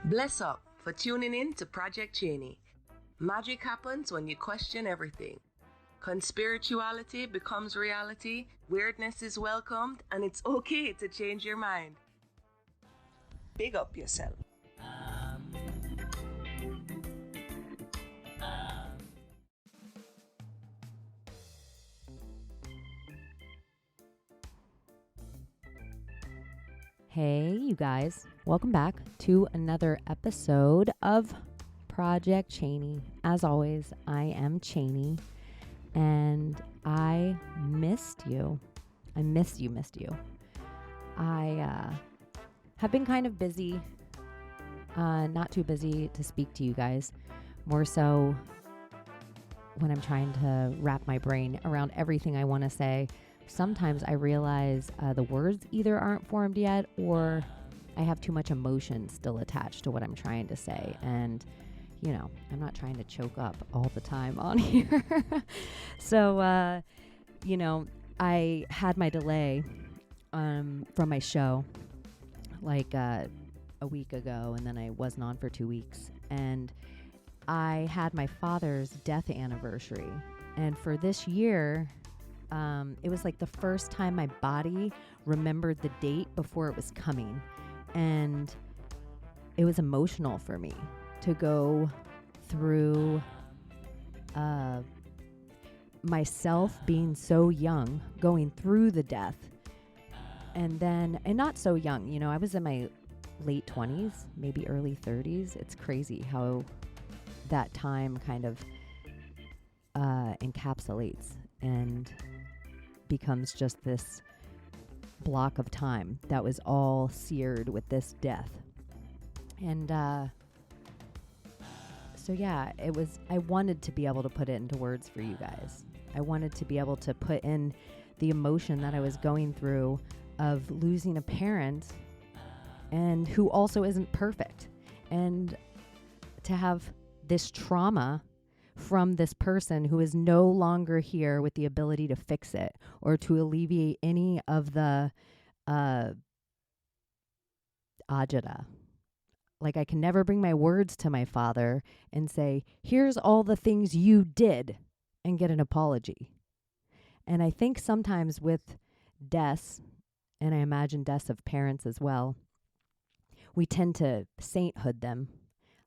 Bless up for tuning in to Project Cheney. Magic happens when you question everything. Conspirituality becomes reality, weirdness is welcomed, and it's okay to change your mind. Big up yourself. Hey, you guys. Welcome back to another episode of Project Cheney. As always, I am Cheney, and I missed you. I missed you. I have been kind of busy, not too busy to speak to you guys, more so when I'm trying to wrap my brain around everything I want to say. Sometimes I realize the words either aren't formed yet or I have too much emotion still attached to what I'm trying to say. And, you know, I'm not trying to choke up all the time on here. So, I had my delay from my show like a week ago, and then I wasn't on for 2 weeks. And I had my father's death anniversary. And for this year, it was like the first time my body remembered the date before it was coming. And it was emotional for me to go through myself being so young, going through the death. And not so young, you know, I was in my late 20s, maybe early 30s. It's crazy how that time kind of encapsulates and becomes just this block of time that was all seared with this death. And I wanted to be able to put it into words for you guys. I wanted to be able to put in the emotion that I was going through of losing a parent and who also isn't perfect, and to have this trauma from this person who is no longer here with the ability to fix it or to alleviate any of the agita. Like, I can never bring my words to my father and say, here's all the things you did, and get an apology. And I think sometimes with deaths, and I imagine deaths of parents as well, we tend to sainthood them.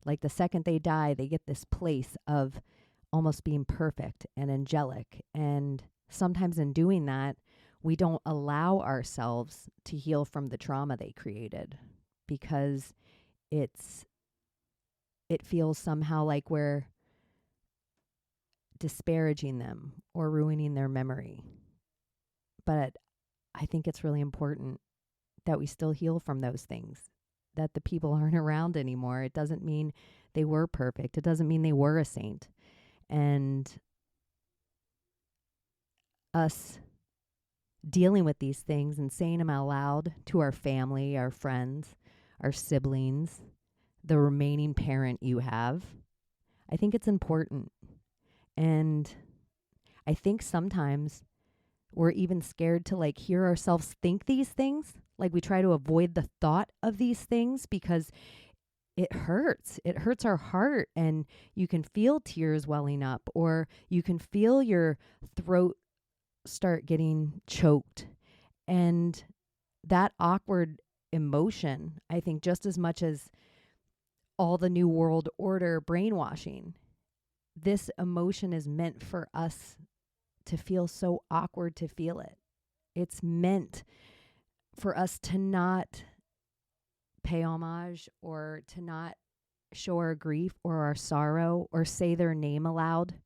Like, the second they die, they get this place of almost being perfect and angelic. And sometimes in doing that, we don't allow ourselves to heal from the trauma they created, because it feels somehow like we're disparaging them or ruining their memory. But I think it's really important that we still heal from those things, that the people aren't around anymore. It doesn't mean they were perfect. It doesn't mean they were a saint. And us dealing with these things and saying them out loud to our family, our friends, our siblings, the remaining parent you have, I think it's important. And I think sometimes we're even scared to like hear ourselves think these things. Like, we try to avoid the thought of these things because it hurts. It hurts our heart, and you can feel tears welling up, or you can feel your throat start getting choked. And that awkward emotion, I think, just as much as all the New World Order brainwashing, this emotion is meant for us to feel so awkward to feel it. It's meant for us to not pay homage or to not show our grief or our sorrow or say their name aloud.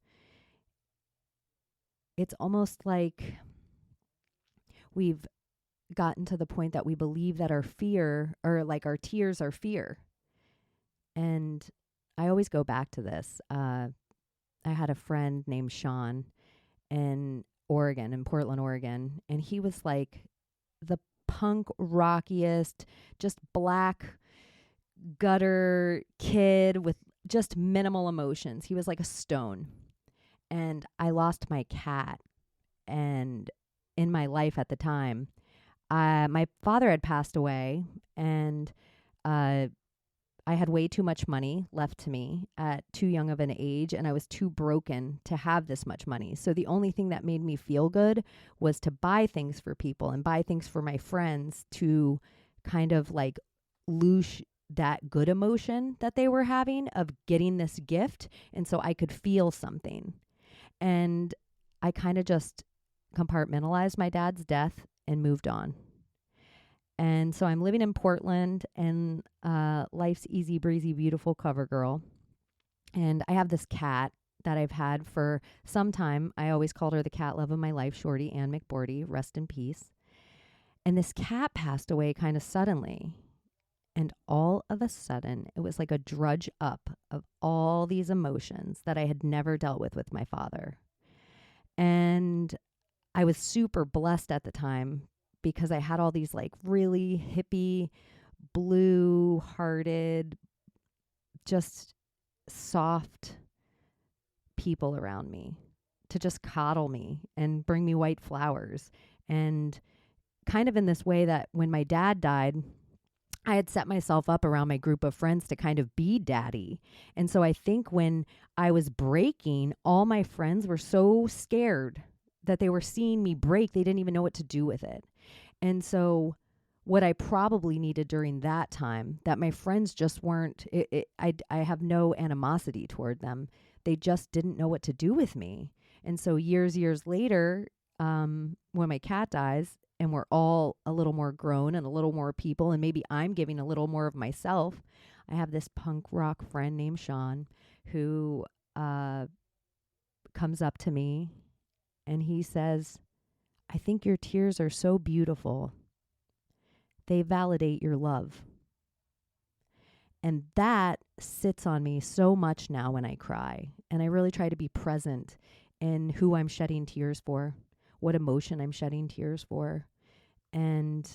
It's almost like we've gotten to the point that we believe that our fear, or like our tears, are fear. And I always go back to this. I had a friend named Sean in Portland, Oregon, and he was like the punk rockiest, just black gutter kid with just minimal emotions. He was like a stone. And I lost my cat, and in my life at the time, my father had passed away, and I had way too much money left to me at too young of an age, and I was too broken to have this much money. So the only thing that made me feel good was to buy things for people and buy things for my friends to kind of like lose that good emotion that they were having of getting this gift. And so I could feel something. And I kind of just compartmentalized my dad's death and moved on. And so I'm living in Portland, and life's easy breezy, beautiful cover girl. And I have this cat that I've had for some time. I always called her the cat love of my life, Shorty Ann McBordy, rest in peace. And this cat passed away kind of suddenly. And all of a sudden, it was like a drudge up of all these emotions that I had never dealt with my father. And I was super blessed at the time because I had all these like really hippie, blue-hearted, just soft people around me to just coddle me and bring me white flowers. And kind of in this way that when my dad died, I had set myself up around my group of friends to kind of be daddy. And so I think when I was breaking, all my friends were so scared that they were seeing me break, they didn't even know what to do with it. And so what I probably needed during that time, that my friends just weren't, I have no animosity toward them. They just didn't know what to do with me. And so years later, when my cat dies and we're all a little more grown and a little more people, and maybe I'm giving a little more of myself, I have this punk rock friend named Sean who comes up to me and he says, I think your tears are so beautiful. They validate your love. And that sits on me so much now when I cry. And I really try to be present in who I'm shedding tears for, what emotion I'm shedding tears for, and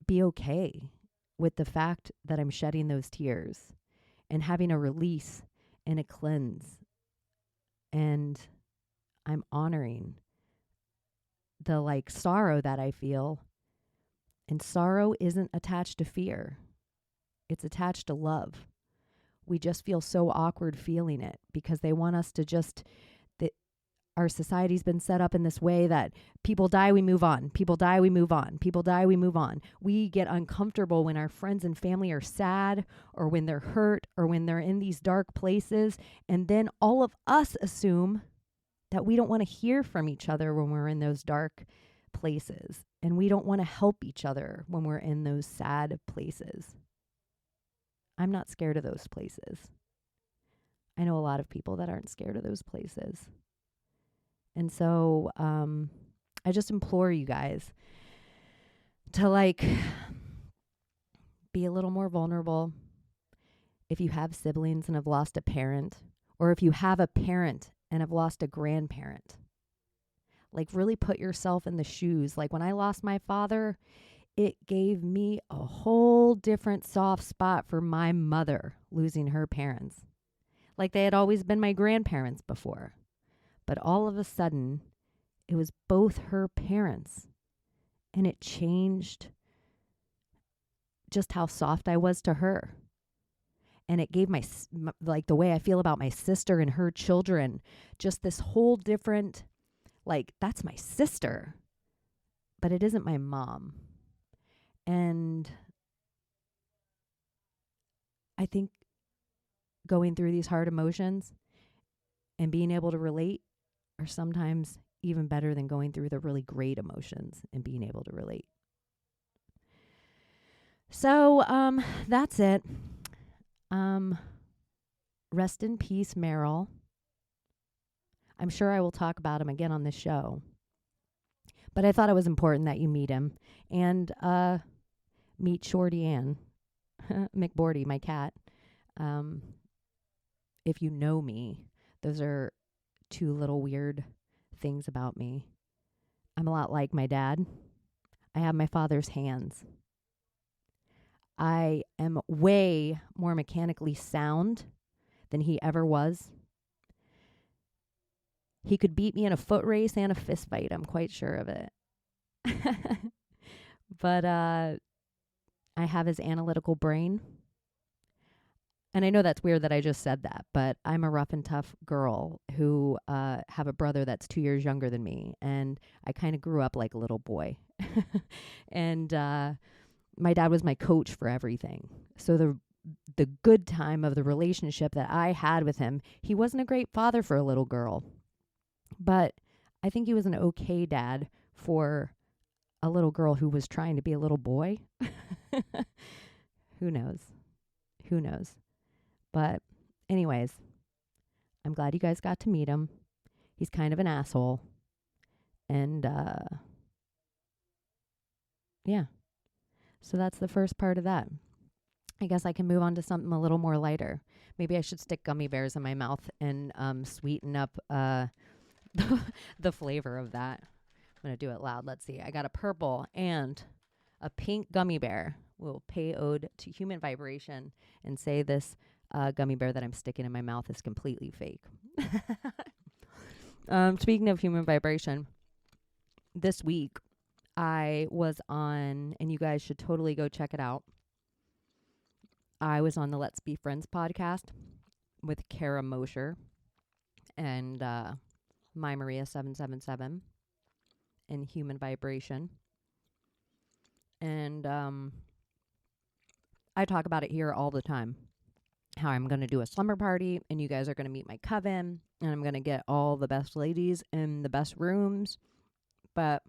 be okay with the fact that I'm shedding those tears and having a release and a cleanse. And I'm honoring the like sorrow that I feel. And sorrow isn't attached to fear. It's attached to love. We just feel so awkward feeling it because they want us to just, our society's been set up in this way that people die, we move on. People die, we move on. People die, we move on. We get uncomfortable when our friends and family are sad or when they're hurt or when they're in these dark places. And then all of us assume that we don't want to hear from each other when we're in those dark places. And we don't want to help each other when we're in those sad places. I'm not scared of those places. I know a lot of people that aren't scared of those places. And so I just implore you guys to like be a little more vulnerable. If you have siblings and have lost a parent, or if you have a parent and have lost a grandparent, like really put yourself in the shoes. Like when I lost my father, it gave me a whole different soft spot for my mother losing her parents. Like they had always been my grandparents before. But all of a sudden, it was both her parents. And it changed just how soft I was to her. And it gave like the way I feel about my sister and her children, just this whole different, like, that's my sister. But it isn't my mom. And I think going through these hard emotions and being able to relate are sometimes even better than going through the really great emotions and being able to relate. So that's it. Rest in peace, Meryl. I'm sure I will talk about him again on this show. But I thought it was important that you meet him and meet Shorty Ann McBordy, my cat. If you know me, those are two little weird things about me. I'm a lot like my dad. I have my father's hands. I am way more mechanically sound than he ever was. He could beat me in a foot race and a fist fight. I'm quite sure of it. But I have his analytical brain. And I know that's weird that I just said that, but I'm a rough and tough girl who have a brother that's 2 years younger than me. And I kind of grew up like a little boy. And my dad was my coach for everything. So the good time of the relationship that I had with him, he wasn't a great father for a little girl. But I think he was an okay dad for a little girl who was trying to be a little boy. Who knows? Who knows? But anyways, I'm glad you guys got to meet him. He's kind of an asshole. And yeah. So that's the first part of that. I guess I can move on to something a little more lighter. Maybe I should stick gummy bears in my mouth and sweeten up the flavor of that. I'm going to do it loud. Let's see. I got a purple and a pink gummy bear. We'll pay ode to human vibration and say this gummy bear that I'm sticking in my mouth is completely fake. Speaking of human vibration, this week I was on, and you guys should totally go check it out. I was on the Let's Be Friends podcast with Kara Mosher and my Maria 777 and human vibration. And I talk about it here all the time. How I'm going to do a slumber party and you guys are going to meet my coven and I'm going to get all the best ladies in the best rooms. But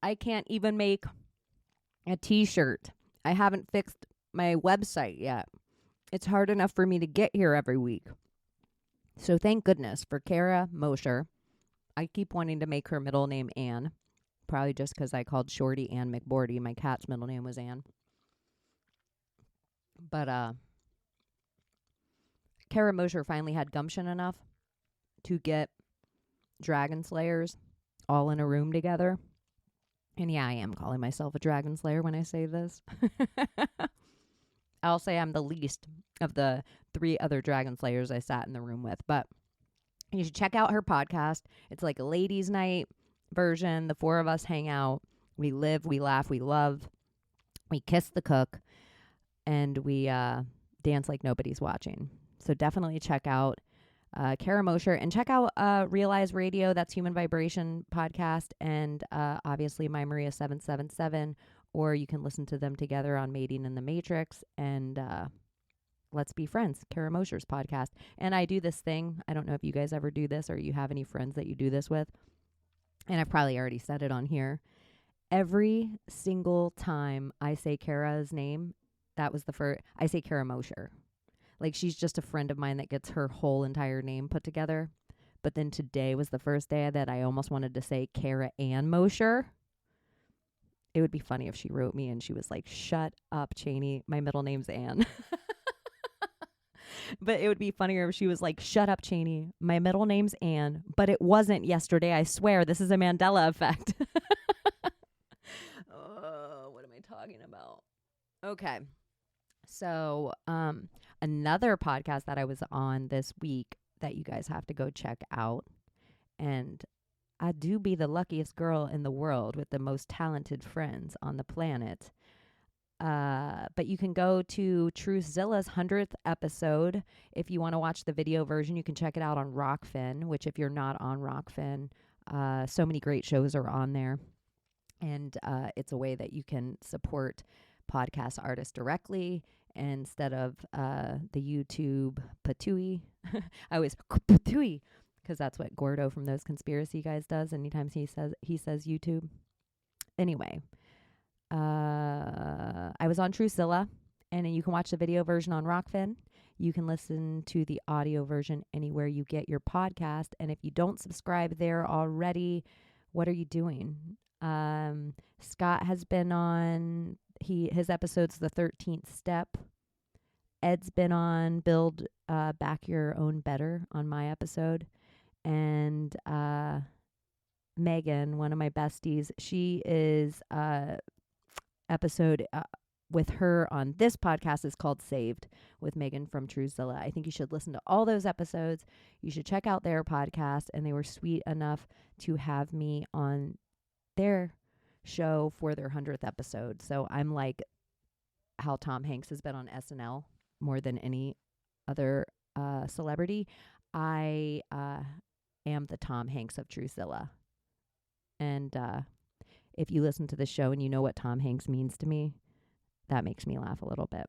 I can't even make a t-shirt. I haven't fixed my website yet. It's hard enough for me to get here every week. So thank goodness for Kara Mosher. I keep wanting to make her middle name Ann. Probably just because I called Shorty Ann McBordy. My cat's middle name was Ann. But Kara Mosher finally had gumption enough to get dragon slayers all in a room together. And yeah, I am calling myself a dragon slayer when I say this. I'll say I'm the least of the 3 other dragon slayers I sat in the room with. But you should check out her podcast. It's like a ladies' night version. The 4 of us hang out. We live, we laugh, we love. We kiss the cook. And we dance like nobody's watching. So definitely check out Kara Mosher and check out Realize Radio. That's Human Vibration podcast. And obviously my Maria 777. Or you can listen to them together on Mating in the Matrix and Let's Be Friends, Kara Mosher's podcast. And I do this thing. I don't know if you guys ever do this or you have any friends that you do this with. And I've probably already said it on here. Every single time I say Kara's name, that was the first, I say Kara Mosher. Like she's just a friend of mine that gets her whole entire name put together. But then today was the first day that I almost wanted to say Kara Ann Mosher. It would be funny if she wrote me and she was like, shut up, Cheney. My middle name's Ann. But it would be funnier if she was like, shut up, Cheney. My middle name's Ann. But it wasn't yesterday, I swear. This is a Mandela effect. What am I talking about? Okay. So another podcast that I was on this week that you guys have to go check out. And I do be the luckiest girl in the world with the most talented friends on the planet. But you can go to Truthzilla's 100th episode. If you want to watch the video version, you can check it out on Rockfin, which if you're not on Rockfin, so many great shows are on there. And it's a way that you can support podcast artists directly instead of the YouTube patooey. I always patooey because that's what Gordo from Those Conspiracy Guys does anytime he says YouTube. Anyway, I was on Truthzilla, and you can watch the video version on Rockfin. You can listen to the audio version anywhere you get your podcast. And if you don't subscribe there already, what are you doing? Scott has been on, his episode's the 13th step. Ed's been on Build Back Your Own Better on my episode. And Megan, one of my besties, she is episode with her on this podcast is called Saved with Megan from Truthzilla. I think you should listen to all those episodes. You should check out their podcast, and they were sweet enough to have me on their show for their 100th episode. So I'm like how Tom Hanks has been on SNL more than any other celebrity. I am the Tom Hanks of Truthzilla. And if you listen to the show and you know what Tom Hanks means to me, that makes me laugh a little bit.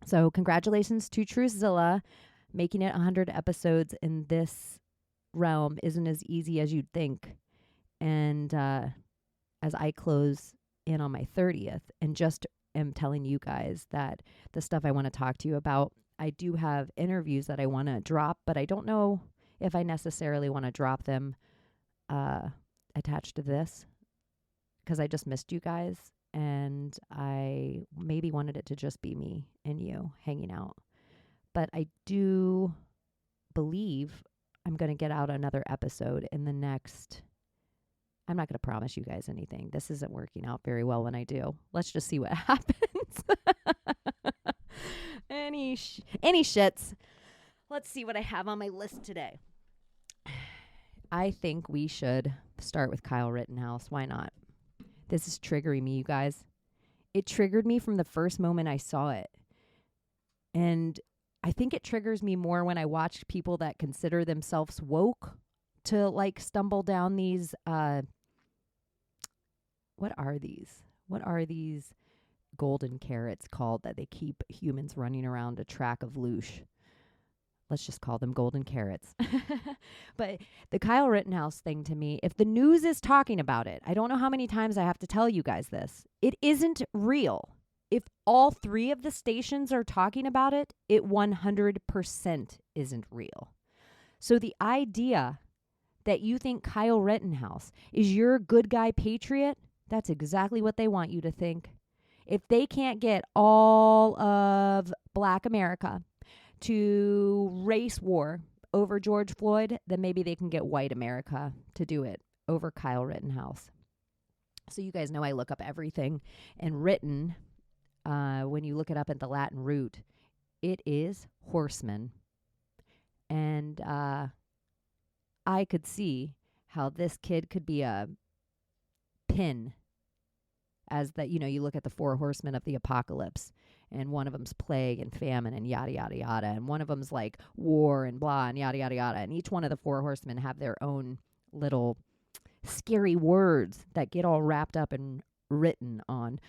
So congratulations to Truthzilla. Making it 100 episodes in this realm isn't as easy as you'd think. And as I close in on my 30th and just am telling you guys that the stuff I want to talk to you about, I do have interviews that I want to drop, but I don't know if I necessarily want to drop them attached to this because I just missed you guys and I maybe wanted it to just be me and you hanging out. But I do believe I'm going to get out another episode in the next... I'm not going to promise you guys anything. This isn't working out very well when I do. Let's just see what happens. Any shits. Let's see what I have on my list today. I think we should start with Kyle Rittenhouse. Why not? This is triggering me, you guys. It triggered me from the first moment I saw it. And I think it triggers me more when I watch people that consider themselves woke to like stumble down these what are these golden carrots called that they keep humans running around a track of loosh? Let's just call them golden carrots. But the Kyle Rittenhouse thing to me, if the news is talking about it, I don't know how many times I have to tell you guys this, it isn't real. If all 3 of the stations are talking about it, it 100% isn't real. So the idea that you think Kyle Rittenhouse is your good guy patriot, that's exactly what they want you to think. If they can't get all of Black America to race war over George Floyd, then maybe they can get white America to do it over Kyle Rittenhouse. So you guys know I look up everything. And Ritten, when you look it up at the Latin root, it is horseman. And I could see how this kid could be a pin as that, you look at the 4 horsemen of the apocalypse and one of them's plague and famine and yada, yada, yada. And one of them's like war and blah and yada, yada, yada. And each one of the 4 horsemen have their own little scary words that get all wrapped up and written on.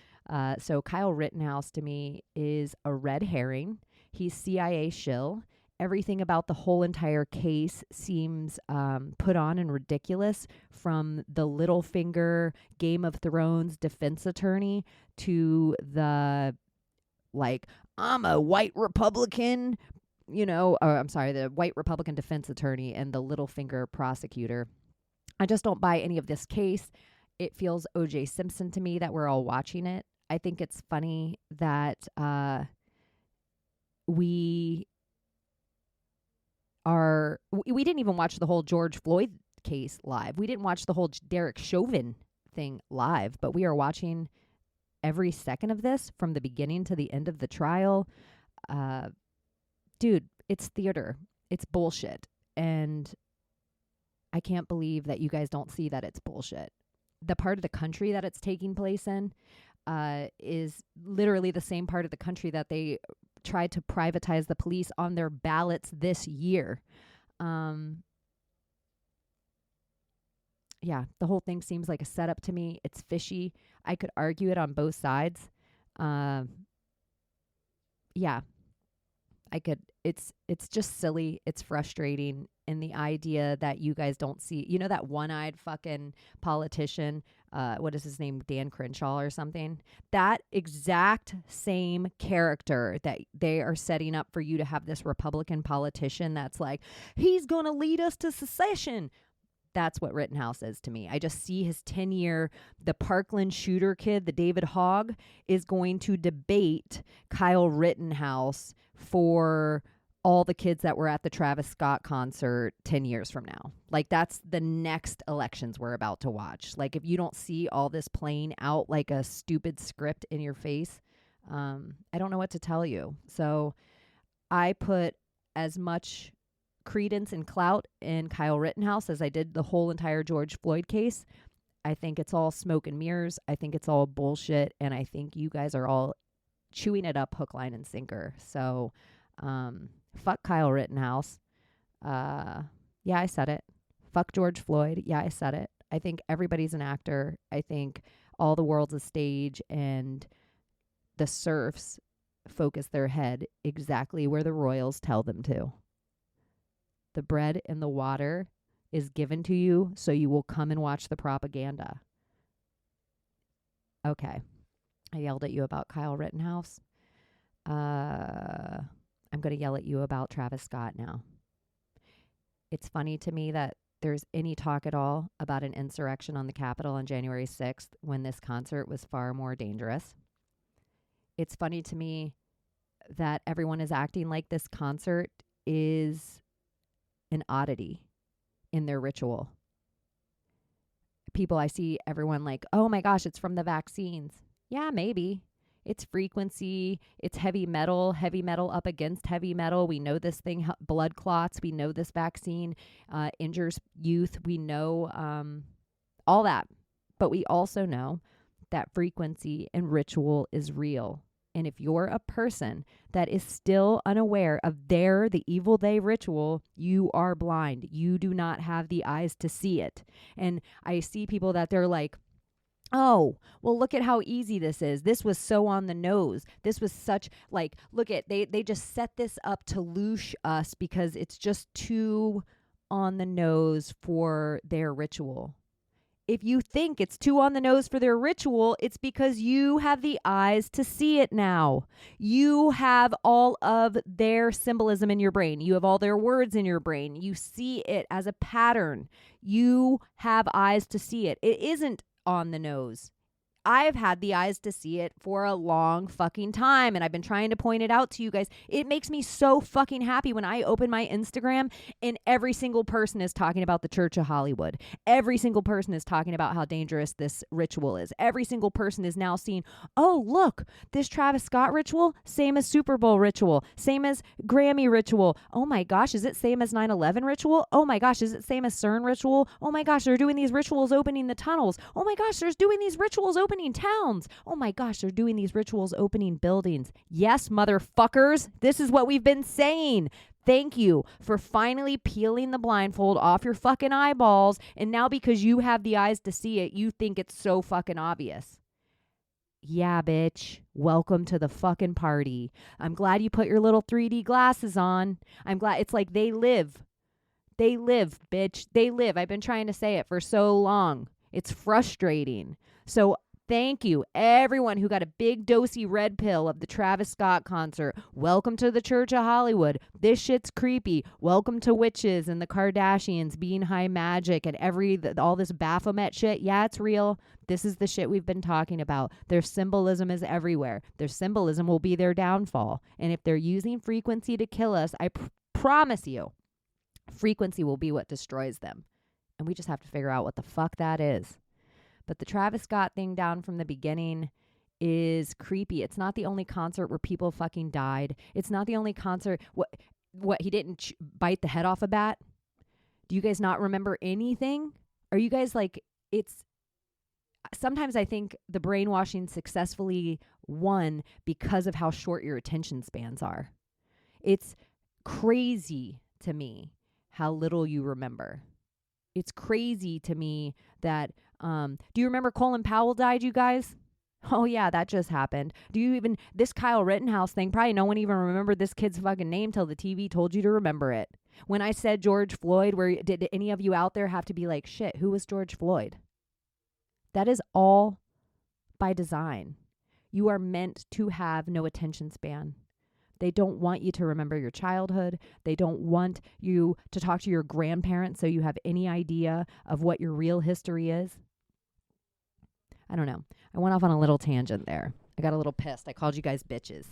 So Kyle Rittenhouse to me is a red herring. He's CIA shill. Everything about the whole entire case seems put on and ridiculous, from the Littlefinger Game of Thrones defense attorney to the, like, I'm a white Republican, the white Republican defense attorney and the Littlefinger prosecutor. I just don't buy any of this case. It feels O.J. Simpson to me that we're all watching it. I think it's funny that we didn't even watch the whole George Floyd case live. We didn't watch the whole Derek Chauvin thing live, but we are watching every second of this from the beginning to the end of the trial. Dude, it's theater. It's bullshit. And I can't believe that you guys don't see that it's bullshit. The part of the country that it's taking place in is literally the same part of the country that they tried to privatize the police on their ballots this year. The whole thing seems like a setup to me. It's fishy. I could argue it on both sides. I could. It's just silly. It's frustrating. And the idea that you guys don't see, that one-eyed fucking politician, what is his name? Dan Crenshaw or something. That exact same character that they are setting up for you to have this Republican politician that's like, he's going to lead us to secession. That's what Rittenhouse is to me. I just see his 10-year, the Parkland shooter kid, the David Hogg, is going to debate Kyle Rittenhouse for all the kids that were at the Travis Scott concert 10 years from now. Like, that's the next elections we're about to watch. Like, if you don't see all this playing out like a stupid script in your face, I don't know what to tell you. So I put as much credence and clout in Kyle Rittenhouse as I did the whole entire George Floyd case. I think it's all smoke and mirrors. I think it's all bullshit. And I think you guys are all chewing it up hook, line, and sinker. So fuck Kyle Rittenhouse. Yeah, I said it. Fuck George Floyd. Yeah, I said it. I think everybody's an actor. I think all the world's a stage, and the serfs focus their head exactly where the royals tell them to. The bread and the water is given to you, so you will come and watch the propaganda. Okay. I yelled at you about Kyle Rittenhouse. I'm going to yell at you about Travis Scott now. It's funny to me that there's any talk at all about an insurrection on the Capitol on January 6th when this concert was far more dangerous. It's funny to me that everyone is acting like this concert is an oddity in their ritual. People, I see everyone like, oh my gosh, it's from the vaccines. Yeah, maybe. It's frequency. It's heavy metal up against heavy metal. We know this thing, blood clots. We know this vaccine injures youth. We know all that. But we also know that frequency and ritual is real. And if you're a person that is still unaware of the evil they ritual, you are blind. You do not have the eyes to see it. And I see people that they're like, oh, well, look at how easy this is. This was so on the nose. This was such like, look at, they just set this up to loosh us because it's just too on the nose for their ritual. If you think it's too on the nose for their ritual, it's because you have the eyes to see it now. You have all of their symbolism in your brain. You have all their words in your brain. You see it as a pattern. You have eyes to see it. It isn't on the nose. I've had the eyes to see it for a long fucking time, and I've been trying to point it out to you guys. It makes me so fucking happy when I open my Instagram and every single person is talking about the Church of Hollywood. Every single person is talking about how dangerous this ritual is. Every single person is now seeing, oh, look, this Travis Scott ritual, same as Super Bowl ritual, same as Grammy ritual. Oh my gosh, is it same as 9/11 ritual? Oh my gosh, is it same as CERN ritual? Oh my gosh, they're doing these rituals opening the tunnels. Oh my gosh, they're doing these rituals opening towns. Oh my gosh, they're doing these rituals opening buildings. Yes, motherfuckers, this is what we've been saying. Thank you for finally peeling the blindfold off your fucking eyeballs, and now because you have the eyes to see it, you think it's so fucking obvious. Yeah, bitch. Welcome to the fucking party. I'm glad you put your little 3D glasses on. I'm glad. It's like they live. They live, bitch. They live. I've been trying to say it for so long. It's frustrating. So thank you, everyone who got a big dosey red pill of the Travis Scott concert. Welcome to the Church of Hollywood. This shit's creepy. Welcome to witches and the Kardashians being high magic and all this Baphomet shit. Yeah, it's real. This is the shit we've been talking about. Their symbolism is everywhere. Their symbolism will be their downfall. And if they're using frequency to kill us, I promise you, frequency will be what destroys them. And we just have to figure out what the fuck that is. But the Travis Scott thing down from the beginning is creepy. It's not the only concert where people fucking died. It's not the only concert. What he didn't bite the head off a bat? Do you guys not remember anything? Are you guys like, it's, sometimes I think the brainwashing successfully won because of how short your attention spans are. It's crazy to me how little you remember. It's crazy to me that, do you remember Colin Powell died, you guys? Oh yeah, that just happened. This Kyle Rittenhouse thing, probably no one even remembered this kid's fucking name till the TV told you to remember it. When I said George Floyd, did any of you out there have to be like, shit, who was George Floyd? That is all by design. You are meant to have no attention span. They don't want you to remember your childhood. They don't want you to talk to your grandparents so you have any idea of what your real history is. I don't know. I went off on a little tangent there. I got a little pissed. I called you guys bitches.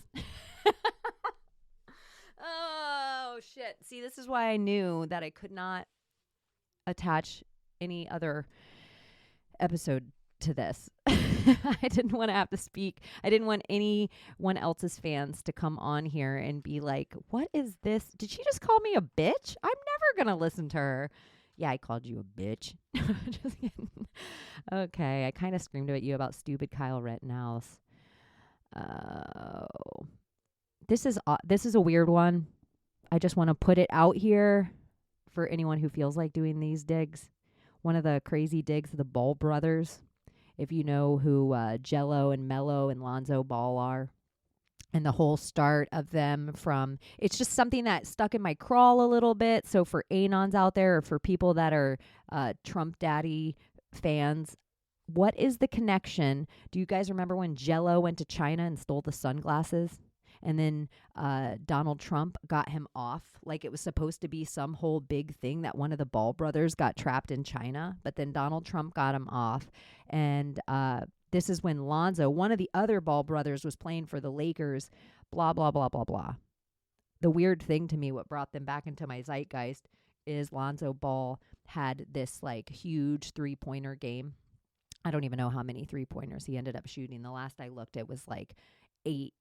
Oh, shit. See, this is why I knew that I could not attach any other episode to this. I didn't want to have to speak. I didn't want anyone else's fans to come on here and be like, what is this? Did she just call me a bitch? I'm never going to listen to her. Yeah, I called you a bitch. Just kidding. Okay, I kind of screamed at you about stupid Kyle Rittenhouse. Oh, this is a weird one. I just want to put it out here for anyone who feels like doing these digs. One of the crazy digs of the Ball brothers. If you know who Jello and Mello and Lonzo Ball are, and the whole start of them from, it's just something that stuck in my crawl a little bit. So for Anons out there, or for people that are Trump Daddy fans, what is the connection? Do you guys remember when Jello went to China and stole the sunglasses? And then Donald Trump got him off. Like it was supposed to be some whole big thing that one of the Ball brothers got trapped in China. But then Donald Trump got him off. And this is when Lonzo, one of the other Ball brothers, was playing for the Lakers. Blah, blah, blah, blah, blah. The weird thing to me, what brought them back into my zeitgeist, is Lonzo Ball had this like huge 3-pointer game. I don't even know how many 3-pointers he ended up shooting. The last I looked, it was like 8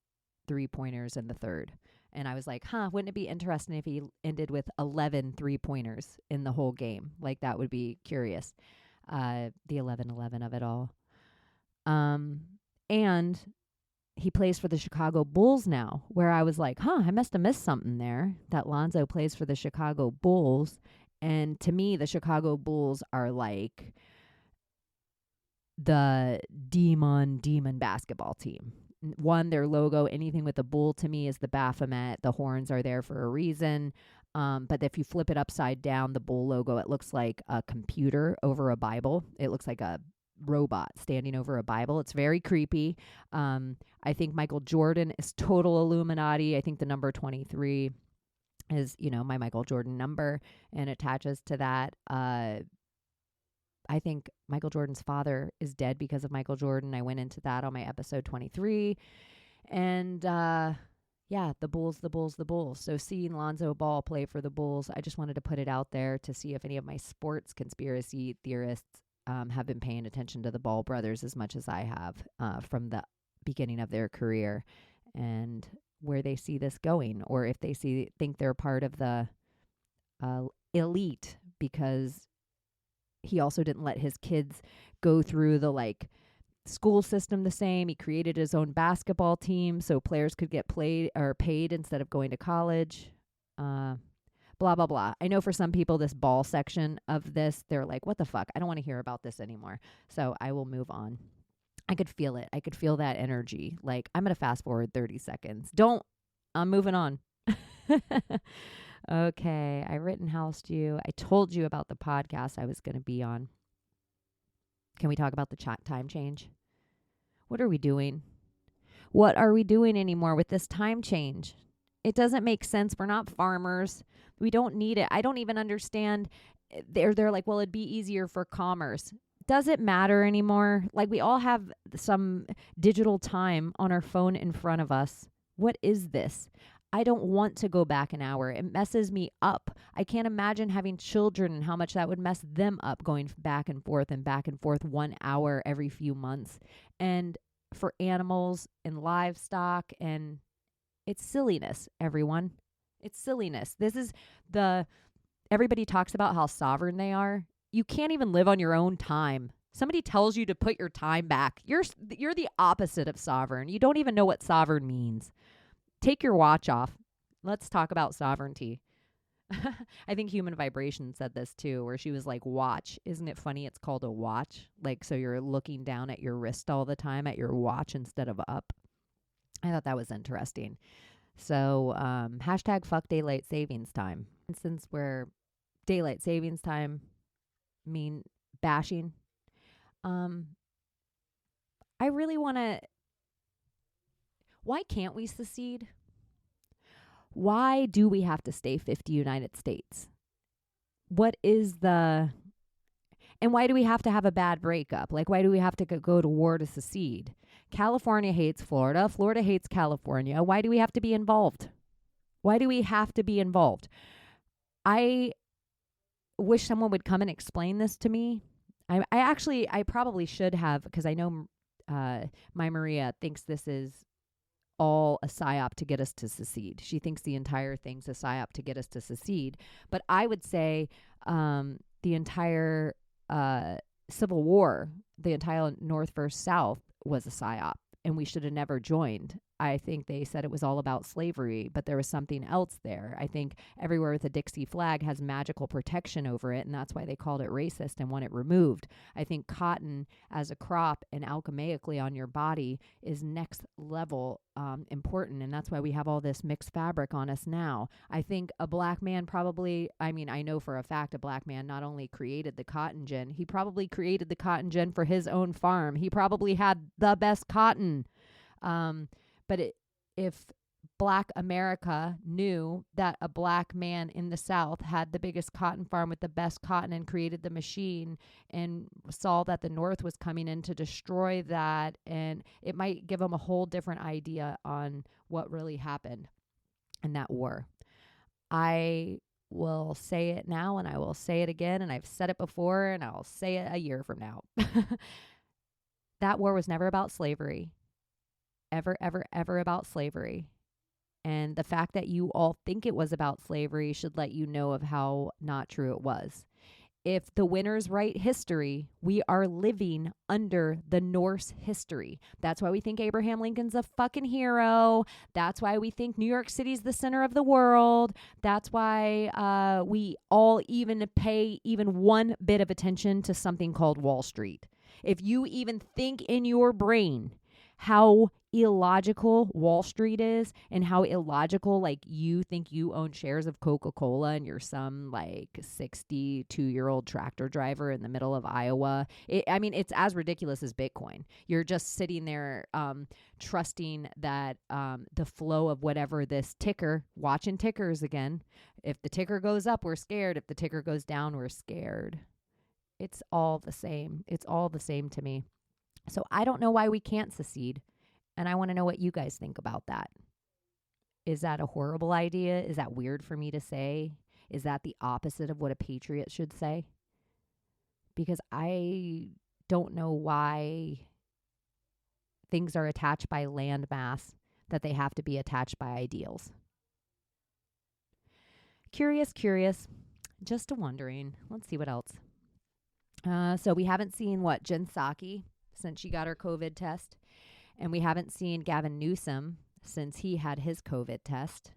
3-pointers in the third. And I was like, wouldn't it be interesting if he ended with 11 3-pointers in the whole game? Like, that would be curious. The 11-11 of it all. And he plays for the Chicago Bulls now, where I was like, I must have missed something there, that Lonzo plays for the Chicago Bulls. And to me, the Chicago Bulls are like the demon basketball team. One, their logo, anything with a bull to me is the Baphomet. The horns are there for a reason. But if you flip it upside down, the bull logo, it looks like a computer over a Bible. It looks like a robot standing over a Bible. It's very creepy. I think Michael Jordan is total Illuminati. I think the number 23 is, my Michael Jordan number and attaches to that. I think Michael Jordan's father is dead because of Michael Jordan. I went into that on my episode 23. And the Bulls. So seeing Lonzo Ball play for the Bulls, I just wanted to put it out there to see if any of my sports conspiracy theorists have been paying attention to the Ball brothers as much as I have from the beginning of their career, and where they see this going, or if they think they're part of the elite, because he also didn't let his kids go through the school system the same. He created his own basketball team so players could get paid instead of going to college. Blah, blah, blah. I know for some people, this Ball section of this, they're like, what the fuck? I don't want to hear about this anymore. So I will move on. I could feel it. I could feel that energy. I'm going to fast forward 30 seconds. I'm moving on. Okay, I Rittenhoused you. I told you about the podcast I was going to be on. Can we talk about the time change? What are we doing? What are we doing anymore with this time change? It doesn't make sense. We're not farmers. We don't need it. I don't even understand. They're like, well, it'd be easier for commerce. Does it matter anymore? We all have some digital time on our phone in front of us. What is this? I don't want to go back an hour. It messes me up. I can't imagine having children and how much that would mess them up, going back and forth 1 hour every few months. And for animals and livestock, and it's silliness, everyone. It's silliness. This is everybody talks about how sovereign they are. You can't even live on your own time. Somebody tells you to put your time back. You're the opposite of sovereign. You don't even know what sovereign means. Take your watch off. Let's talk about sovereignty. I think Human Vibration said this too, where she was like, watch. Isn't it funny? It's called a watch. So you're looking down at your wrist all the time at your watch instead of up. I thought that was interesting. So hashtag fuck daylight savings time. And since we're daylight savings time mean bashing, I really want to. Why can't we secede? Why do we have to stay 50 United States? And why do we have to have a bad breakup? Why do we have to go to war to secede? California hates Florida. Florida hates California. Why do we have to be involved? I wish someone would come and explain this to me. I probably should have, because I know my Maria thinks this is all a psyop to get us to secede. She thinks the entire thing's a psyop to get us to secede. But I would say the entire Civil War, the entire North versus South, was a psyop. and we should have never joined. I think they said it was all about slavery, but there was something else there. I think everywhere with a Dixie flag has magical protection over it, and that's why they called it racist and want it removed. I think cotton as a crop and alchemaically on your body is next level important, and that's why we have all this mixed fabric on us now. I think a black man probably, I mean, I know for a fact a black man not only created the cotton gin, he probably created the cotton gin for his own farm. He probably had the best cotton. If Black America knew that a black man in the South had the biggest cotton farm with the best cotton and created the machine and saw that the North was coming in to destroy that, and it might give them a whole different idea on what really happened in that war. I will say it now and I will say it again, and I've said it before and I'll say it a year from now. That war was never about slavery. Ever, ever, ever about slavery. And the fact that you all think it was about slavery should let you know of how not true it was. If the winners write history, we are living under the Norse history. That's why we think Abraham Lincoln's a fucking hero. That's why we think New York City's the center of the world. That's why we all even pay even one bit of attention to something called Wall Street. If you even think in your brain how illogical Wall Street is and how illogical, like, you think you own shares of Coca-Cola and you're some like 62-year-old tractor driver in the middle of Iowa. It's as ridiculous as Bitcoin. You're just sitting there trusting that the flow of whatever this ticker, watching tickers again. If the ticker goes up, we're scared. If the ticker goes down, we're scared. It's all the same. It's all the same to me. So I don't know why we can't secede. And I want to know what you guys think about that. Is that a horrible idea? Is that weird for me to say? Is that the opposite of what a patriot should say? Because I don't know why things are attached by landmass that they have to be attached by ideals. Curious. Just wondering. Let's see what else. So we haven't seen Jen Psaki since she got her COVID test. And we haven't seen Gavin Newsom since he had his COVID test.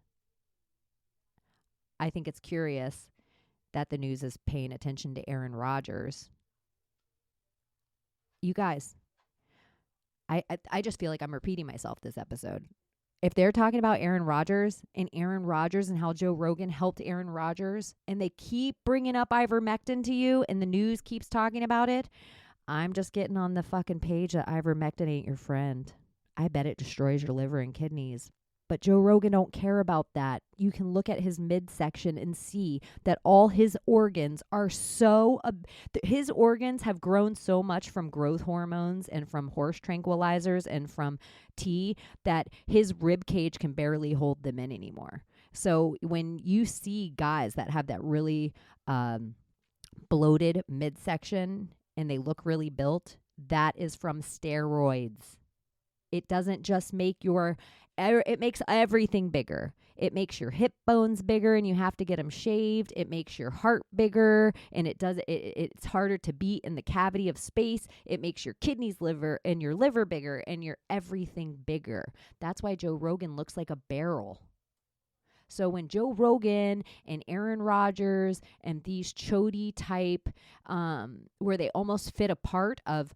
I think it's curious that the news is paying attention to Aaron Rodgers. You guys, I just feel like I'm repeating myself this episode. If they're talking about Aaron Rodgers and how Joe Rogan helped Aaron Rodgers, and they keep bringing up ivermectin to you and the news keeps talking about it, I'm just getting on the fucking page that ivermectin ain't your friend. I bet it destroys your liver and kidneys. But Joe Rogan don't care about that. You can look at his midsection and see that all his organs are his organs have grown so much from growth hormones and from horse tranquilizers and from tea that his rib cage can barely hold them in anymore. So when you see guys that have that really bloated midsection and they look really built, that is from steroids. It doesn't just make it makes everything bigger. It makes your hip bones bigger and you have to get them shaved. It makes your heart bigger and it's harder to beat in the cavity of space. It makes your your liver bigger and your everything bigger. That's why Joe Rogan looks like a barrel. So when Joe Rogan and Aaron Rodgers and these chody type, where they almost fit a part of,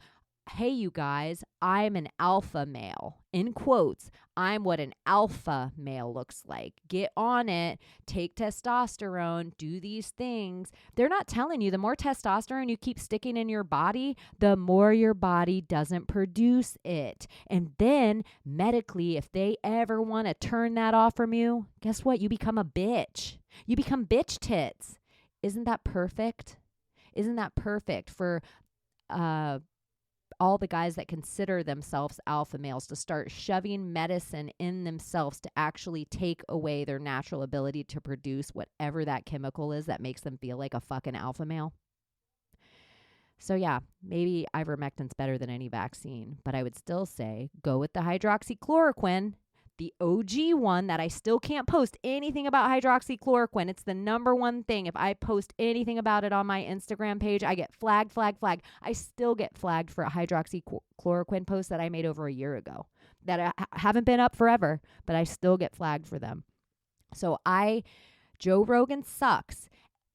hey, you guys, I'm an alpha male. In quotes, I'm what an alpha male looks like. Get on it. Take testosterone. Do these things. They're not telling you the more testosterone you keep sticking in your body, the more your body doesn't produce it. And then medically, if they ever want to turn that off from you, guess what? You become a bitch. You become bitch tits. Isn't that perfect? Isn't that perfect for all the guys that consider themselves alpha males to start shoving medicine in themselves to actually take away their natural ability to produce whatever that chemical is that makes them feel like a fucking alpha male? So yeah, maybe ivermectin's better than any vaccine, but I would still say go with the hydroxychloroquine, the OG one that I still can't post anything about hydroxychloroquine. It's the number one thing. If I post anything about it on my Instagram page, I get flagged. I still get flagged for a hydroxychloroquine post that I made over a year ago. that haven't been up forever, but I still get flagged for them. So Joe Rogan sucks.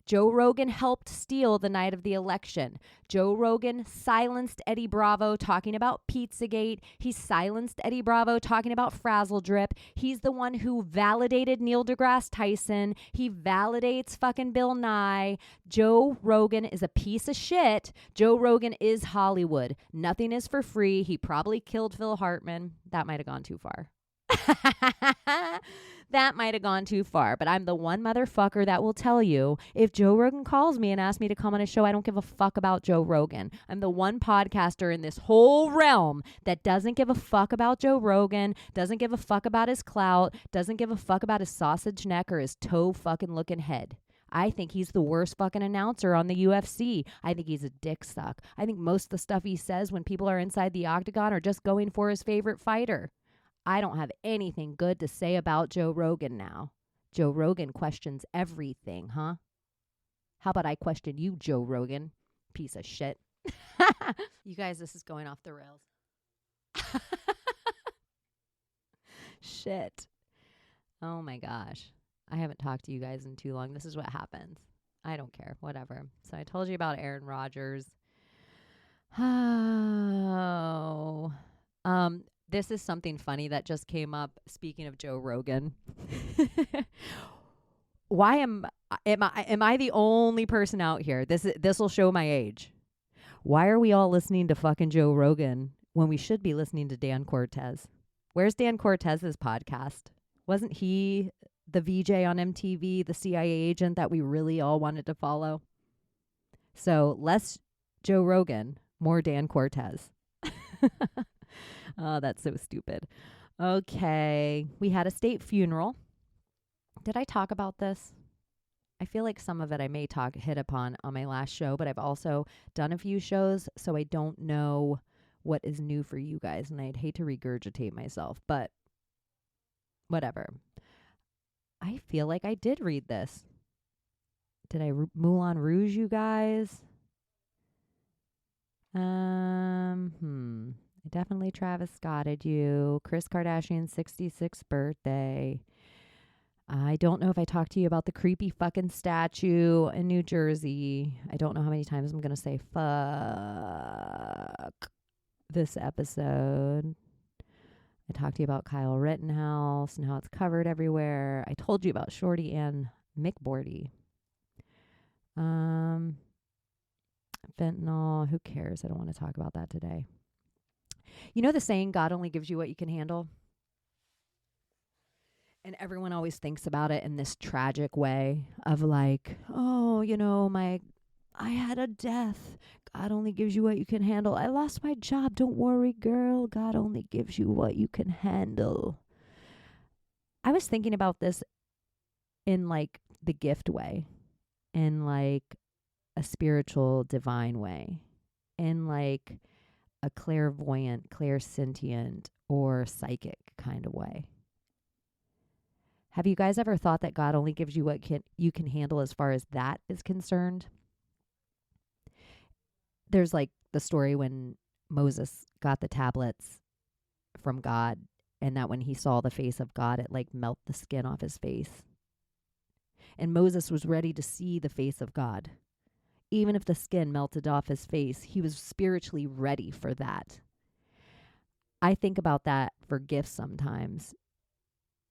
Joe Rogan helped steal the night of the election. Joe Rogan silenced Eddie Bravo talking about Pizzagate. He silenced Eddie Bravo talking about Frazzle Drip. He's the one who validated Neil deGrasse Tyson. He validates fucking Bill Nye. Joe Rogan is a piece of shit. Joe Rogan is Hollywood. Nothing is for free. He probably killed Phil Hartman. That might have gone too far. That might have gone too far, but I'm the one motherfucker that will tell you if Joe Rogan calls me and asks me to come on his show, I don't give a fuck about Joe Rogan. I'm the one podcaster in this whole realm that doesn't give a fuck about Joe Rogan, doesn't give a fuck about his clout, doesn't give a fuck about his sausage neck or his toe fucking looking head. I think he's the worst fucking announcer on the UFC. I think he's a dick suck. I think most of the stuff he says when people are inside the octagon are just going for his favorite fighter. I don't have anything good to say about Joe Rogan now. Joe Rogan questions everything, huh? How about I question you, Joe Rogan? Piece of shit. You guys, this is going off the rails. Shit. Oh my gosh. I haven't talked to you guys in too long. This is what happens. I don't care. Whatever. So I told you about Aaron Rodgers. Oh. This is something funny that just came up. Speaking of Joe Rogan, why am I the only person out here? This will show my age. Why are we all listening to fucking Joe Rogan when we should be listening to Dan Cortez? Where's Dan Cortez's podcast? Wasn't he the VJ on MTV, the CIA agent that we really all wanted to follow? So less Joe Rogan, more Dan Cortez. Oh, that's so stupid. Okay. We had a state funeral. Did I talk about this? I feel like some of it I may hit upon on my last show, but I've also done a few shows, so I don't know what is new for you guys, and I'd hate to regurgitate myself, but whatever. I feel like I did read this. Did I Moulin Rouge you guys? I definitely Travis Scotted you. Kris Kardashian's 66th birthday. I don't know if I talked to you about the creepy fucking statue in New Jersey. I don't know how many times I'm going to say fuck this episode. I talked to you about Kyle Rittenhouse and how it's covered everywhere. I told you about Shorty and McBordy. Fentanyl, who cares? I don't want to talk about that today. You know the saying, God only gives you what you can handle? And everyone always thinks about it in this tragic way of like, oh, you know, I had a death. God only gives you what you can handle. I lost my job. Don't worry, girl. God only gives you what you can handle. I was thinking about this in like the gift way, in like a spiritual divine way, in like a clairvoyant, clairsentient, or psychic kind of way. Have you guys ever thought that God only gives you what you can handle as far as that is concerned? There's like the story when Moses got the tablets from God, and that when he saw the face of God, it like melted the skin off his face. And Moses was ready to see the face of God. Even if the skin melted off his face, he was spiritually ready for that. I think about that for gifts sometimes.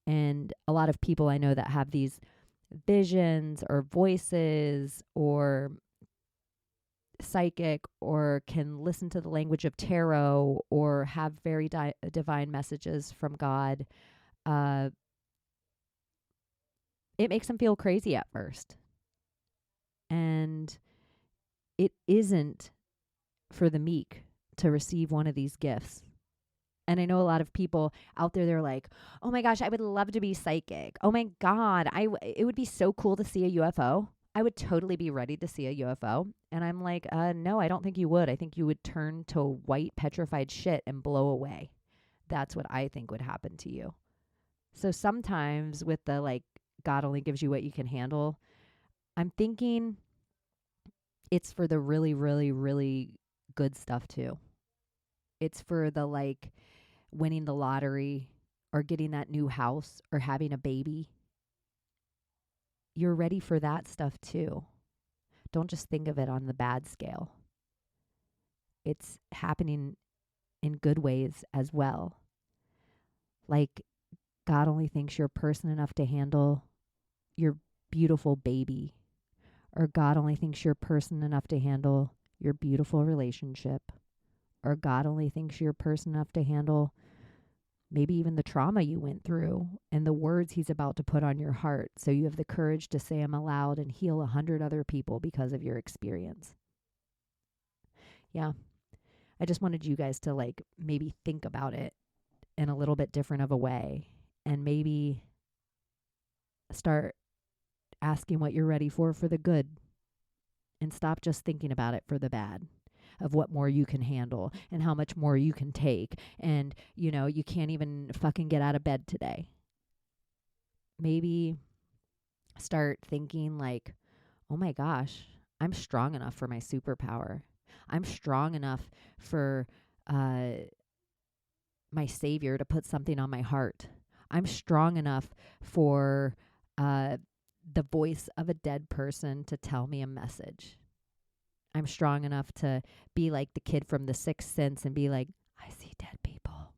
And a lot of people I know that have these visions or voices or psychic or can listen to the language of tarot or have very divine messages from God, it makes them feel crazy at first. And it isn't for the meek to receive one of these gifts. And I know a lot of people out there, they're like, oh my gosh, I would love to be psychic. Oh my God, it would be so cool to see a UFO. I would totally be ready to see a UFO. And I'm like, no, I don't think you would. I think you would turn to white petrified shit and blow away. That's what I think would happen to you. So sometimes with the like, God only gives you what you can handle, I'm thinking it's for the really, really, really good stuff too. It's for the like winning the lottery or getting that new house or having a baby. You're ready for that stuff too. Don't just think of it on the bad scale. It's happening in good ways as well. Like, God only thinks you're a person enough to handle your beautiful baby. Or God only thinks you're a person enough to handle your beautiful relationship. Or God only thinks you're a person enough to handle maybe even the trauma you went through and the words he's about to put on your heart. So you have the courage to say them aloud and heal 100 other people because of your experience. Yeah. I just wanted you guys to like maybe think about it in a little bit different of a way and maybe start asking what you're ready for the good and stop just thinking about it for the bad of what more you can handle and how much more you can take. And, you know, you can't even fucking get out of bed today. Maybe start thinking like, oh my gosh, I'm strong enough for my superpower. I'm strong enough for my savior to put something on my heart. I'm strong enough for the voice of a dead person to tell me a message. I'm strong enough to be like the kid from The Sixth Sense and be like, I see dead people.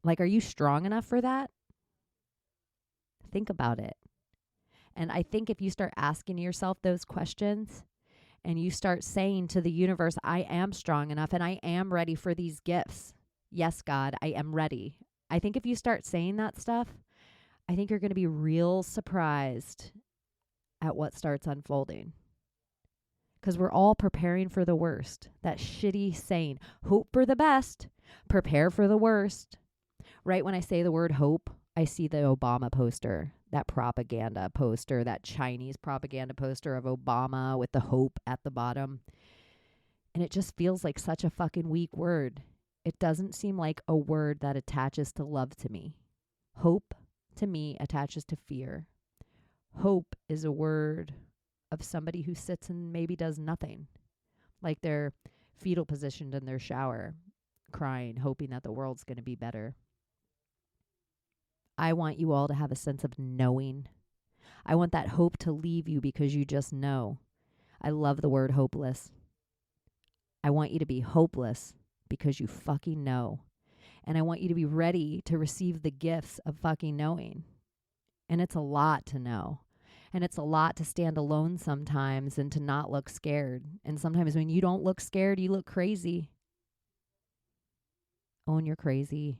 Like, are you strong enough for that? Think about it. And I think if you start asking yourself those questions and you start saying to the universe, I am strong enough and I am ready for these gifts. Yes, God, I am ready. I think if you start saying that stuff, I think you're going to be real surprised at what starts unfolding. Because we're all preparing for the worst. That shitty saying, hope for the best, prepare for the worst. Right when I say the word hope, I see the Obama poster, that propaganda poster, that Chinese propaganda poster of Obama with the hope at the bottom. And it just feels like such a fucking weak word. It doesn't seem like a word that attaches to love to me. Hope to me attaches to fear. Hope is a word of somebody who sits and maybe does nothing, like they're fetal positioned in their shower, crying, hoping that the world's going to be better. I want you all to have a sense of knowing. I want that hope to leave you because you just know. I love the word hopeless. I want you to be hopeless because you fucking know. And I want you to be ready to receive the gifts of fucking knowing. And it's a lot to know. And it's a lot to stand alone sometimes and to not look scared. And sometimes when you don't look scared, you look crazy. Own your crazy.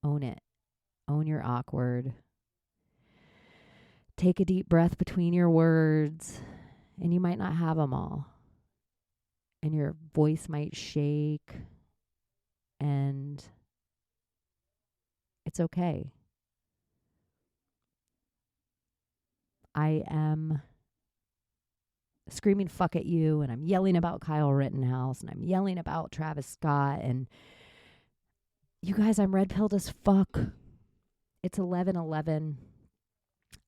Own it. Own your awkward. Take a deep breath between your words. And you might not have them all. And your voice might shake. And it's okay. I am screaming fuck at you, and I'm yelling about Kyle Rittenhouse, and I'm yelling about Travis Scott, and you guys, I'm red-pilled as fuck. It's 11:11.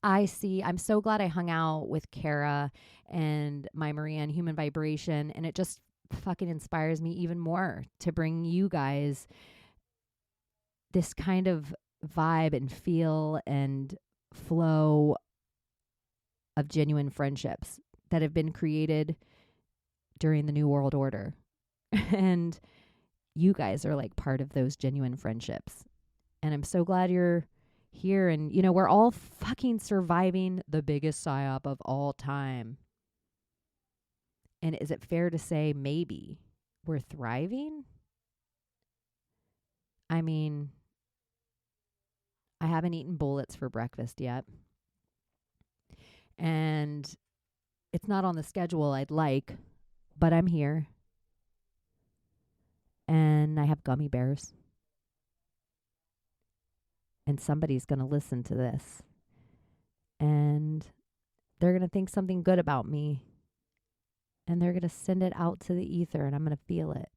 I'm so glad I hung out with Kara and my Maria and Human Vibration, and it just fucking inspires me even more to bring you guys this kind of vibe and feel and flow of genuine friendships that have been created during the New World Order. And you guys are like part of those genuine friendships. And I'm so glad you're here. And, you know, we're all fucking surviving the biggest psyop of all time. And is it fair to say maybe we're thriving? I mean, I haven't eaten bullets for breakfast yet. And it's not on the schedule I'd like, but I'm here. And I have gummy bears. And somebody's going to listen to this. And they're going to think something good about me. And they're going to send it out to the ether, and I'm going to feel it.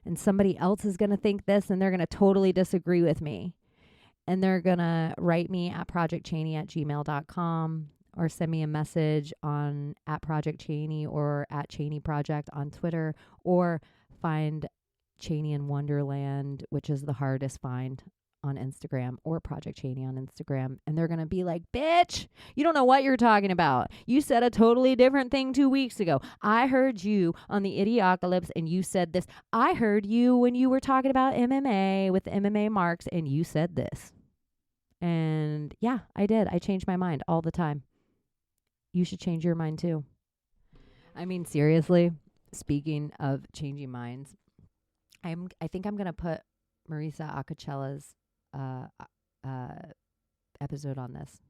And somebody else is going to think this, and they're going to totally disagree with me. And they're going to write me at projectcheney@gmail.com or send me a message on @projectcheney or @cheneyproject on Twitter, or find Cheney in Wonderland, which is the hardest find on Instagram, or Project Cheney on Instagram, and they're going to be like, bitch, you don't know what you're talking about. You said a totally different thing 2 weeks ago. I heard you on the Idiocalypse and you said this. I heard you when you were talking about MMA with the MMA marks and you said this. And yeah, I did. I changed my mind all the time. You should change your mind too. I mean, seriously, speaking of changing minds, I think I'm going to put Marisa Acocella's episode on this.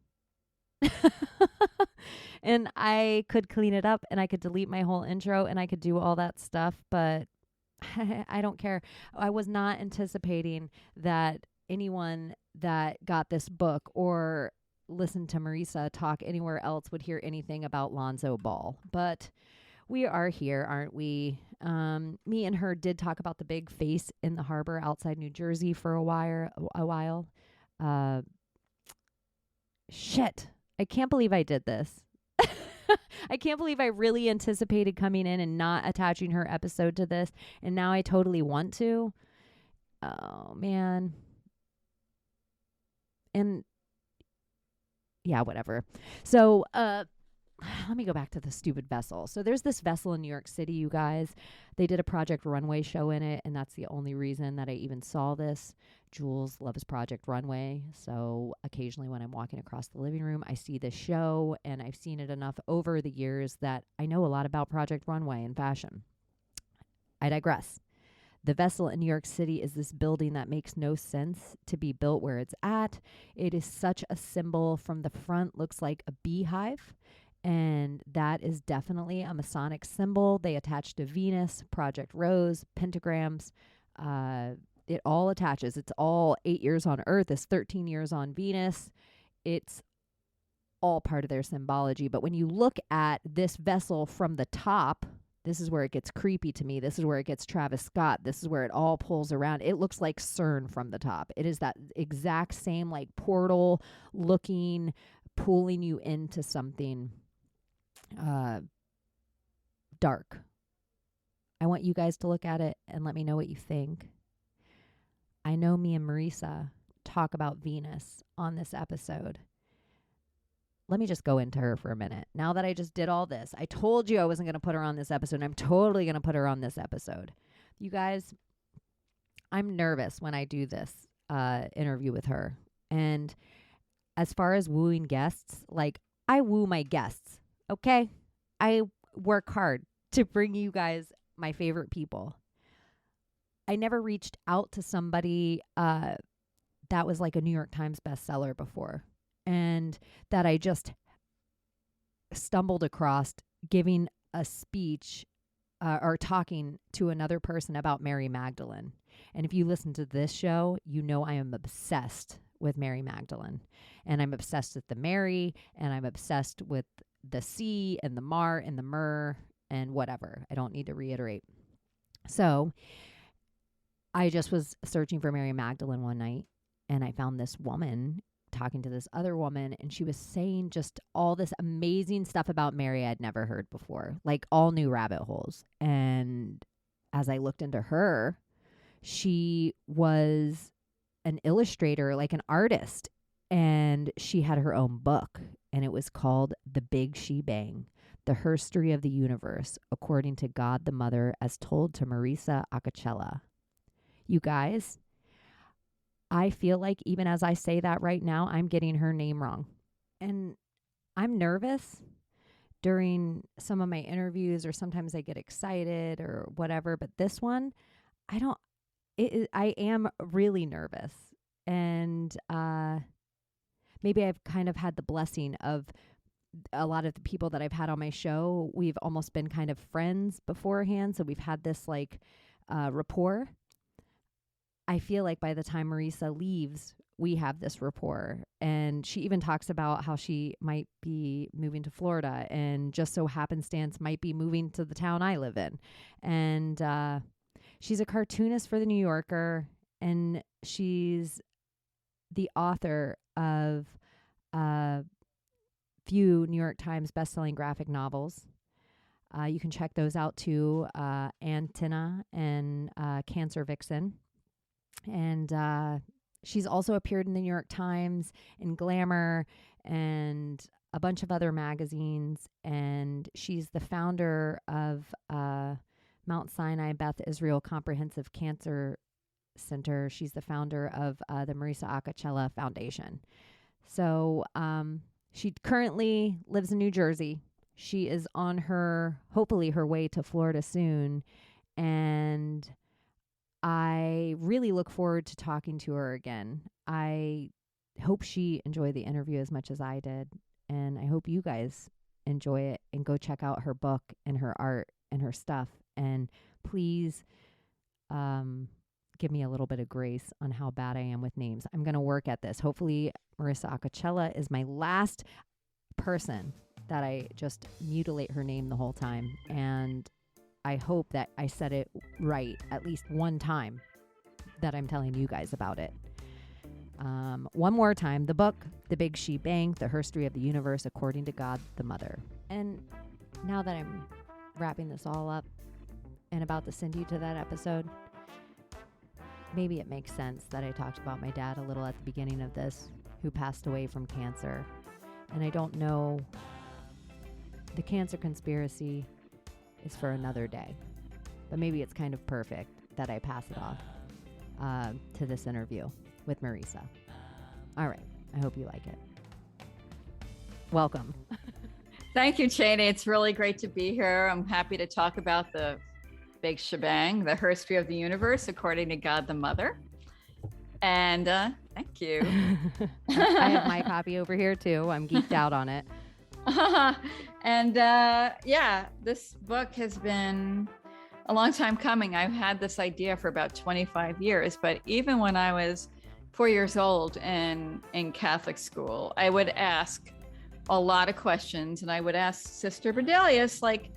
And I could clean it up and I could delete my whole intro and I could do all that stuff, but I don't care. I was not anticipating that anyone that got this book or listened to Marisa talk anywhere else would hear anything about Lonzo Ball. But we are here, aren't we? Me and her did talk about the big face in the harbor outside New Jersey for a while. Shit. I can't believe I did this. I can't believe I really anticipated coming in and not attaching her episode to this. And now I totally want to. Oh, man. And yeah, whatever. So, let me go back to the stupid vessel. So there's this vessel in New York City, you guys. They did a Project Runway show in it, and that's the only reason that I even saw this. Jules loves Project Runway, so occasionally when I'm walking across the living room, I see this show, and I've seen it enough over the years that I know a lot about Project Runway and fashion. I digress. The vessel in New York City is this building that makes no sense to be built where it's at. It is such a symbol. From the front, looks like a beehive. And that is definitely a Masonic symbol. They attach to Venus, Project Rose, pentagrams. It all attaches. It's all 8 years on Earth. It's 13 years on Venus. It's all part of their symbology. But when you look at this vessel from the top, this is where it gets creepy to me. This is where it gets Travis Scott. This is where it all pulls around. It looks like CERN from the top. It is that exact same like portal looking, pulling you into something dark. I want you guys to look at it and let me know what you think. I know me and Marisa talk about Venus on this episode. Let me just go into her for a minute. Now that I just did all this, I told you I wasn't going to put her on this episode. And I'm totally going to put her on this episode. You guys, I'm nervous when I do this interview with her. And as far as wooing guests, like I woo my guests. Okay, I work hard to bring you guys my favorite people. I never reached out to somebody that was like a New York Times bestseller before, and that I just stumbled across giving a speech or talking to another person about Mary Magdalene. And if you listen to this show, you know I am obsessed with Mary Magdalene, and I'm obsessed with the Mary, and I'm obsessed with the C and the Mar and the Myrrh and whatever. I don't need to reiterate. So I just was searching for Mary Magdalene one night, and I found this woman talking to this other woman, and she was saying just all this amazing stuff about Mary I'd never heard before, like all new rabbit holes. And as I looked into her, she was an illustrator, like an artist, and she had her own book, and it was called The Big She Bang, The Herstory of the Universe, According to God the Mother, as told to Marisa Acocella. You guys, I feel like even as I say that right now, I'm getting her name wrong. And I'm nervous during some of my interviews, or sometimes I get excited or whatever, but this one, I am really nervous. And maybe I've kind of had the blessing of a lot of the people that I've had on my show. We've almost been kind of friends beforehand. So we've had this like rapport. I feel like by the time Marisa leaves, we have this rapport. And she even talks about how she might be moving to Florida and just so happenstance might be moving to the town I live in. And she's a cartoonist for the New Yorker, and she's the author of a few New York Times bestselling graphic novels. You can check those out too, Antenna and Cancer Vixen. And she's also appeared in the New York Times, in Glamour, and a bunch of other magazines. And she's the founder of Mount Sinai Beth Israel Comprehensive Cancer Center. She's the founder of the Marisa Acocella Foundation. So she currently lives in New Jersey. She is on hopefully her way to Florida soon. And I really look forward to talking to her again. I hope she enjoyed the interview as much as I did. And I hope you guys enjoy it and go check out her book and her art and her stuff. And please give me a little bit of grace on how bad I am with names. I'm going to work at this. Hopefully, Marisa Acocella is my last person that I just mutilate her name the whole time. And I hope that I said it right at least one time that I'm telling you guys about it. One more time, the book, The Big She Bang, The Herstory of the Universe According to God the Mother. And now that I'm wrapping this all up and about to send you to that episode, maybe it makes sense that I talked about my dad a little at the beginning of this, who passed away from cancer. And I don't know, the cancer conspiracy is for another day. But maybe it's kind of perfect that I pass it off to this interview with Marisa. All right. I hope you like it. Welcome. Thank you, Cheney. It's really great to be here. I'm happy to talk about the big shebang, the herstory of the universe according to God the Mother. And thank you. I have my copy over here too. I'm geeked out on it. And this book has been a long time coming. I've had this idea for about 25 years, but even when I was 4 years old and in Catholic school, I would ask a lot of questions, and I would ask Sister Bedelius, like,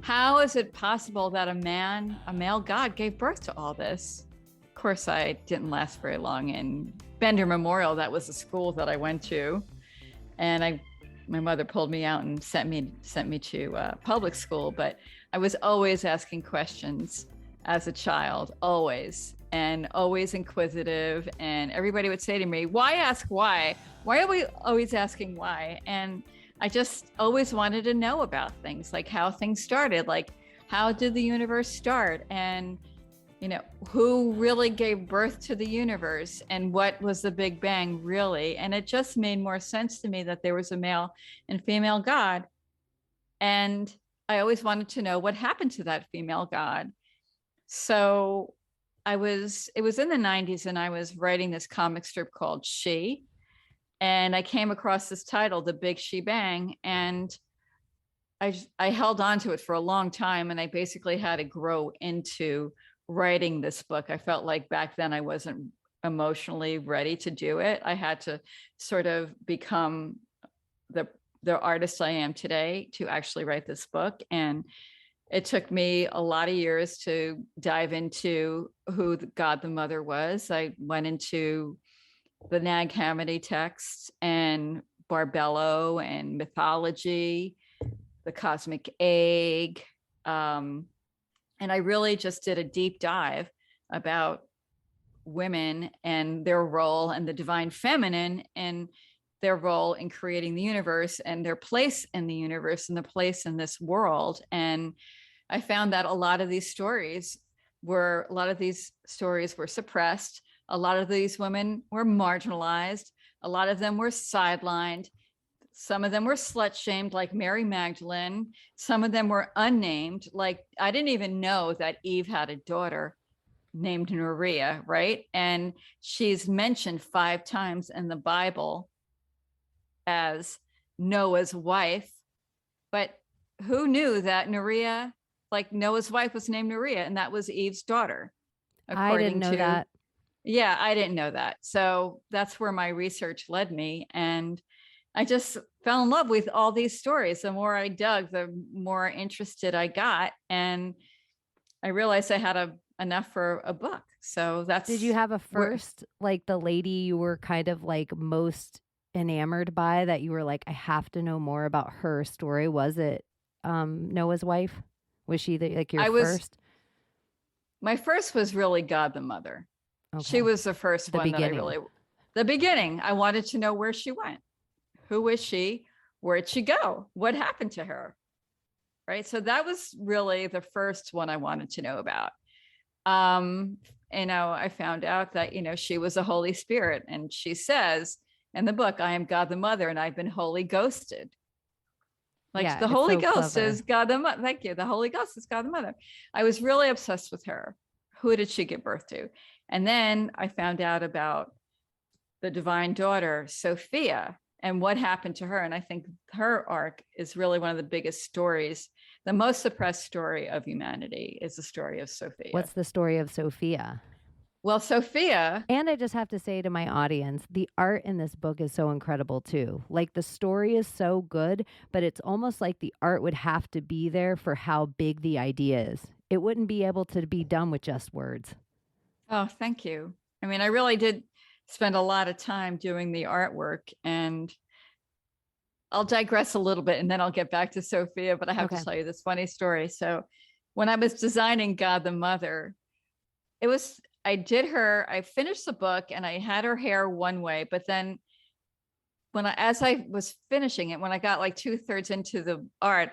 how is it possible that a male God gave birth to all this? Of course, I didn't last very long in Bender Memorial. That was the school that I went to. And my mother pulled me out and sent me to public school, but I was always asking questions as a child, always, and always inquisitive. And everybody would say to me, why ask why? Why are we always asking why? And I just always wanted to know about things, like how things started, like how did the universe start? And, who really gave birth to the universe, and what was the Big Bang really? And it just made more sense to me that there was a male and female God. And I always wanted to know what happened to that female God. So it was in the 90s, and I was writing this comic strip called She. And I came across this title, The Big She Bang, and I held on to it for a long time, and I basically had to grow into writing this book. I felt like back then I wasn't emotionally ready to do it. I had to sort of become the artist I am today to actually write this book. And it took me a lot of years to dive into who God the Mother was. I went into the Nag Hammadi texts and Barbello and mythology, the cosmic egg. And I really just did a deep dive about women and their role, and the divine feminine and their role in creating the universe, and their place in the universe, and the place in this world. And I found that a lot of these stories were suppressed. A lot of these women were marginalized. A lot of them were sidelined. Some of them were slut shamed, like Mary Magdalene. Some of them were unnamed. Like, I didn't even know that Eve had a daughter named Nerea, right? And she's mentioned 5 times in the Bible as Noah's wife. But who knew that Nerea, like Noah's wife, was named Nerea, and that was Eve's daughter? I didn't know that. Yeah, I didn't know that. So that's where my research led me. And I just fell in love with all these stories. The more I dug, the more interested I got. And I realized I had enough for a book. So that's... Did you have a first, like the lady you were kind of like most enamored by, that you were like, I have to know more about her story? Was it Noah's wife? Was she like your I was, first? my first was really God the Mother. Okay. She was the first The one beginning. the beginning. I wanted to know where she went. Who was she? Where'd she go? What happened to her? Right. So that was really the first one I wanted to know about. I found out that, she was a Holy Spirit. And she says in the book, I am God the Mother, and I've been holy ghosted. Like Yeah, the it's Holy so Ghost clever. is God the Mother. Thank you. The Holy Ghost is God the Mother. I was really obsessed with her. Who did she give birth to? And then I found out about the divine daughter, Sophia, and what happened to her. And I think her arc is really one of the biggest stories. The most suppressed story of humanity is the story of Sophia. What's the story of Sophia? Well, Sophia. And I just have to say to my audience, the art in this book is so incredible too. Like the story is so good, but it's almost like the art would have to be there for how big the idea is. It wouldn't be able to be done with just words. Oh, thank you. I mean, I really did spend a lot of time doing the artwork, and I'll digress a little bit and then I'll get back to Sophia, but I have to tell you this funny story. So when I was designing God the Mother, I finished the book and I had her hair one way, but then as I was finishing it, when I got like 2/3 into the art,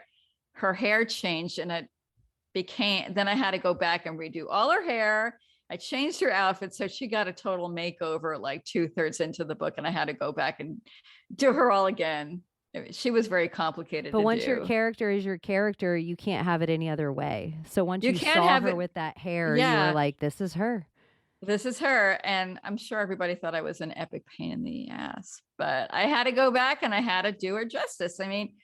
her hair changed and then I had to go back and redo all her hair. I changed her outfit. So she got a total makeover, like 2/3 into the book, and I had to go back and do her all again. She was very complicated. But once your character is your character, you can't have it any other way. So once you saw her with that hair, you were like, this is her. This is her. And I'm sure everybody thought I was an epic pain in the ass, but I had to go back and I had to do her justice. I mean,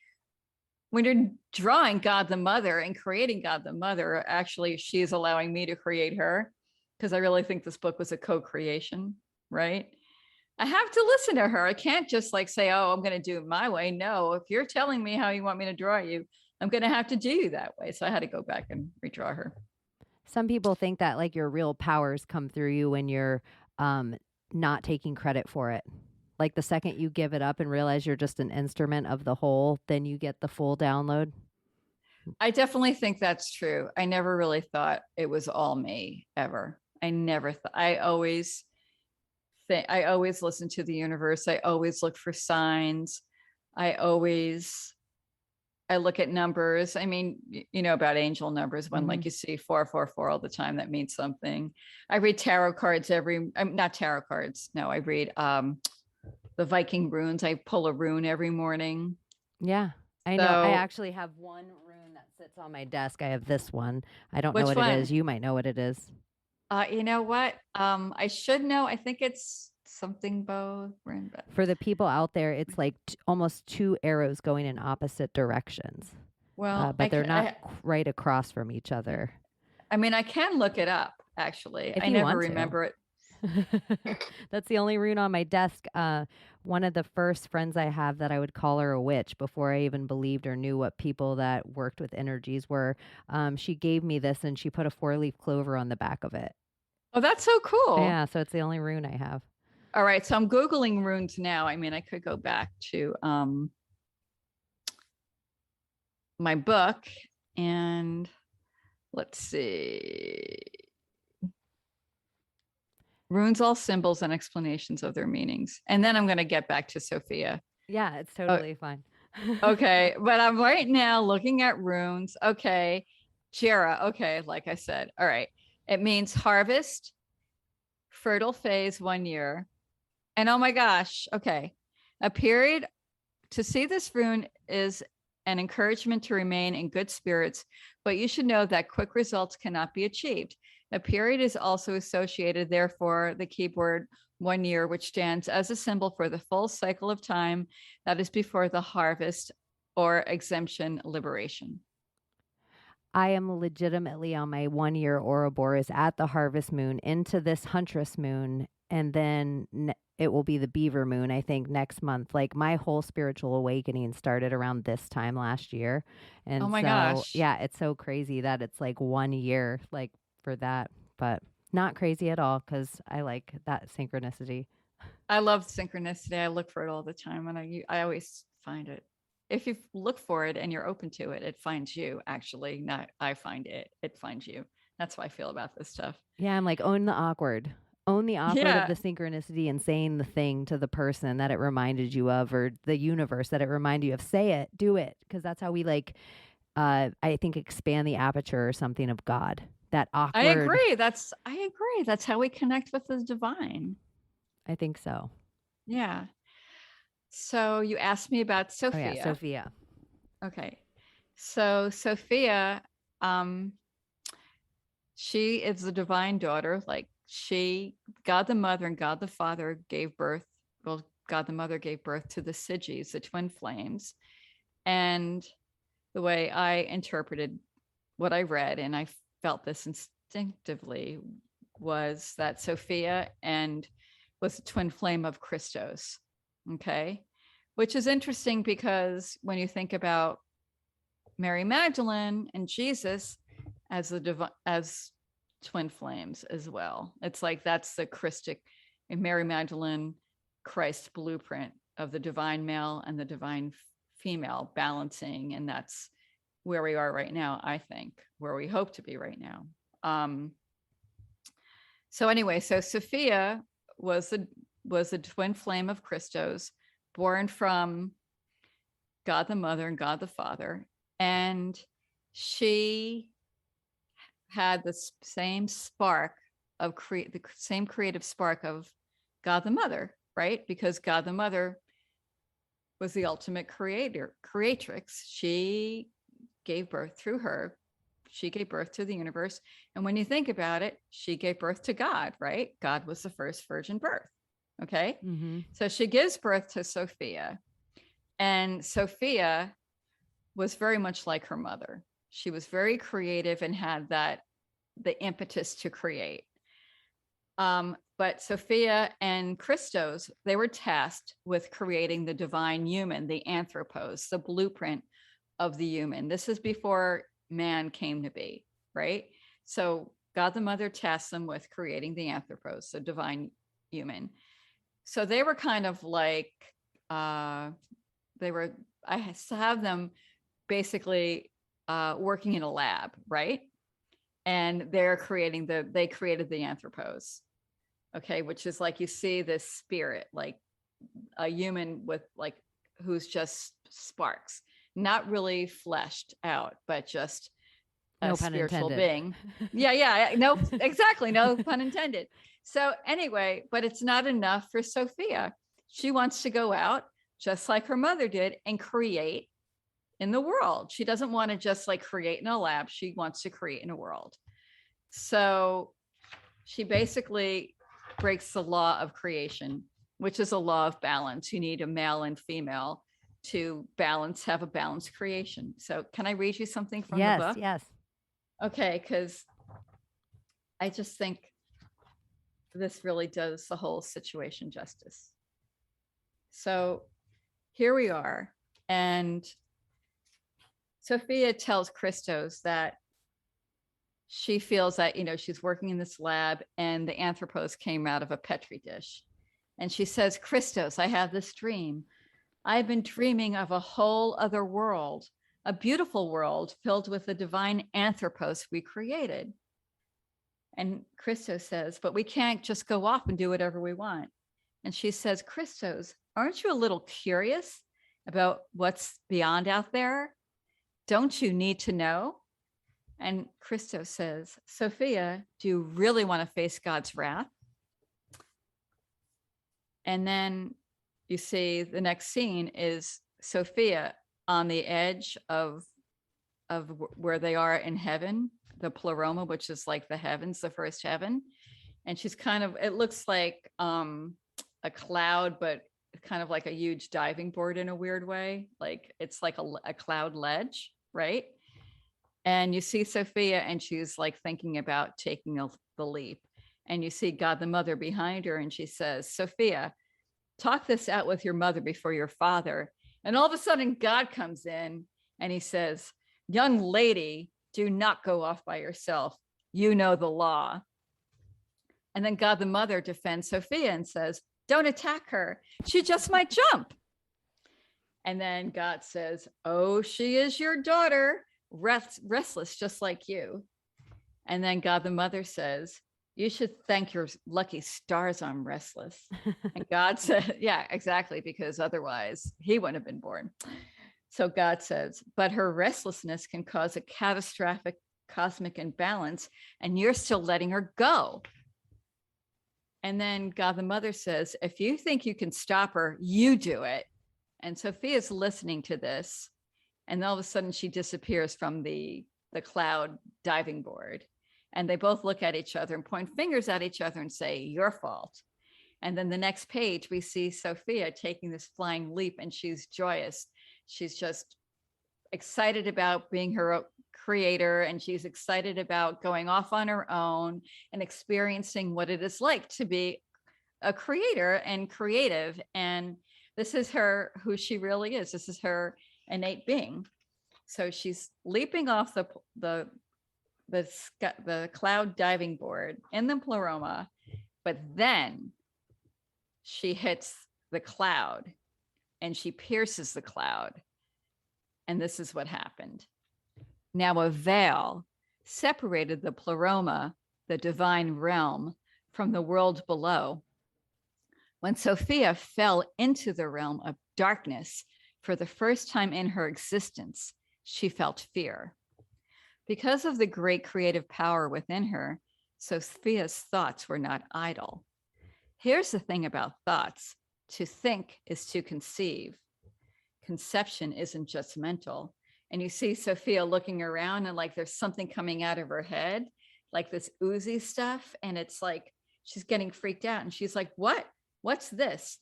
when you're drawing God the Mother and creating God the Mother, actually, she's allowing me to create her, because I really think this book was a co-creation, right? I have to listen to her. I can't just like say, oh, I'm going to do it my way. No, if you're telling me how you want me to draw you, I'm going to have to do you that way. So I had to go back and redraw her. Some people think that like your real powers come through you when you're not taking credit for it. Like the second you give it up and realize you're just an instrument of the whole, then you get the full download. I definitely think that's true. I never really thought it was all me ever. I never thought. I always listen to the universe. I always look for signs. I look at numbers. I mean, you know about angel numbers when like you see 444 all the time, that means something. I read tarot cards not tarot cards. No, I read the Viking runes. I pull a rune every morning. Yeah, I know. I actually have one rune that sits on my desk. I have this one. I don't know what it is. You might know what it is. You know what? I should know. I think it's something bow. For the people out there, it's like almost 2 arrows going in opposite directions. Well, but they're not right across from each other. I mean, I can look it up, actually. I never remember it. That's the only rune on my desk. One of the first friends I have that I would call her a witch before I even believed or knew what people that worked with energies were. She gave me this and she put a 4-leaf clover on the back of it. Oh, that's so cool. Yeah, so it's the only rune I have. All right, so I'm Googling runes now. I mean, I could go back to my book and let's see. Runes, all symbols and explanations of their meanings. And then I'm going to get back to Sophia. Yeah, it's totally fine. Okay, but I'm right now looking at runes. Okay, Jera. Okay, like I said. All right. It means harvest, fertile phase, 1 year. And oh my gosh, okay. A period to see this rune is an encouragement to remain in good spirits, but you should know that quick results cannot be achieved. A period is also associated, therefore, the keyword 1 year, which stands as a symbol for the full cycle of time that is before the harvest or exemption liberation. I am legitimately on my 1 year Ouroboros at the harvest moon into this huntress moon, and then it will be the beaver moon, I think, next month. Like my whole spiritual awakening started around this time last year. And oh my gosh. Yeah, it's so crazy that it's like 1 year like for that, but not crazy at all because I like that synchronicity. I love synchronicity. I look for it all the time and I always find it. if you look for it and you're open to it, it finds you. Actually, not I find it, it finds you. That's how I feel about this stuff. Yeah, I'm like, own the awkward. Own the awkward of Yeah, the synchronicity and saying the thing to the person that it reminded you of, or the universe that it reminded you of. Say it, do it. Because that's how we I think, expand the aperture or something of God. That awkward. I agree. That's how we connect with the divine. I think so. Yeah. So you asked me about Oh Sophia. yeah, Sophia. Okay. So Sophia, she is the divine daughter. Like God the Mother and God the Father gave birth. Well, God the Mother gave birth to the Sigis, the twin flames. And the way I interpreted what I read, and I felt this instinctively, was that Sophia was a twin flame of Christos. Okay. Which is interesting because when you think about Mary Magdalene and Jesus as twin flames as well, it's like that's the Christic in Mary Magdalene, Christ blueprint of the divine male and the divine female balancing, and that's where we are right now. I think where we hope to be right now. So anyway, so Sophia was a twin flame of Christos, born from God the Mother and God the Father. And she had the same spark of the same creative spark of God the Mother, right? Because God the Mother was the ultimate creatrix. She gave birth through her. She gave birth to the universe. And when you think about it, she gave birth to God, right? God was the first virgin birth. Okay. Mm-hmm. So she gives birth to Sophia. And Sophia was very much like her mother. She was very creative and had the impetus to create. But Sophia and Christos, they were tasked with creating the divine human, the anthropos, the blueprint of the human. This is before man came to be, right? So God the Mother tasked them with creating the anthropos, the divine human. So they were kind of like, I have them basically working in a lab, right? And they created the anthropos, okay, which is like you see this spirit, like a human with like who's just sparks, not really fleshed out, but just a spiritual being. Yeah, no, exactly, no pun intended. So anyway, but it's not enough for Sophia. She wants to go out just like her mother did and create in the world. She doesn't want to just like create in a lab. She wants to create in a world. So she basically breaks the law of creation, which is a law of balance. You need a male and female to have a balanced creation. So can I read you something from the book? Yes. Okay, because I just think this really does the whole situation justice. So here we are. And Sophia tells Christos that she feels that, she's working in this lab and the anthropos came out of a Petri dish. And she says, Christos, I have this dream. I've been dreaming of a whole other world, a beautiful world filled with the divine anthropos we created. And Christos says, but we can't just go off and do whatever we want. And she says, Christos, aren't you a little curious about what's beyond out there? Don't you need to know? And Christos says, Sophia, do you really want to face God's wrath? And then you see the next scene is Sophia on the edge of where they are in heaven, the pleroma, which is like the heavens, the first heaven. And she's it looks like a cloud, but kind of like a huge diving board in a weird way. Like it's like a cloud ledge, right? And you see Sophia and she's like thinking about taking the leap. And you see God the Mother behind her and she says, Sophia, talk this out with your mother before your father. And all of a sudden God comes in and he says, young lady, do not go off by yourself. You know the law. And then God the Mother defends Sophia and says, don't attack her. She just might jump. And then God says, oh, she is your daughter, restless, just like you. And then God the Mother says, you should thank your lucky stars I'm restless. And God said, yeah, exactly, because otherwise he wouldn't have been born. So God says, but her restlessness can cause a catastrophic cosmic imbalance, and you're still letting her go. And then God the Mother says, if you think you can stop her, you do it. And Sophia's listening to this, and all of a sudden she disappears from the cloud diving board. And they both look at each other and point fingers at each other and say, your fault. And then the next page, we see Sophia taking this flying leap, and she's joyous. She's just excited about being her creator, and she's excited about going off on her own and experiencing what it is like to be a creator and creative. And this is her, who she really is. This is her innate being. So she's leaping off the cloud diving board in the pleroma, but then she hits the cloud and she pierces the cloud. And this is what happened. Now a veil separated the pleroma, the divine realm, from the world below. When Sophia fell into the realm of darkness for the first time in her existence, she felt fear. Because of the great creative power within her, Sophia's thoughts were not idle. Here's the thing about thoughts. To think is to conceive. Conception isn't just mental. And you see Sophia looking around, and like there's something coming out of her head, like this oozy stuff. And it's like she's getting freaked out. And she's like, what's this?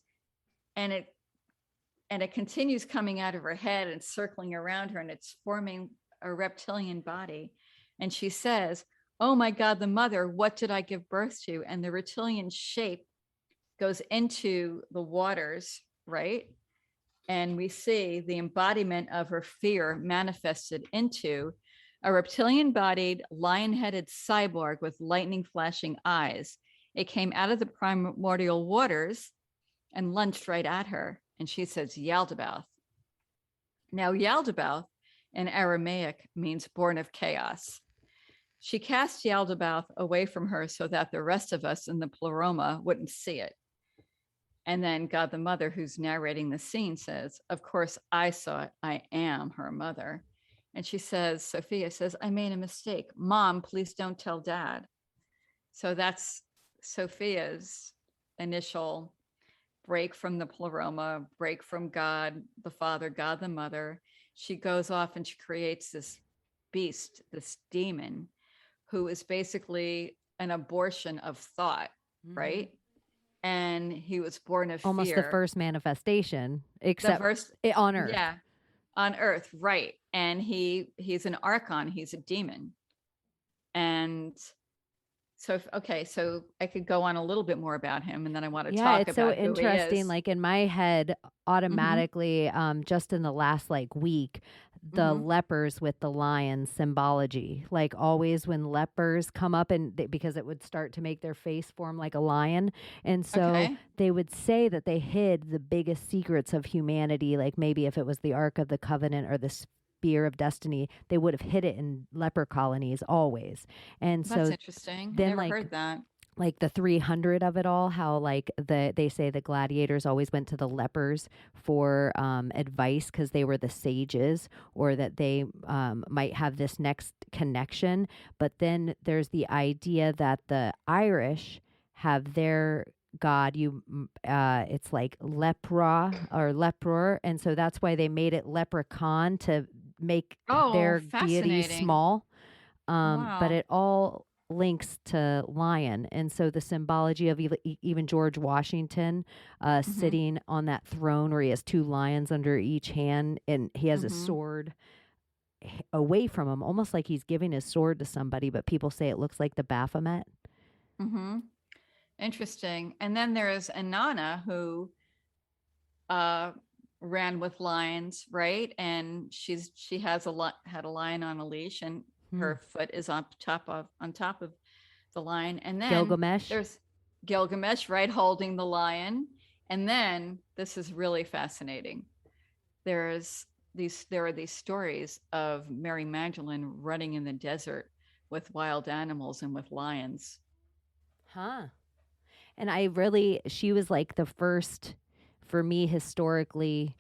And it continues coming out of her head and circling around her, and it's forming a reptilian body. And she says, oh my God, the Mother, what did I give birth to? And the reptilian shape goes into the waters, right? And we see the embodiment of her fear manifested into a reptilian-bodied, lion-headed cyborg with lightning-flashing eyes. It came out of the primordial waters and lunged right at her. And she says, Yaldabaoth. Now, Yaldabaoth in Aramaic means born of chaos. She cast Yaldabaoth away from her so that the rest of us in the pleroma wouldn't see it. And then God the Mother, who's narrating the scene, says, of course, I saw it. I am her mother. And she says, Sophia says, I made a mistake. Mom, please don't tell Dad. So that's Sophia's initial break from the pleroma, break from God the Father, God the Mother. She goes off and she creates this beast, this demon, who is basically an abortion of thought, right? And he was born of almost fear. The first manifestation, except on Earth. Yeah, on Earth, right. And he's an archon, he's a demon. And so, okay, so I could go on a little bit more about him, and then I want to talk about who he is. Yeah, it's so interesting. Like in my head, automatically, just in the last week, the lepers with the lion symbology, like always when lepers come up because it would start to make their face form like a lion. And so they would say that they hid the biggest secrets of humanity. Like maybe if it was the Ark of the Covenant or the Spear of Destiny, they would have hid it in leper colonies always. And that's interesting. Then I never heard that. Like the 300 of it all, how they say the gladiators always went to the lepers for advice because they were the sages, or that they might have this next connection. But then there's the idea that the Irish have their God, it's like lepra or lepror, and so that's why they made it leprechaun to make their deity small. Wow. But it all links to lion. And so the symbology of even George Washington sitting on that throne where he has two lions under each hand, and he has a sword away from him, almost like he's giving his sword to somebody, but people say it looks like the Baphomet. Interesting. And then there's Inanna, who ran with lions, right? And she had a lion on a leash, and her foot is on top of the lion. And then Gilgamesh. There's Gilgamesh, right, holding the lion. And then this is really fascinating. there are these stories of Mary Magdalene running in the desert with wild animals and with lions. Huh. And she was like the first, for me historically,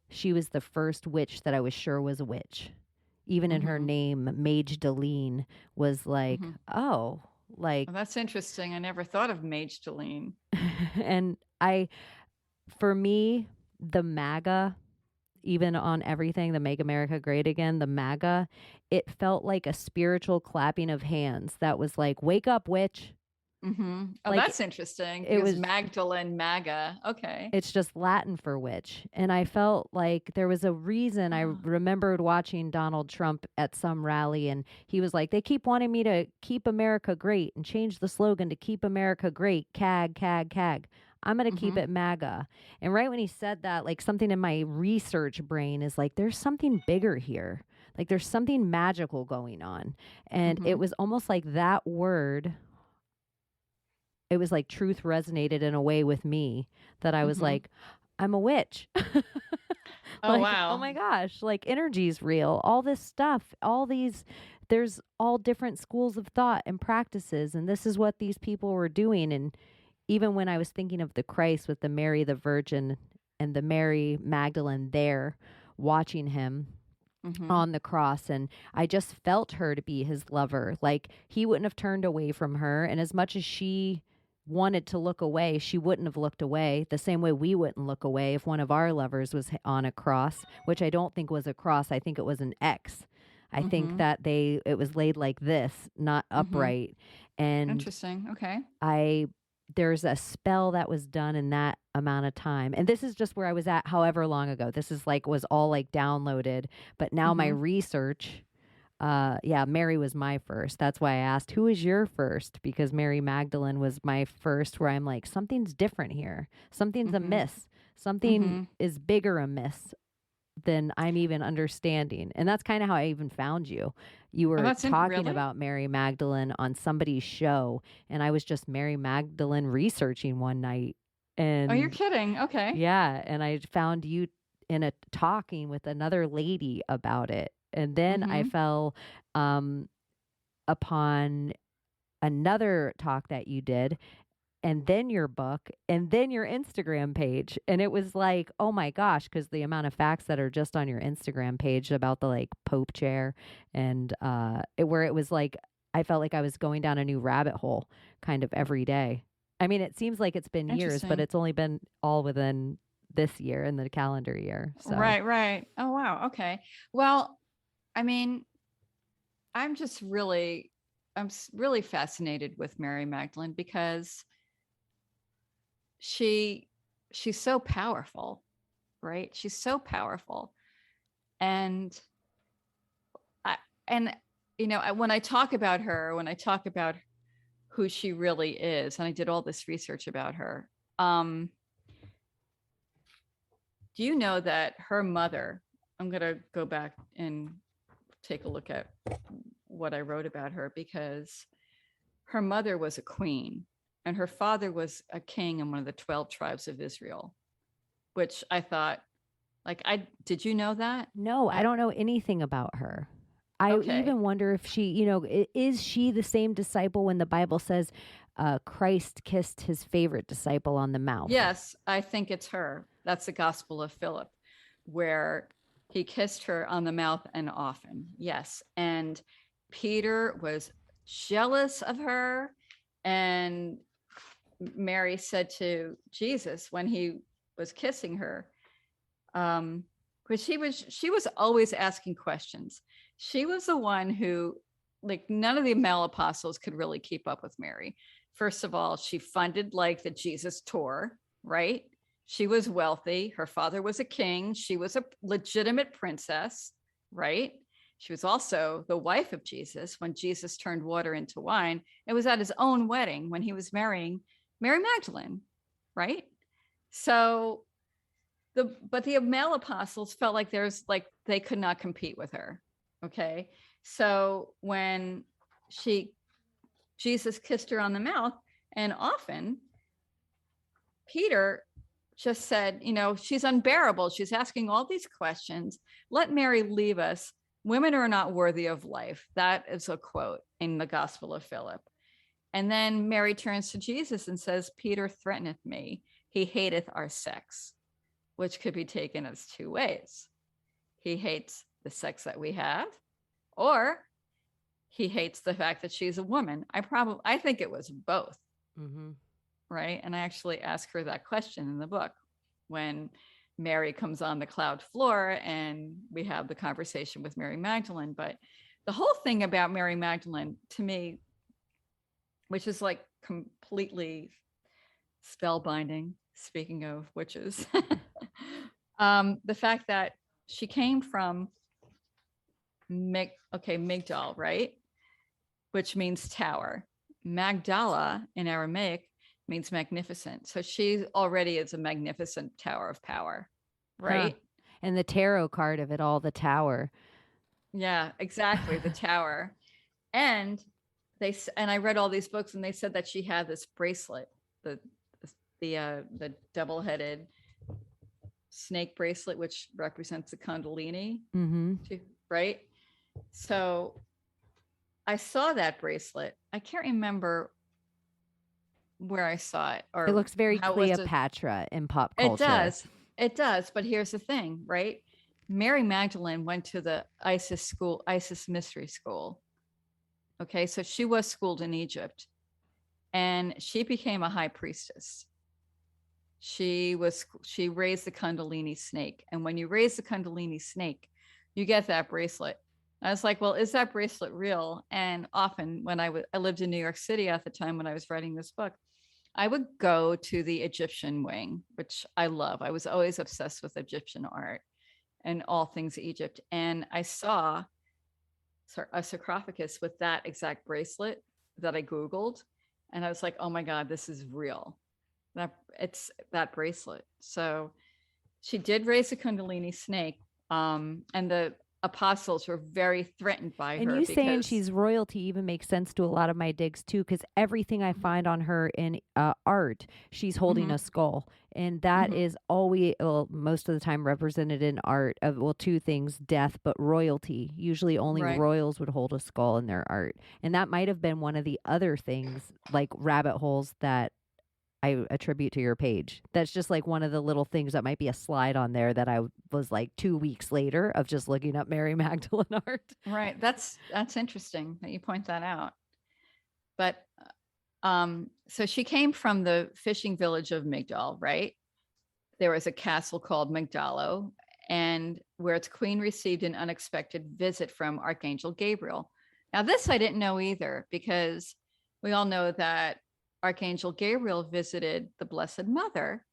she was the first witch that I was sure was a witch. Even in her name, Magdalene was like, oh, like. Well, that's interesting. I never thought of Magdalene. And for me, the MAGA, even on everything, the Make America Great Again, the MAGA, it felt like a spiritual clapping of hands that was like, wake up, witch. Oh, like, that's interesting. It was Magdalene, MAGA. Okay. It's just Latin for witch. And I felt like there was a reason. I remembered watching Donald Trump at some rally, and he was like, they keep wanting me to keep America great and change the slogan to keep America great. CAG, CAG, CAG. I'm going to keep it MAGA. And right when he said that, like something in my research brain is like, there's something bigger here. Like there's something magical going on. And it was almost like that word, it was like truth resonated in a way with me that I was like, I'm a witch. Oh, wow. Oh my gosh. Like energy's real. All this stuff, there's all different schools of thought and practices. And this is what these people were doing. And even when I was thinking of the Christ with the Mary, the Virgin, and the Mary Magdalene there watching him on the cross, and I just felt her to be his lover. Like he wouldn't have turned away from her. And as much as she wanted to look away, she wouldn't have looked away the same way we wouldn't look away if one of our lovers was on a cross, which I don't think was a cross. I think it was an X. I think that it was laid like this, not upright. And interesting. Okay. There's a spell that was done in that amount of time. And this is just where I was at however long ago. This is was all like downloaded, but now my research, Mary was my first. That's why I asked, who is your first? Because Mary Magdalene was my first, where I'm like, something's different here. Something's amiss. Something is bigger amiss than I'm even understanding. And that's kind of how I even found you. You were talking about Mary Magdalene on somebody's show, and I was just Mary Magdalene researching one night. And oh, you're kidding. Okay. Yeah. And I found you in a talking with another lady about it. And then I fell upon another talk that you did, and then your book, and then your Instagram page. And it was like, oh my gosh, because the amount of facts that are just on your Instagram page about the like Pope chair, and where it was like, I felt like I was going down a new rabbit hole kind of every day. I mean, it seems like it's been years, but it's only been all within this year in the calendar year. So. Right. Oh, wow. Okay. Well, I mean, I'm really fascinated with Mary Magdalene because she's so powerful, right? She's so powerful. And when I talk about her, when I talk about who she really is, and I did all this research about her, do you know that her mother, I'm going to go back and take a look at what I wrote about her, because her mother was a queen and her father was a king in one of the 12 tribes of Israel, which I thought, did you know that? No, I don't know anything about her. I even wonder if she, is she the same disciple when the Bible says Christ kissed his favorite disciple on the mouth? Yes, I think it's her. That's the Gospel of Philip, where he kissed her on the mouth and often. Yes. And Peter was jealous of her. And Mary said to Jesus when he was kissing her, because she was always asking questions. She was the one who, like, none of the male apostles could really keep up with Mary. First of all, she funded like the Jesus tour, right? She was wealthy. Her father was a king. She was a legitimate princess, right? She was also the wife of Jesus when Jesus turned water into wine. It was at his own wedding when he was marrying Mary Magdalene, right? So but the male apostles felt like they could not compete with her. Okay. So when Jesus kissed her on the mouth, and often Peter just said, she's unbearable. She's asking all these questions. Let Mary leave us. Women are not worthy of life. That is a quote in the Gospel of Philip. And then Mary turns to Jesus and says, Peter threateneth me. He hateth our sex, which could be taken as two ways. He hates the sex that we have, or he hates the fact that she's a woman. I think it was both. Mm-hmm. Right. And I actually ask her that question in the book when Mary comes on the cloud floor and we have the conversation with Mary Magdalene. But the whole thing about Mary Magdalene, to me, which is like completely spellbinding, speaking of witches, the fact that she came from Migdal, right? Which means tower. Magdala in Aramaic means magnificent. So she already is a magnificent tower of power, right? Huh. And the tarot card of it all, the tower. Yeah, exactly. The tower. And I read all these books and they said that she had this bracelet, the double-headed snake bracelet, which represents the Kundalini, right? So I saw that bracelet. I can't remember where I saw it, or it looks very Cleopatra in pop culture. It does. But here's the thing, right? Mary Magdalene went to the Isis mystery school. Okay. So she was schooled in Egypt and she became a high priestess. She raised the Kundalini snake. And when you raise the Kundalini snake, you get that bracelet. I was like, well, is that bracelet real? And often when I lived in New York City at the time when I was writing this book, I would go to the Egyptian wing, which I love. I was always obsessed with Egyptian art and all things Egypt. And I saw a sarcophagus with that exact bracelet that I Googled. And I was like, oh my God, this is real. It's that bracelet. So she did raise the Kundalini snake. And the apostles were very threatened by her. And you saying she's royalty even makes sense to a lot of my digs too, because everything I find on her in art, she's holding a skull, and that is always, most of the time represented in art of, two things: death, but royalty. Usually only royals would hold a skull in their art, and that might have been one of the other things, like rabbit holes, that I attribute to your page. That's just like one of the little things that might be a slide on there that I was like 2 weeks later of just looking up Mary Magdalene art. Right. That's interesting that you point that out. But so she came from the fishing village of Migdal, right? There was a castle called Migdalo, and where its queen received an unexpected visit from Archangel Gabriel. Now, this I didn't know either, because we all know that Archangel Gabriel visited the Blessed Mother,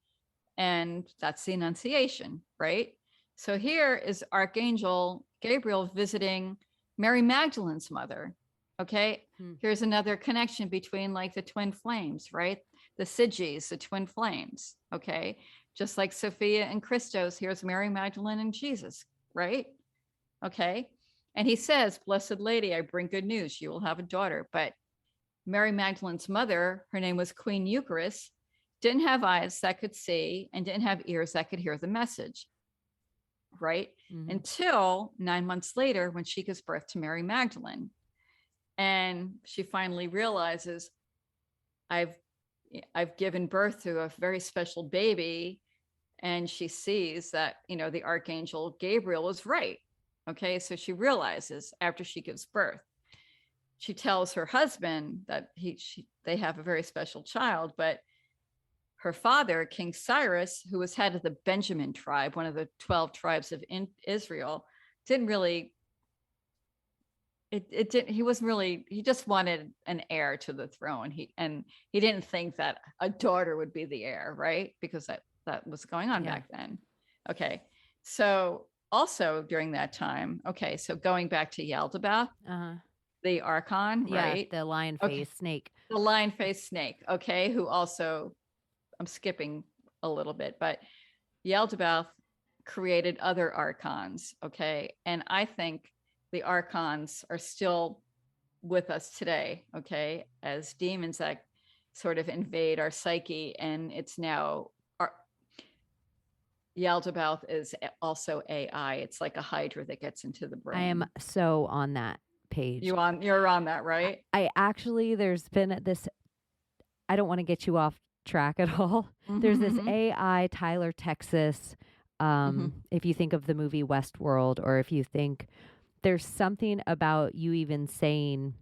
and that's the Annunciation, right? So here is Archangel Gabriel visiting Mary Magdalene's mother. Okay. Here's another connection between like the twin flames, right? The Sigis, the twin flames. Okay. Just like Sophia and Christos, here's Mary Magdalene and Jesus, right? Okay. And he says, Blessed Lady, I bring good news. You will have a daughter. But Mary Magdalene's mother, her name was Queen Eucharis, didn't have eyes that could see and didn't have ears that could hear the message, right? Until 9 months later, when she gives birth to Mary Magdalene. And she finally realizes, I've given birth to a very special baby. And she sees that, the Archangel Gabriel was right. Okay, so she realizes after she gives birth, she tells her husband that they have a very special child, but her father, King Cyrus, who was head of the Benjamin tribe, one of the 12 tribes of Israel, didn't really, he just wanted an heir to the throne. He didn't think that a daughter would be the heir, right? Because that was going on back then. Okay. So also during that time, so going back to Yaldabaoth, the Archon, right? The lion-faced snake. The lion-faced snake, who also, I'm skipping a little bit, but Yaldabaoth created other Archons, and I think the Archons are still with us today, as demons that sort of invade our psyche, and it's now yelled about is also AI. It's like a hydra that gets into the brain. I am so on that page. You're on that, right? I actually, there's been this, I don't want to get you off track at all. There's this AI Tyler, Texas. If you think of the movie Westworld, or if you think there's something about you even saying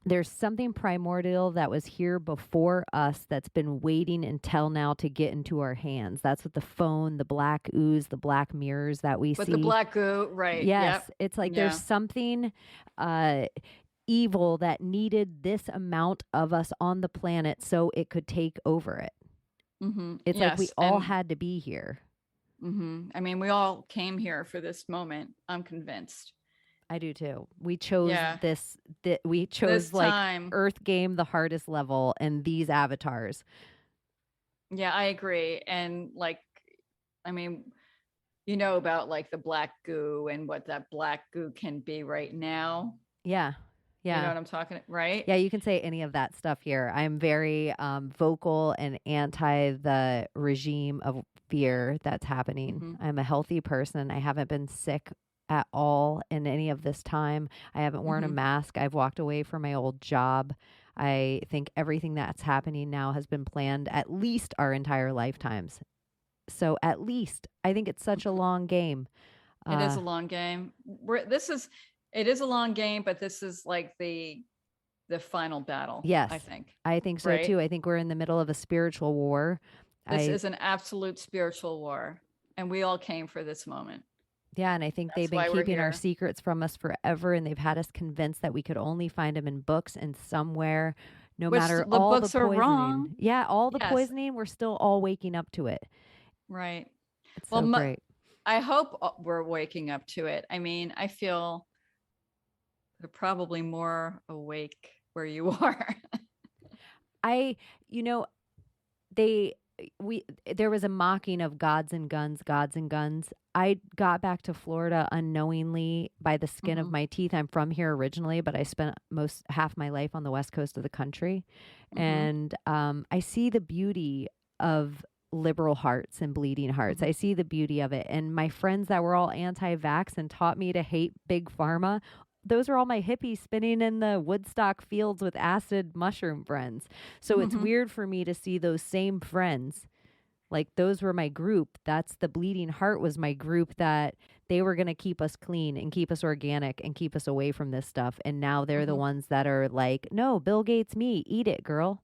there's something primordial that was here before us that's been waiting until now to get into our hands. That's what the phone, the black ooze, the black mirrors that we see. But the black goo, right. Yes. Yep. It's like there's something evil that needed this amount of us on the planet so it could take over it. It's like we all had to be here. I mean, we all came here for this moment. I'm convinced. I do too. We chose this. We chose this like time. Earth Game, the hardest level, and these avatars. Yeah, I agree. And like, I mean, you know about like the black goo and what that black goo can be right now. Yeah. Yeah. You know what I'm talking about, right? Yeah, you can say any of that stuff here. I'm very vocal and anti the regime of fear that's happening. I'm a healthy person. I haven't been sick at all in any of this time. I haven't worn a mask. I've walked away from my old job. I think everything that's happening now has been planned at least our entire lifetimes. So at least, I think it's such a long game. It is a long game. It is a long game, but this is like the final battle. Yes. I think so too. I think we're in the middle of a spiritual war. This is an absolute spiritual war, and we all came for this moment. Yeah, and I think they've been keeping our secrets from us forever, and they've had us convinced that we could only find them in books and somewhere, no matter all the poisoning. Are wrong. Yeah, all the poisoning, we're still all waking up to it. Right. It's so great. I hope we're waking up to it. I mean, I feel they're probably more awake where you are. There was a mocking of gods and guns. I got back to Florida unknowingly by the skin of my teeth. I'm from here originally, but I spent half my life on the west coast of the country. And I see the beauty of liberal hearts and bleeding hearts. I see the beauty of it. And my friends that were all anti-vax and taught me to hate big pharma, those are all my hippies spinning in the Woodstock fields with acid mushroom friends. So it's weird for me to see those same friends. Like those were my group. That's the bleeding heart was my group that they were going to keep us clean and keep us organic and keep us away from this stuff. And now they're the ones that are like, no, Bill Gates meat, eat it, girl.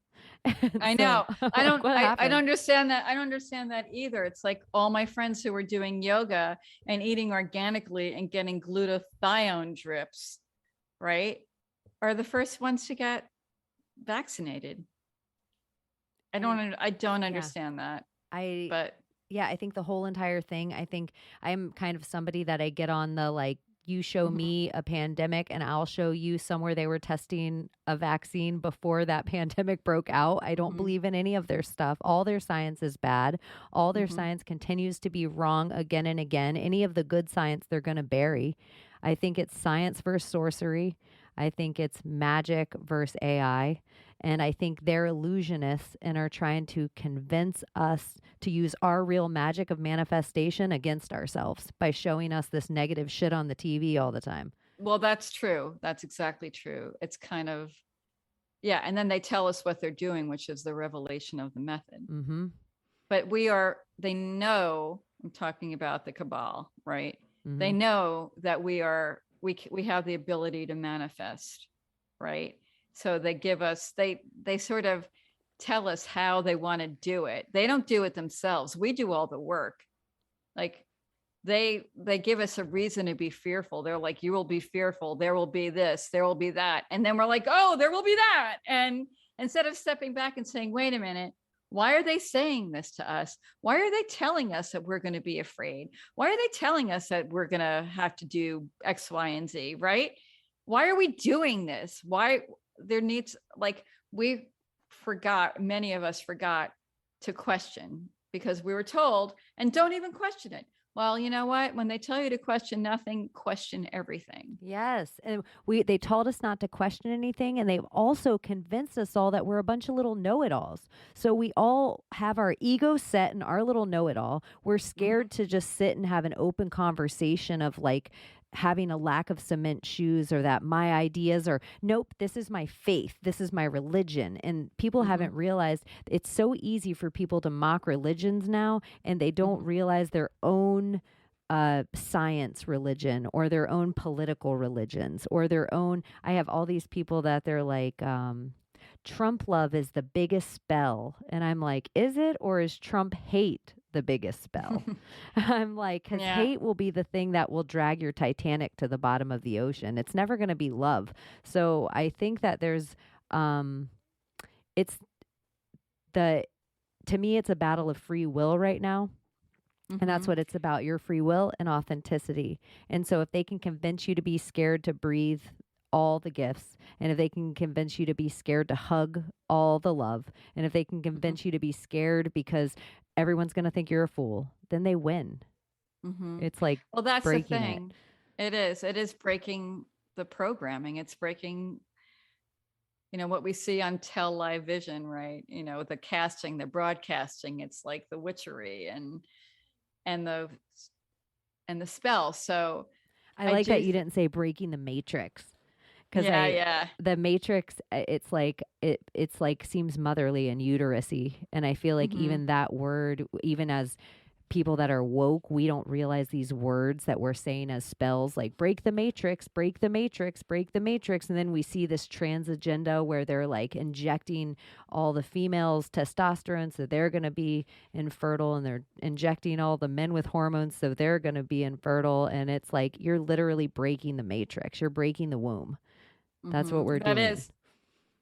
I know. I don't understand that. I don't understand that either. It's like all my friends who were doing yoga and eating organically and getting glutathione drips, right, are the first ones to get vaccinated. I don't understand that. I think the whole entire thing, I think I'm kind of somebody that I get on the like, you show me a pandemic and I'll show you somewhere they were testing a vaccine before that pandemic broke out. I don't believe in any of their stuff. All their science is bad. All their science continues to be wrong again and again. Any of the good science they're going to bury. I think it's science versus sorcery. I think it's magic versus AI. And I think they're illusionists and are trying to convince us to use our real magic of manifestation against ourselves by showing us this negative shit on the TV all the time. Well, that's true. That's exactly true. It's kind of, yeah. And then they tell us what they're doing, which is the revelation of the method. But they know, I'm talking about the cabal, right? They know that we have the ability to manifest, right? So they give us, they sort of tell us how they want to do it. They don't do it themselves. We do all the work. Like they give us a reason to be fearful. They're like, you will be fearful. There will be this, there will be that. And then we're like, oh, there will be that. And instead of stepping back and saying, wait a minute, why are they saying this to us? Why are they telling us that we're going to be afraid? Why are they telling us that we're going to have to do X, Y, and Z, right? Why are we doing this? Why there needs, like, many of us forgot to question because we were told, and don't even question it. Well, you know what? When they tell you to question nothing, question everything. Yes. And they told us not to question anything, and they've also convinced us all that we're a bunch of little know-it-alls. So we all have our ego set in our little know-it-all. We're scared to just sit and have an open conversation of like having a lack of cement shoes, or that my ideas are, nope, this is my faith, this is my religion. And people haven't realized it's so easy for people to mock religions now, and they don't realize their own science religion, or their own political religions, or their own. I have all these people that they're like, Trump love is the biggest spell. And I'm like, is it, or is Trump hate the biggest spell? I'm like, because hate will be the thing that will drag your Titanic to the bottom of the ocean. It's never going to be love. So I think that there's, it's to me, it's a battle of free will right now. And that's what it's about, your free will and authenticity. And so if they can convince you to be scared to breathe all the gifts, and if they can convince you to be scared to hug all the love, and if they can convince you to be scared because everyone's going to think you're a fool, then they win. It's like, well, that's the thing. It is breaking the programming. It's breaking, what we see on Tell Live Vision, right? The casting, the broadcasting, it's like the witchery and the spell. So I like that you didn't say breaking the matrix. Because the Matrix, it's like seems motherly and uterusy, and I feel like even that word, even as people that are woke, we don't realize these words that we're saying as spells, like break the matrix, break the matrix, break the matrix, and then we see this trans agenda where they're like injecting all the females testosterone, so they're going to be infertile, and they're injecting all the men with hormones, so they're going to be infertile, and it's like you're literally breaking the matrix, you're breaking the womb. That's what we're doing.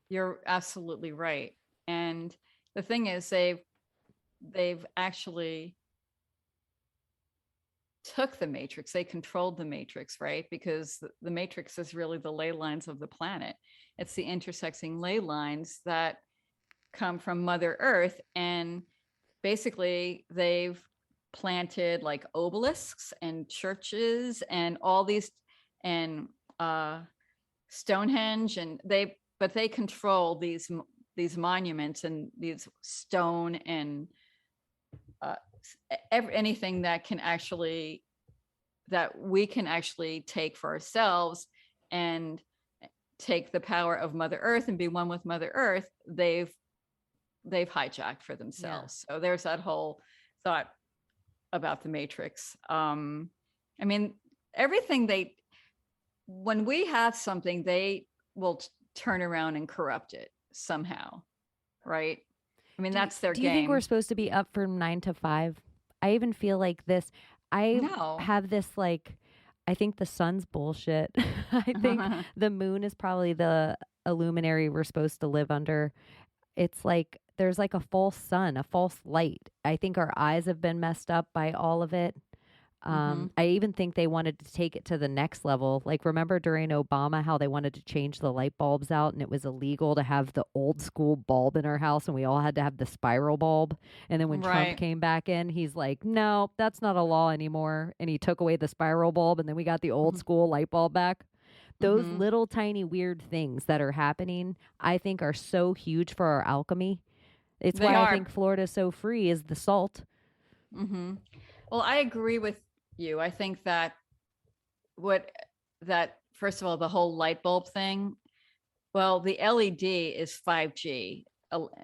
You're absolutely right. And the thing is, they've actually took the matrix. They controlled the matrix, right? Because the matrix is really the ley lines of the planet. It's the intersecting ley lines that come from Mother Earth. And basically they've planted like obelisks and churches and all these, and Stonehenge, and they control these monuments and these stone and anything that we can actually take for ourselves and take the power of Mother Earth and be one with Mother Earth. They've hijacked for themselves. So there's that whole thought about the matrix. Everything when we have something, they will turn around and corrupt it somehow, right? That's their game. Do you think we're supposed to be up from 9 to 5? I even feel like this. I have this like, I think the sun's bullshit. I think the moon is probably the illuminary we're supposed to live under. It's like there's like a false sun, a false light. I think our eyes have been messed up by all of it. I even think they wanted to take it to the next level. Like, remember during Obama how they wanted to change the light bulbs out, and it was illegal to have the old school bulb in our house, and we all had to have the spiral bulb. And then when Trump came back in, he's like, no, that's not a law anymore. And he took away the spiral bulb, and then we got the old school light bulb back. Those little tiny weird things that are happening, I think, are so huge for our alchemy. It's why I think Florida's so free, is the salt. Well, I agree with you. I think that first of all, the whole light bulb thing, well, the LED is 5G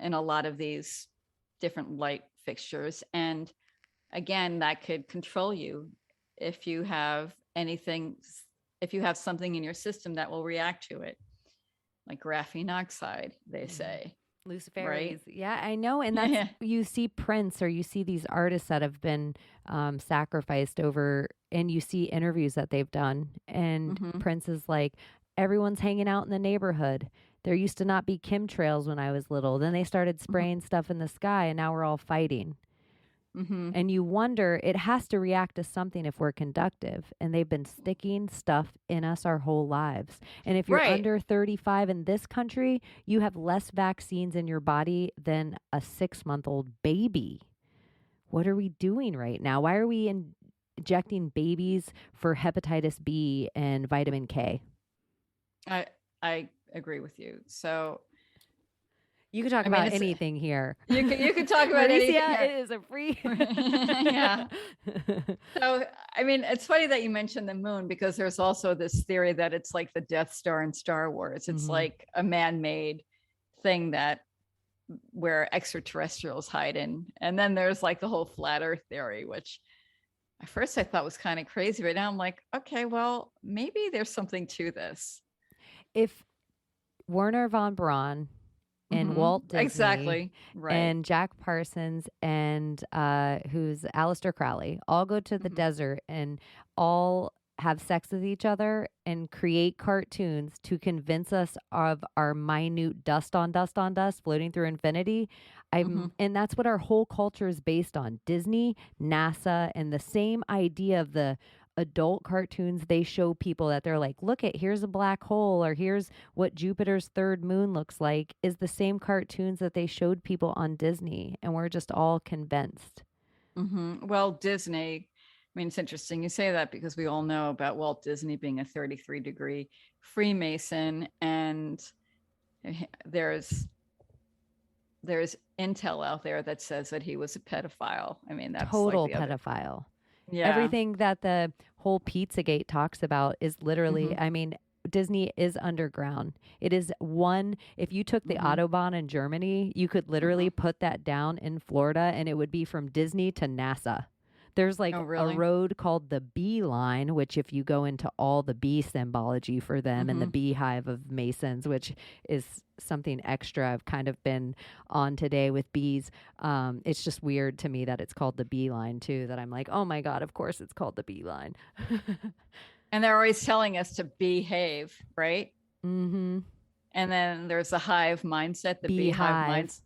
in a lot of these different light fixtures. And again, that could control you if you have something in your system that will react to it, like graphene oxide, they say. Luciferians. Right? Yeah, I know. And that's, you see Prince, or you see these artists that have been sacrificed over, and you see interviews that they've done. And Prince is like, everyone's hanging out in the neighborhood. There used to not be chemtrails when I was little. Then they started spraying stuff in the sky, and now we're all fighting. And you wonder, it has to react to something if we're conductive. And they've been sticking stuff in us our whole lives. And if you're under 35 in this country, you have less vaccines in your body than a 6-month-old baby. what are we doing right now? Why are we injecting babies for hepatitis B and vitamin K? I agree with you. So you can talk about anything here. You can talk about anything here. It is a free. Yeah. So, I mean, it's funny that you mentioned the moon, because there's also this theory that it's like the Death Star in Star Wars. It's like a man-made thing where extraterrestrials hide in. And then there's like the whole flat earth theory, which at first I thought was kind of crazy, but now I'm like, okay, well, maybe there's something to this. If Werner von Braun and Walt Disney, exactly, right, and Jack Parsons and who's Aleister Crowley all go to the desert and all have sex with each other and create cartoons to convince us of our minute dust on dust on dust floating through infinity. And that's what our whole culture is based on. Disney, NASA, and the same idea of the adult cartoons they show people that they're like, look at, here's a black hole, or here's what Jupiter's third moon looks like, is the same cartoons that they showed people on Disney. And we're just all convinced. Well, Disney, I mean, it's interesting you say that, because we all know about Walt Disney being a 33-degree Freemason, and there's intel out there that says that he was a pedophile. I mean, that's total like pedophile. Yeah. Everything that the whole Pizzagate talks about is literally, I mean, Disney is underground. It is if you took the Autobahn in Germany, you could literally put that down in Florida and it would be from Disney to NASA. There's like a road called the Bee Line, which if you go into all the bee symbology for them and the beehive of Masons, which is something extra I've kind of been on today with bees. It's just weird to me that it's called the Bee Line too, that I'm like, oh my God, of course it's called the Bee Line. And they're always telling us to behave, right? And then there's the hive mindset, the beehive mindset.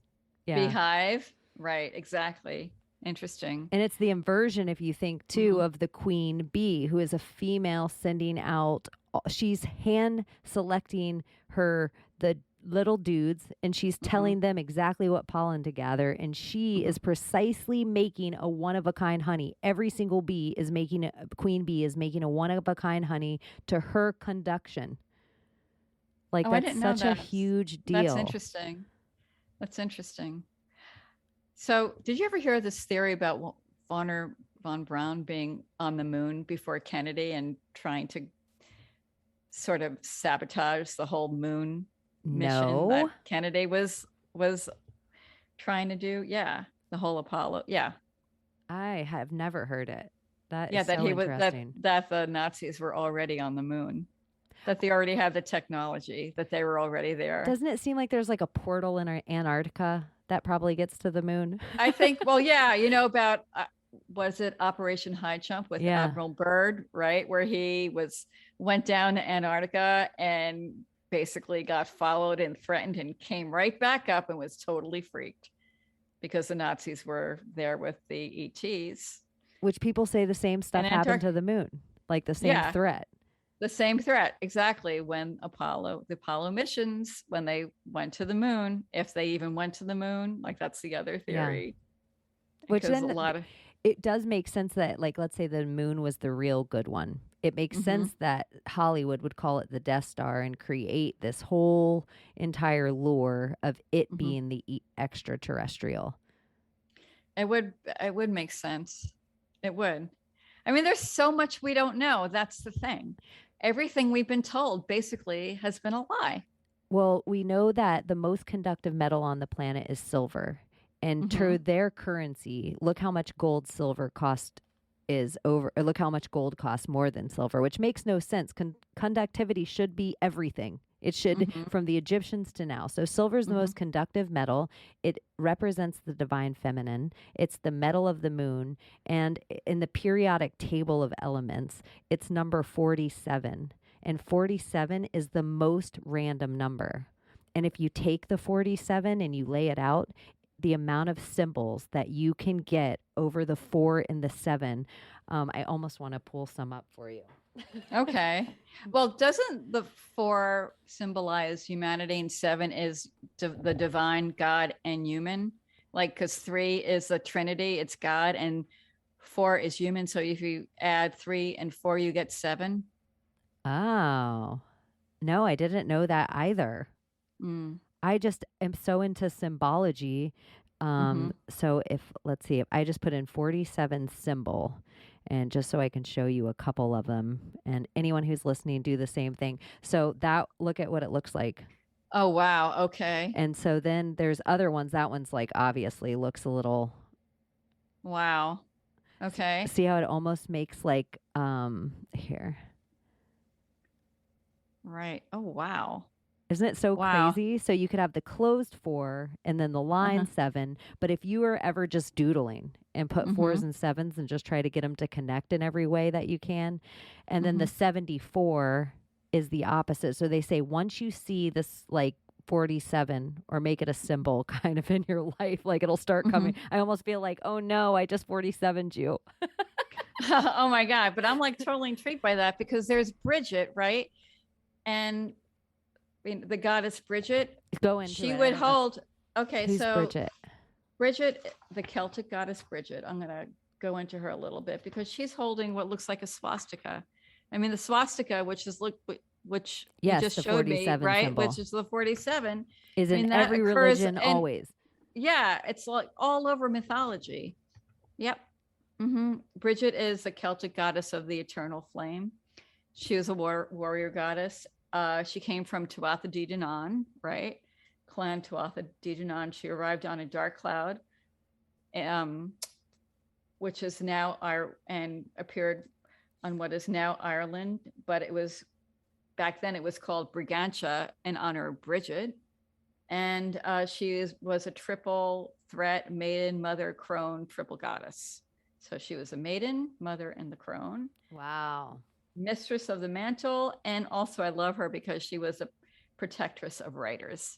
Yeah. Beehive, right, exactly. Interesting. And it's the inversion, if you think too, of the queen bee, who is a female sending out, she's hand selecting the little dudes, and she's telling them exactly what pollen to gather, and she is precisely making a one-of-a-kind honey. Every single queen bee is making a one-of-a-kind honey to her conduction. Like, that's such a huge deal. That's interesting. So did you ever hear this theory about Werner von Braun being on the moon before Kennedy and trying to sort of sabotage the whole moon mission that Kennedy was trying to do? Yeah, the whole Apollo. Yeah, I have never heard it. That is that so interesting. That the Nazis were already on the moon. That they already had the technology, that they were already there. Doesn't it seem like there's like a portal in Antarctica that probably gets to the moon? I think, well, yeah, you know about, was it Operation High Jump with Admiral Byrd, right? Where he went down to Antarctica and basically got followed and threatened and came right back up and was totally freaked because the Nazis were there with the ETs. Which people say the same stuff happened to the moon, like the same threat. The same threat, exactly. When the Apollo missions, when they went to the moon, if they even went to the moon, like that's the other theory. Which then it does make sense that, like, let's say the moon was the real good one. It makes sense that Hollywood would call it the Death Star and create this whole entire lore of it being the extraterrestrial. It would make sense. It would. I mean, there's so much we don't know. That's the thing. Everything we've been told basically has been a lie. Well, we know that the most conductive metal on the planet is silver. And to their currency, look how much gold silver look how much gold costs more than silver, which makes no sense. Conductivity should be everything. It should, from the Egyptians to now. So silver is the most conductive metal. It represents the divine feminine. It's the metal of the moon. And in the periodic table of elements, it's number 47. And 47 is the most random number. And if you take the 47 and you lay it out, the amount of symbols that you can get over the 4 and the 7, I almost want to pull some up for you. Okay. Well, doesn't the 4 symbolize humanity and 7 is the divine, God, and human? like, because 3 is the Trinity, it's God, and 4 is human. So if you add 3 and 4, you get 7. Oh, no, I didn't know that either. Mm. I just am so into symbology. Mm-hmm. So let's see, if I just put in 47 symbol, and just so I can show you a couple of them, and anyone who's listening, do the same thing. So look at what it looks like. Oh, wow. Okay. And so then there's other ones. That one's like obviously looks a little. Wow. Okay. See how it almost makes like here. Right. Oh, wow. Isn't it so Wow. crazy? So you could have the closed 4 and then the line Uh-huh. 7. But if you were ever just doodling and put 4s Mm-hmm. and 7s and just try to get them to connect in every way that you can, and then Mm-hmm. the 74 is the opposite. So they say once you see this like 47 or make it a symbol kind of in your life, like it'll start coming. I almost feel like, oh no, I just 47'd you. Oh my God. But I'm like totally intrigued by that because there's Bridget, right? And I mean, the goddess Bridget, Go into she it. would hold. Okay. Who's So Bridget? Bridget, the Celtic goddess Bridget, I'm going to go into her a little bit because she's holding what looks like a swastika. I mean, the swastika, which you Yes, just the showed me, 47 right? symbol. Which is the 47. Is I in mean, that every occurs religion in, always. yeah, it's like all over mythology. Yep. Bridget is the Celtic goddess of the eternal flame. She was a warrior goddess. She came from Tuatha De Danann, right? Clan Tuatha De Danann. She arrived on a dark cloud, which is now and appeared on what is now Ireland, but it was back then it was called Brigantia in honor of Bridget. And she was a triple threat, maiden, mother, crone, triple goddess. So she was a maiden, mother, and the crone. Wow. Mistress of the mantle. And also I love her because she was a protectress of writers.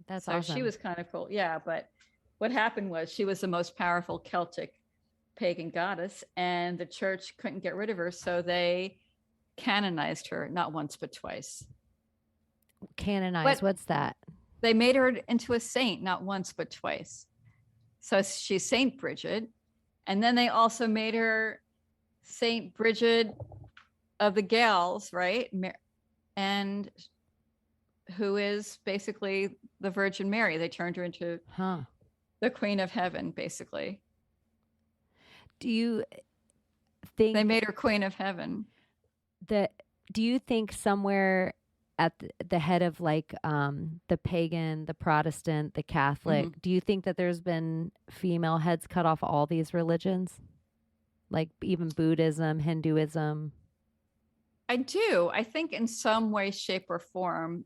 That's so awesome. She was kind of cool. Yeah. But what happened was she was the most powerful Celtic pagan goddess and the church couldn't get rid of her. So they canonized her not once, but twice. Canonized. What's that? They made her into a saint, not once, but twice. So she's Saint Bridget. And then they also made her Saint Bridget of the Gales, right? And who is basically the Virgin Mary. They turned her into the Queen of Heaven, basically. Do you think they made her Queen of Heaven? Do you think somewhere at the head of like the pagan, the Protestant, the Catholic, do you think that there's been female heads cut off all these religions? Like even Buddhism, Hinduism? I do. I think in some way, shape, or form,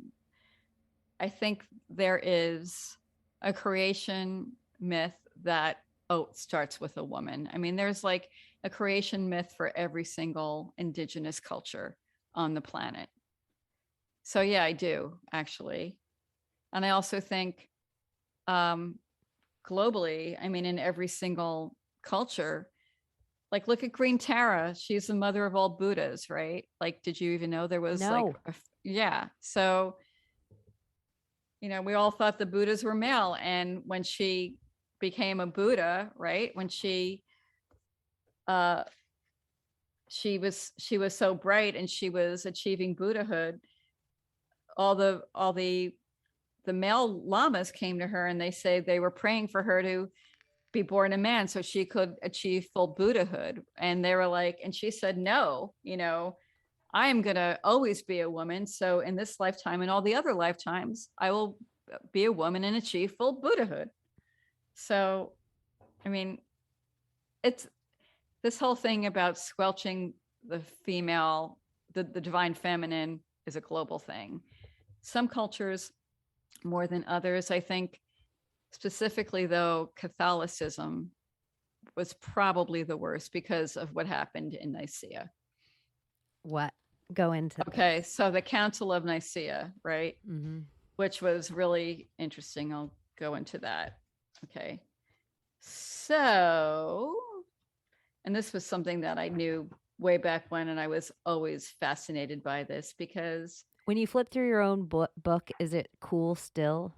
I think there is a creation myth that, it starts with a woman. I mean, there's like a creation myth for every single indigenous culture on the planet. So yeah, I do actually. And I also think globally, I mean, in every single culture, like look at Green Tara. She's the mother of all Buddhas, right? Like, did you even know there was yeah. So, we all thought the Buddhas were male. And when she became a Buddha, right? When she was so bright and she was achieving Buddhahood, all the male lamas came to her and they say they were praying for her to be born a man so she could achieve full Buddhahood. And they were like, and she said, no, I am going to always be a woman. So in this lifetime and all the other lifetimes, I will be a woman and achieve full Buddhahood. So, I mean, it's this whole thing about squelching the female, the divine feminine is a global thing. Some cultures more than others. I think specifically, though, Catholicism was probably the worst because of what happened in Nicaea. What? Go into Okay, so the Council of Nicaea, right? Mm-hmm. Which was really interesting. I'll go into that. Okay. So, and this was something that I knew way back when, and I was always fascinated by this because when you flip through your own book, is it cool still?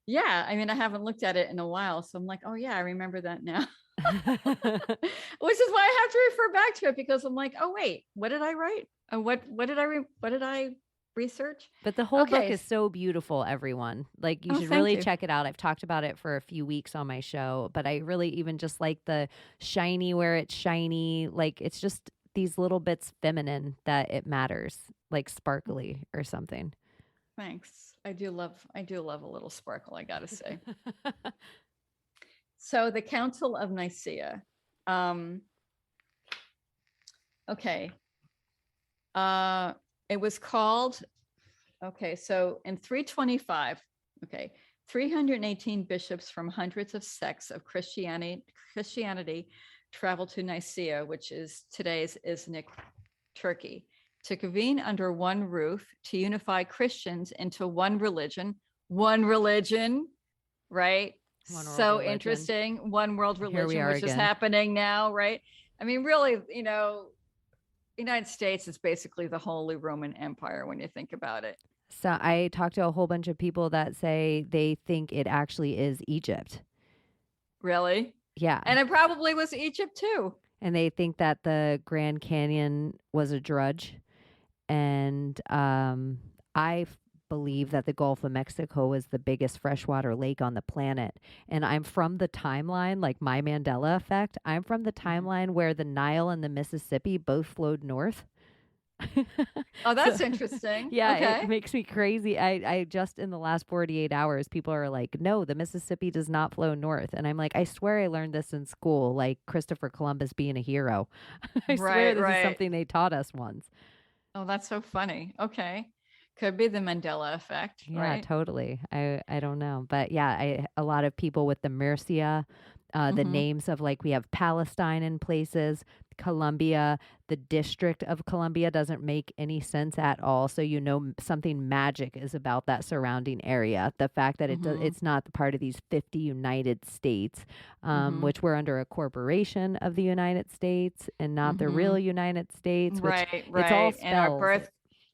Yeah, I mean, I haven't looked at it in a while, so I'm like, oh yeah, I remember that now. Which is why I have to refer back to it, because I'm like, oh wait, what did I write? What did I research? But the whole book Okay. is so beautiful, everyone. Like, you Oh, should thank really you. check it out. I've talked about it for a few weeks on my show, but I really even just like the shiny where it's shiny. Like, it's just these little bits feminine that it matters, like sparkly or something. Thanks. I do love a little sparkle, I gotta say. So the Council of Nicaea. Okay. It was called, okay, so in 325, okay, 318 bishops from hundreds of sects of Christianity traveled to Nicaea, which is today's Iznik, Turkey, to convene under one roof to unify Christians into one religion, right? One world So religion. interesting. One world Here we religion, are which is again. happening now, right? I mean, really, United States is basically the Holy Roman Empire when you think about it. So I talked to a whole bunch of people that say they think it actually is Egypt. Really? Yeah. And it probably was Egypt too. And they think that the Grand Canyon was a drudge. And I believe that the Gulf of Mexico was the biggest freshwater lake on the planet. And I'm from the timeline, like my Mandela effect. I'm from the timeline where the Nile and the Mississippi both flowed north. Oh, that's interesting. Yeah, okay. It makes me crazy. I just in the last 48 hours, people are like, no, the Mississippi does not flow north. And I'm like, I swear I learned this in school, like Christopher Columbus being a hero. I swear this is something they taught us once. Oh, that's so funny. Okay. Could be the Mandela effect. Yeah, right? Totally. I don't know. But yeah, a lot of people with the Murcia, the names of, like, we have Palestine in places, Colombia, the District of Columbia doesn't make any sense at all. So, something magic is about that surrounding area. The fact that it's not the part of these 50 United States, which we're under a corporation of the United States and not the real United States. Which it's all spells. And our birth.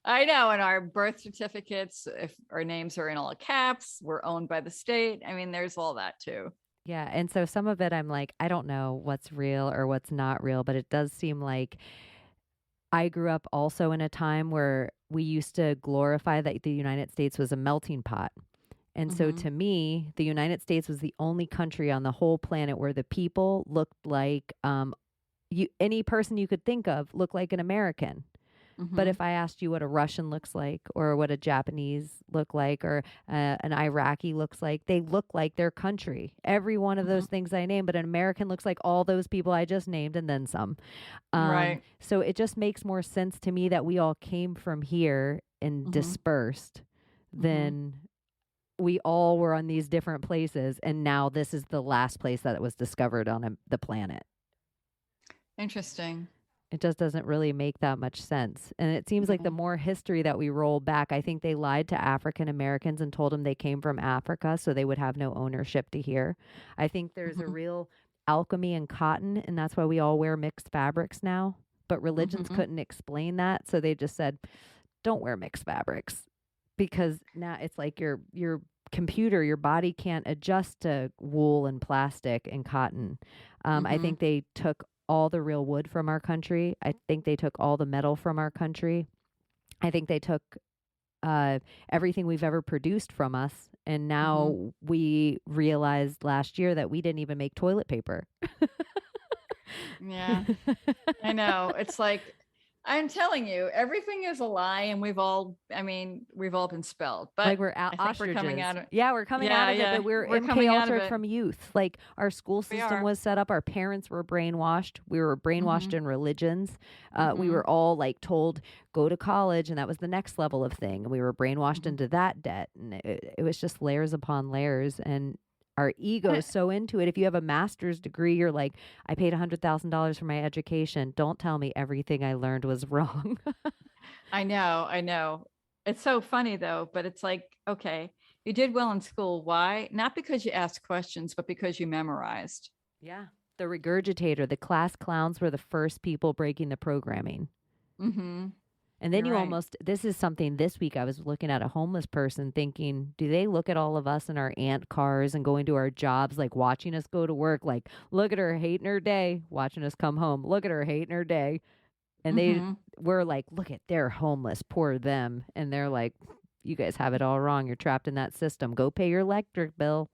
I know. And our birth certificates, if our names are in all caps, we're owned by the state. I mean, there's all that too. Yeah. And so some of it, I'm like, I don't know what's real or what's not real, but it does seem like I grew up also in a time where we used to glorify that the United States was a melting pot. And so to me, the United States was the only country on the whole planet where the people looked like any person you could think of looked like an American. But if I asked you what a Russian looks like or what a Japanese look like or an Iraqi looks like, they look like their country. Every one of those things I named, but an American looks like all those people I just named and then some. So it just makes more sense to me that we all came from here and dispersed than we all were on these different places. And now this is the last place that it was discovered on the planet. Interesting. It just doesn't really make that much sense. And it seems like the more history that we roll back, I think they lied to African Americans and told them they came from Africa so they would have no ownership to here. I think there's a real alchemy in cotton, and that's why we all wear mixed fabrics now. But religions couldn't explain that, so they just said, don't wear mixed fabrics. Because now it's like your computer, your body can't adjust to wool and plastic and cotton. I think they took all the real wood from our country. I think they took all the metal from our country. I think they took everything we've ever produced from us. And now we realized last year that we didn't even make toilet paper. Yeah, I know. It's like, I'm telling you, everything is a lie, and we've all been spelled. But like we're ostriches. We're coming out of it. Yeah, we're coming out of it, but we're MK Ultra from youth. Like, our school system was set up. Our parents were brainwashed. We were brainwashed in religions. We were all like told, go to college, and that was the next level of thing. And we were brainwashed into that debt. And it was just layers upon layers. And our ego is so into it. If you have a master's degree, you're like, I paid $100,000 for my education. Don't tell me everything I learned was wrong. I know. It's so funny though, but it's like, okay, you did well in school. Why? Not because you asked questions, but because you memorized. Yeah. The regurgitator, the class clowns were the first people breaking the programming. And then You're you right. almost, this is something this week I was looking at a homeless person thinking, do they look at all of us in our ant cars and going to our jobs, like watching us go to work, like, look at her hating her day, watching us come home, look at her hating her day. And they Mm-hmm. were like, look at, they're homeless, poor them. And they're like, you guys have it all wrong. You're trapped in that system. Go pay your electric bill.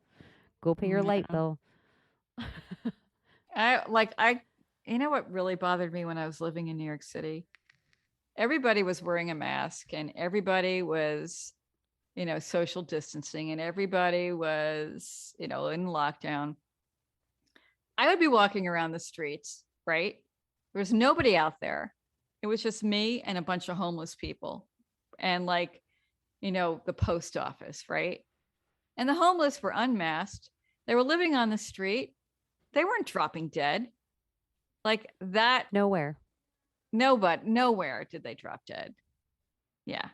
Go pay your light Yeah. bill. I you know what really bothered me when I was living in New York City? Everybody was wearing a mask and everybody was, social distancing and everybody was, in lockdown. I would be walking around the streets, right? There was nobody out there. It was just me and a bunch of homeless people and the post office, right? And the homeless were unmasked. They were living on the street. They weren't dropping dead. Like that. Nowhere. No, but nowhere did they drop dead. Yeah.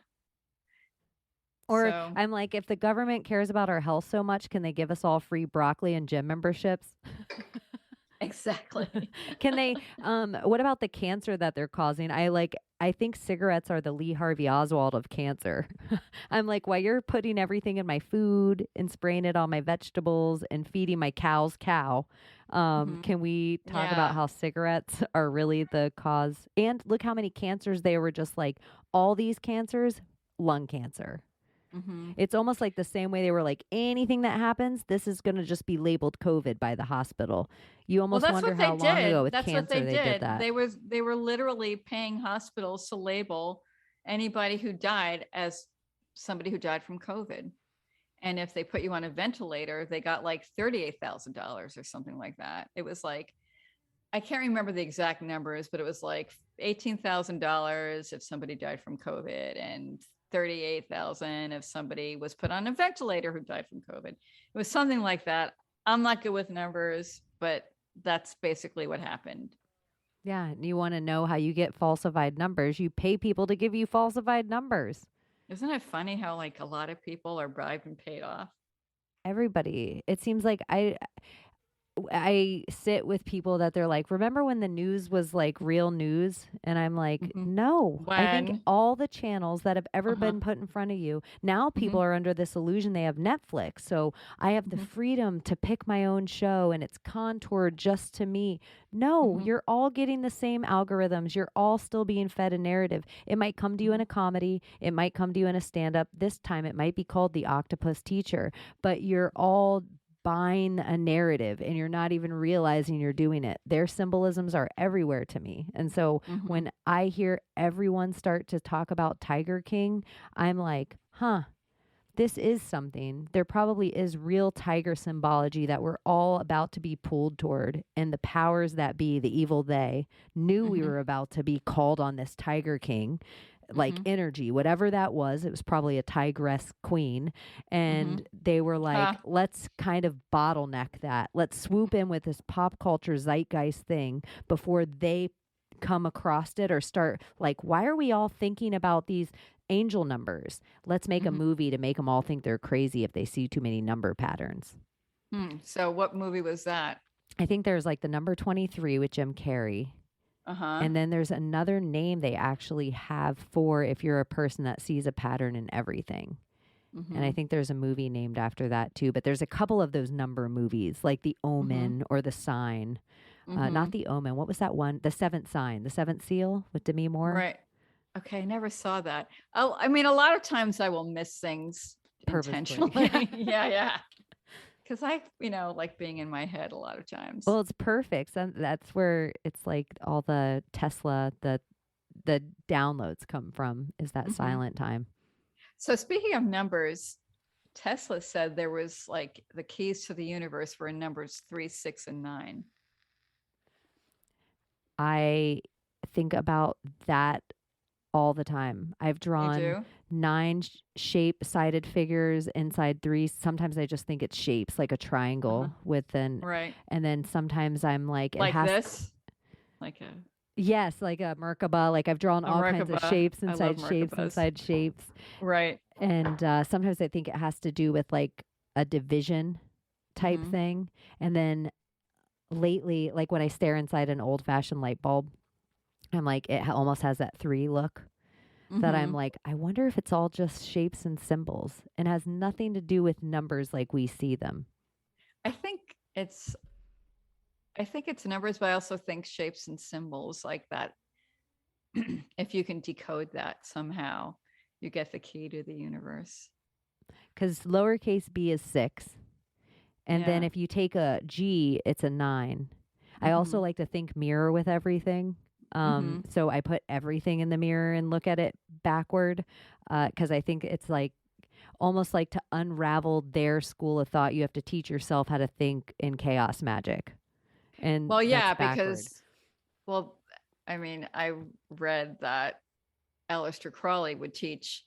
Or So, I'm like, if the government cares about our health so much, can they give us all free broccoli and gym memberships? exactly. Can they what about the cancer that they're causing? I think cigarettes are the Lee Harvey Oswald of cancer. I'm like, while you're putting everything in my food and spraying it on my vegetables and feeding my cow's cow, can we talk about Yeah. how cigarettes are really the cause? And look how many cancers they were just like all these cancers, lung cancer. Mm-hmm. It's almost like the same way they were like, anything that happens, this is going to just be labeled COVID by the hospital. You Well, almost that's wonder what they how long ago did. with That's what cancer they did did. that. They were literally paying hospitals to label anybody who died as somebody who died from COVID. And if they put you on a ventilator, they got like $38,000 or something like that. It was like, I can't remember the exact numbers, but it was like $18,000 if somebody died from COVID and 38,000 if somebody was put on a ventilator who died from COVID. It was something like that. I'm not good with numbers, but that's basically what happened. Yeah. And you want to know how you get falsified numbers. You pay people to give you falsified numbers. Isn't it funny how like a lot of people are bribed and paid off? Everybody. It seems like I sit with people that they're like, remember when the news was like real news? And I'm like, Mhm. no, I think When? all the channels that have ever Uh-huh. been put in front of you, now people are under this illusion they have Netflix. So I have the Mhm. freedom to pick my own show and it's contoured just to me. No, Mhm. you're all getting the same algorithms. You're all still being fed a narrative. It might come to you in a comedy. It might come to you in a stand-up. This time it might be called The Octopus Teacher, but you're all buying a narrative and you're not even realizing you're doing it. Their symbolisms are everywhere to me. And so Mhm. when I hear everyone start to talk about Tiger King, I'm like, this is something. There probably is real tiger symbology that we're all about to be pulled toward. And the powers that be, the evil they, knew we Mhm. were about to be called on this Tiger King, like Mhm. energy, whatever that was. It was probably a tigress queen. And they were like, let's kind of bottleneck that. Let's swoop in with this pop culture zeitgeist thing before they come across it or start like, why are we all thinking about these angel numbers? Let's make a Mhm. movie to make them all think they're crazy if they see too many number patterns. So what movie was that? I think there's like the number 23 with Jim Carrey. Uh-huh. And then there's another name they actually have for if you're a person that sees a pattern in everything. And I think there's a movie named after that too. But there's a couple of those number movies like The Omen or The Sign. Not The Omen. What was that one? The Seventh Sign, The Seventh Seal with Demi Moore. Right. Okay, I never saw that. Oh, I mean, a lot of times I will miss things Purposefully. intentionally. Yeah. Because I, like being in my head a lot of times. Well, it's perfect. So that's where it's like all the Tesla, the downloads come from, is that silent time. So speaking of numbers, Tesla said there was like the keys to the universe were in numbers 3, 6, and 9. I think about that all the time. I've You drawn do? 9 shape-sided figures inside 3. Sometimes I just think it's shapes, like a triangle with an, Right. and then sometimes I'm like, it Like has this? Like a yes, like a Merkaba. Like I've drawn all kinds of Merkaba. shapes I inside love shapes Merkabas. inside shapes. Right. And sometimes I think it has to do with like a division type thing. And then lately, like when I stare inside an old fashioned light bulb, I'm like, it almost has that 3 look. that I'm Mhm. like, I wonder if it's all just shapes and symbols and has nothing to do with numbers like we see them. I think it's I think it's numbers, but I also think shapes and symbols like that. If you can decode that somehow, you get the key to the universe. Because lowercase b is 6. And then Yeah. if you take a G, it's a 9. I also Mhm. like to think mirror with everything. Mhm. So I put everything in the mirror and look at it backward because I think it's like almost like to unravel their school of thought, you have to teach yourself how to think in chaos magic. And Well, that's yeah, backward. because well, I mean, I read that Aleister Crowley would teach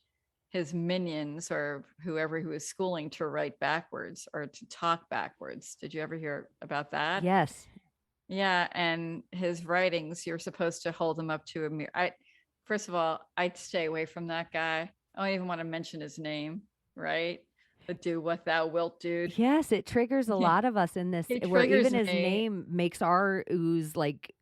his minions or whoever he was schooling to write backwards or to talk backwards. Did you ever hear about that? Yes. Yeah, and his writings, you're supposed to hold them up to a mirror. First of all, I'd stay away from that guy. I don't even want to mention his name, right? The do what thou wilt, dude. Yes, it triggers a Yeah, lot of us in this he where triggers even his me. name makes our ooze like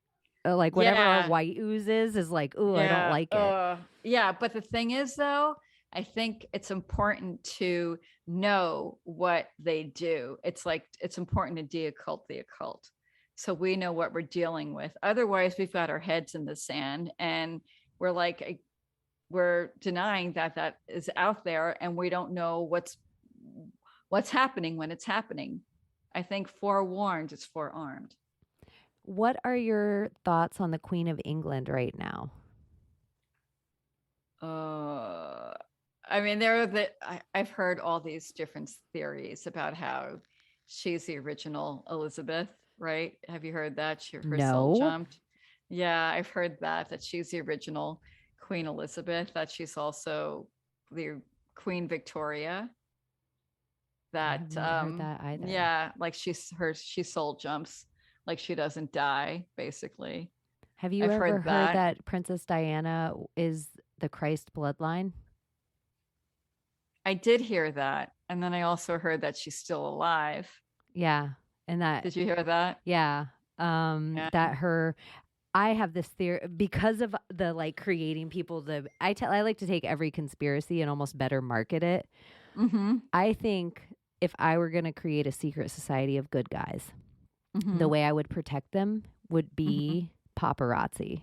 whatever our Yeah, white ooze is like, ooh, I don't yeah, like it. yeah. But the thing is, though, I think it's important to know what they do. It's like it's important to de-occult the occult, so we know what we're dealing with. Otherwise, we've got our heads in the sand, and we're like we're denying that that is out there, and we don't know what's happening when it's happening. I think forewarned is forearmed. What are your thoughts on the Queen of England right now? Uh, I mean, I've heard all these different theories about how she's the original Elizabeth, right? Have you heard that? Her soul No, jumped. Yeah, I've heard that she's the original Queen Elizabeth, that she's also the Queen Victoria, I have that not heard that either. yeah, like she soul jumps, like she doesn't die, basically. Have you I've ever heard heard that. that Princess Diana is the Christ bloodline? I did hear that. And then I also heard that she's still alive. Yeah. And that, Did you hear that? yeah. Yeah. That her, I have this theory because of the like creating people. I like to take every conspiracy and almost better market it. Mm-hmm. I think if I were going to create a secret society of good guys, Mm-hmm. the way I would protect them would Mm-hmm. be paparazzi.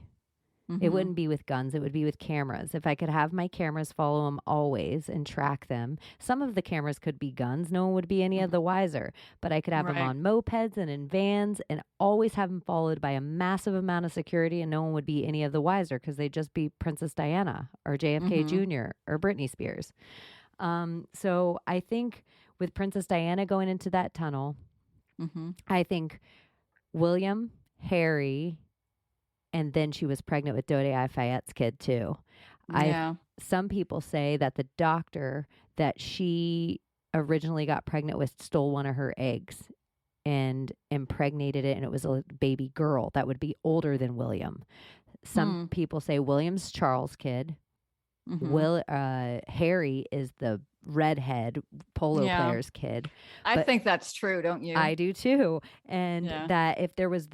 It Mm-hmm. wouldn't be with guns. It would be with cameras. If I could have my cameras follow them always and track them, some of the cameras could be guns. No one would be any of the wiser. But I could have them Right. on mopeds and in vans and always have them followed by a massive amount of security, and no one would be any of the wiser because they'd just be Princess Diana or JFK Mm-hmm. Jr. or Britney Spears. So I think with Princess Diana going into that tunnel, Mm-hmm. I think William, Harry, and then she was pregnant with Dode Fayette's kid too. Yeah. Some people say that the doctor that she originally got pregnant with stole one of her eggs and impregnated it, and it was a baby girl that would be older than William. Some Hmm. people say William's Charles' kid. Mm-hmm. Harry is the redhead polo Yeah. player's kid. I But think that's true, don't you? I do too. And Yeah. that if there was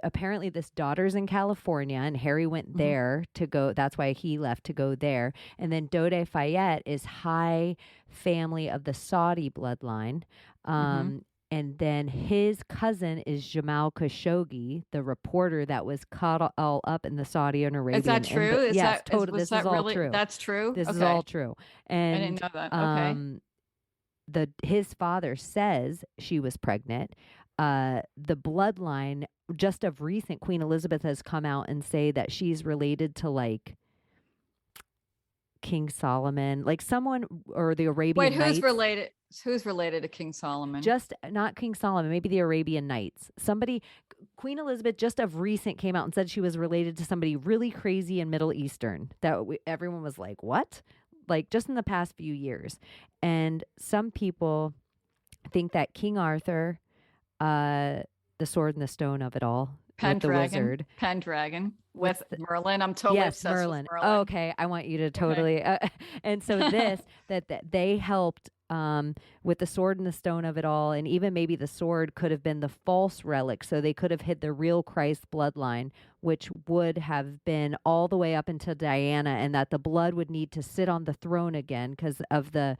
apparently this daughter's in California and Harry went Mhm. there to go, that's why he left to go there. And then Dode Fayette is high family of the Saudi bloodline. Mhm. And then his cousin is Jamal Khashoggi, the reporter that was caught all up in the Saudi and Arabian. Is that true? Yes, totally. This is all really true. that's true? This is Okay. all true. I And didn't know that. Okay. his father says she was pregnant. The bloodline just of recent, Queen Elizabeth has come out and say that she's related to like King Solomon, like someone or the Arabian Wait, Nights. who's related to King Solomon? Just not King Solomon, maybe the Arabian Nights. Queen Elizabeth just of recent came out and said she was related to somebody really crazy in Middle Eastern that everyone was like, what? Like just in the past few years. And some people think that King Arthur, the sword and the stone of it all, with the wizard. Pendragon What's with Merlin. I'm totally Yes, obsessed Merlin. with Merlin. Okay, I want you to totally. And so this that they helped with the sword and the stone of it all. And even maybe the sword could have been the false relic. So they could have hid the real Christ bloodline, which would have been all the way up until Diana, and that the blood would need to sit on the throne again because of the,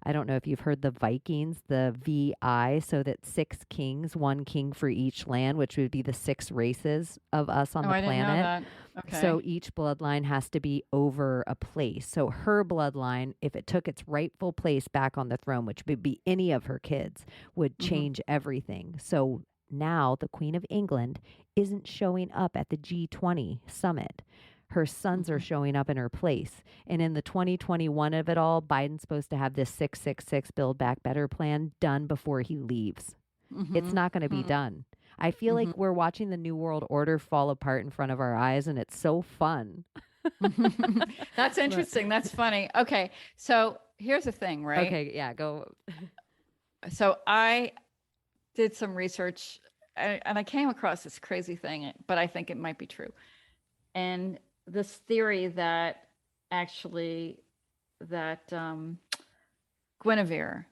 I don't know if you've heard the Vikings, the VI, so that 6 kings, 1 king for each land, which would be the 6 races of us on the I planet. didn't know that. Okay. So each bloodline has to be over a place. So her bloodline, if it took its rightful place back on the throne, which would be any of her kids, would change everything. So now the Queen of England isn't showing up at the G20 summit. Her sons are showing up in her place. And in the 2021 of it all, Biden's supposed to have this 666 Build Back Better plan done before he leaves. It's not going to be done. I feel like we're watching the New World Order fall apart in front of our eyes, and it's so fun. That's interesting. That's funny. Okay. So here's the thing, right? Okay. Yeah. Go. So I did some research and I came across this crazy thing, but I think it might be true. And this theory that actually that Guinevere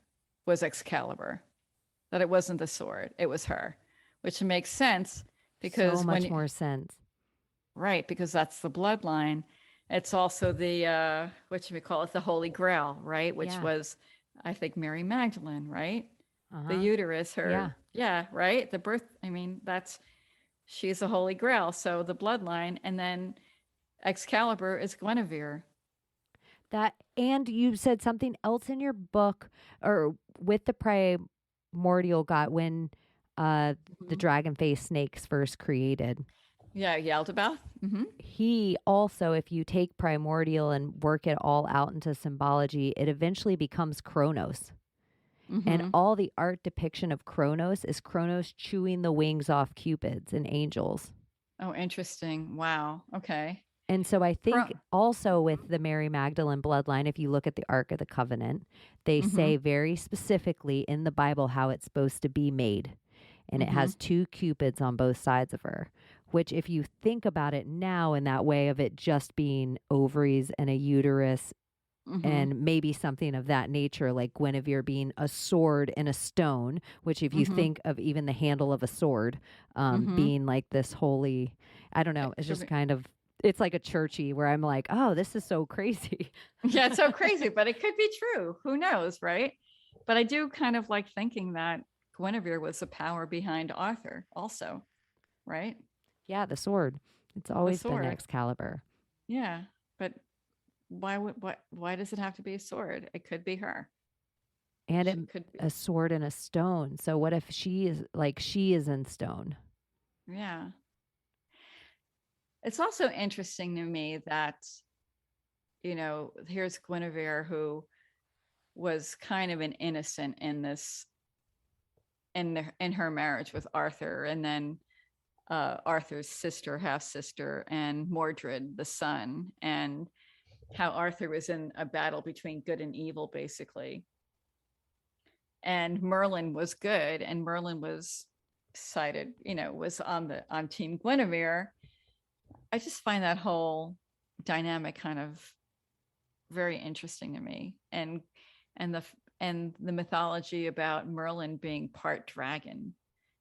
was Excalibur, that it wasn't the sword, it was her, which makes sense because so much more sense. Right, because that's the bloodline. It's also the what should we call it, the Holy Grail, right? Which was, I think, Mary Magdalene, right? The uterus, her, right? The birth. I mean, she's the Holy Grail. So the bloodline, and then Excalibur is Guinevere. That, and you said something else in your book, or with the primordial god, when the dragon face snakes first created. Yeah, Yaldabaoth. He also, if you take primordial and work it all out into symbology, it eventually becomes Kronos. And all the art depiction of Kronos is Kronos chewing the wings off Cupids and angels. Oh, interesting. Wow. Okay. And so I think also with the Mary Magdalene bloodline, if you look at the Ark of the Covenant, they say very specifically in the Bible how it's supposed to be made. And it has 2 Cupids on both sides of her, which if you think about it now in that way of it just being ovaries and a uterus and maybe something of that nature, like Guinevere being a sword and a stone, which if you think of even the handle of a sword being like this holy, I don't know, it's just kind of, it's like a churchy where I'm like, oh, this is so crazy. Yeah, it's so crazy, but it could be true. Who knows, right? But I do kind of like thinking that Guinevere was the power behind Arthur also, right? Yeah, the sword. It's always been Excalibur. Yeah, but why does it have to be a sword? It could be her. And it could be a sword and a stone. So what if she is in stone? Yeah. It's also interesting to me that, you know, here's Guinevere, who was kind of an innocent in this, in her marriage with Arthur, and then Arthur's sister, half sister, and Mordred, the son, and how Arthur was in a battle between good and evil, basically. And Merlin was good, and Merlin was sided, you know, was on Team Guinevere. I just find that whole dynamic kind of very interesting to me, and the mythology about Merlin being part dragon,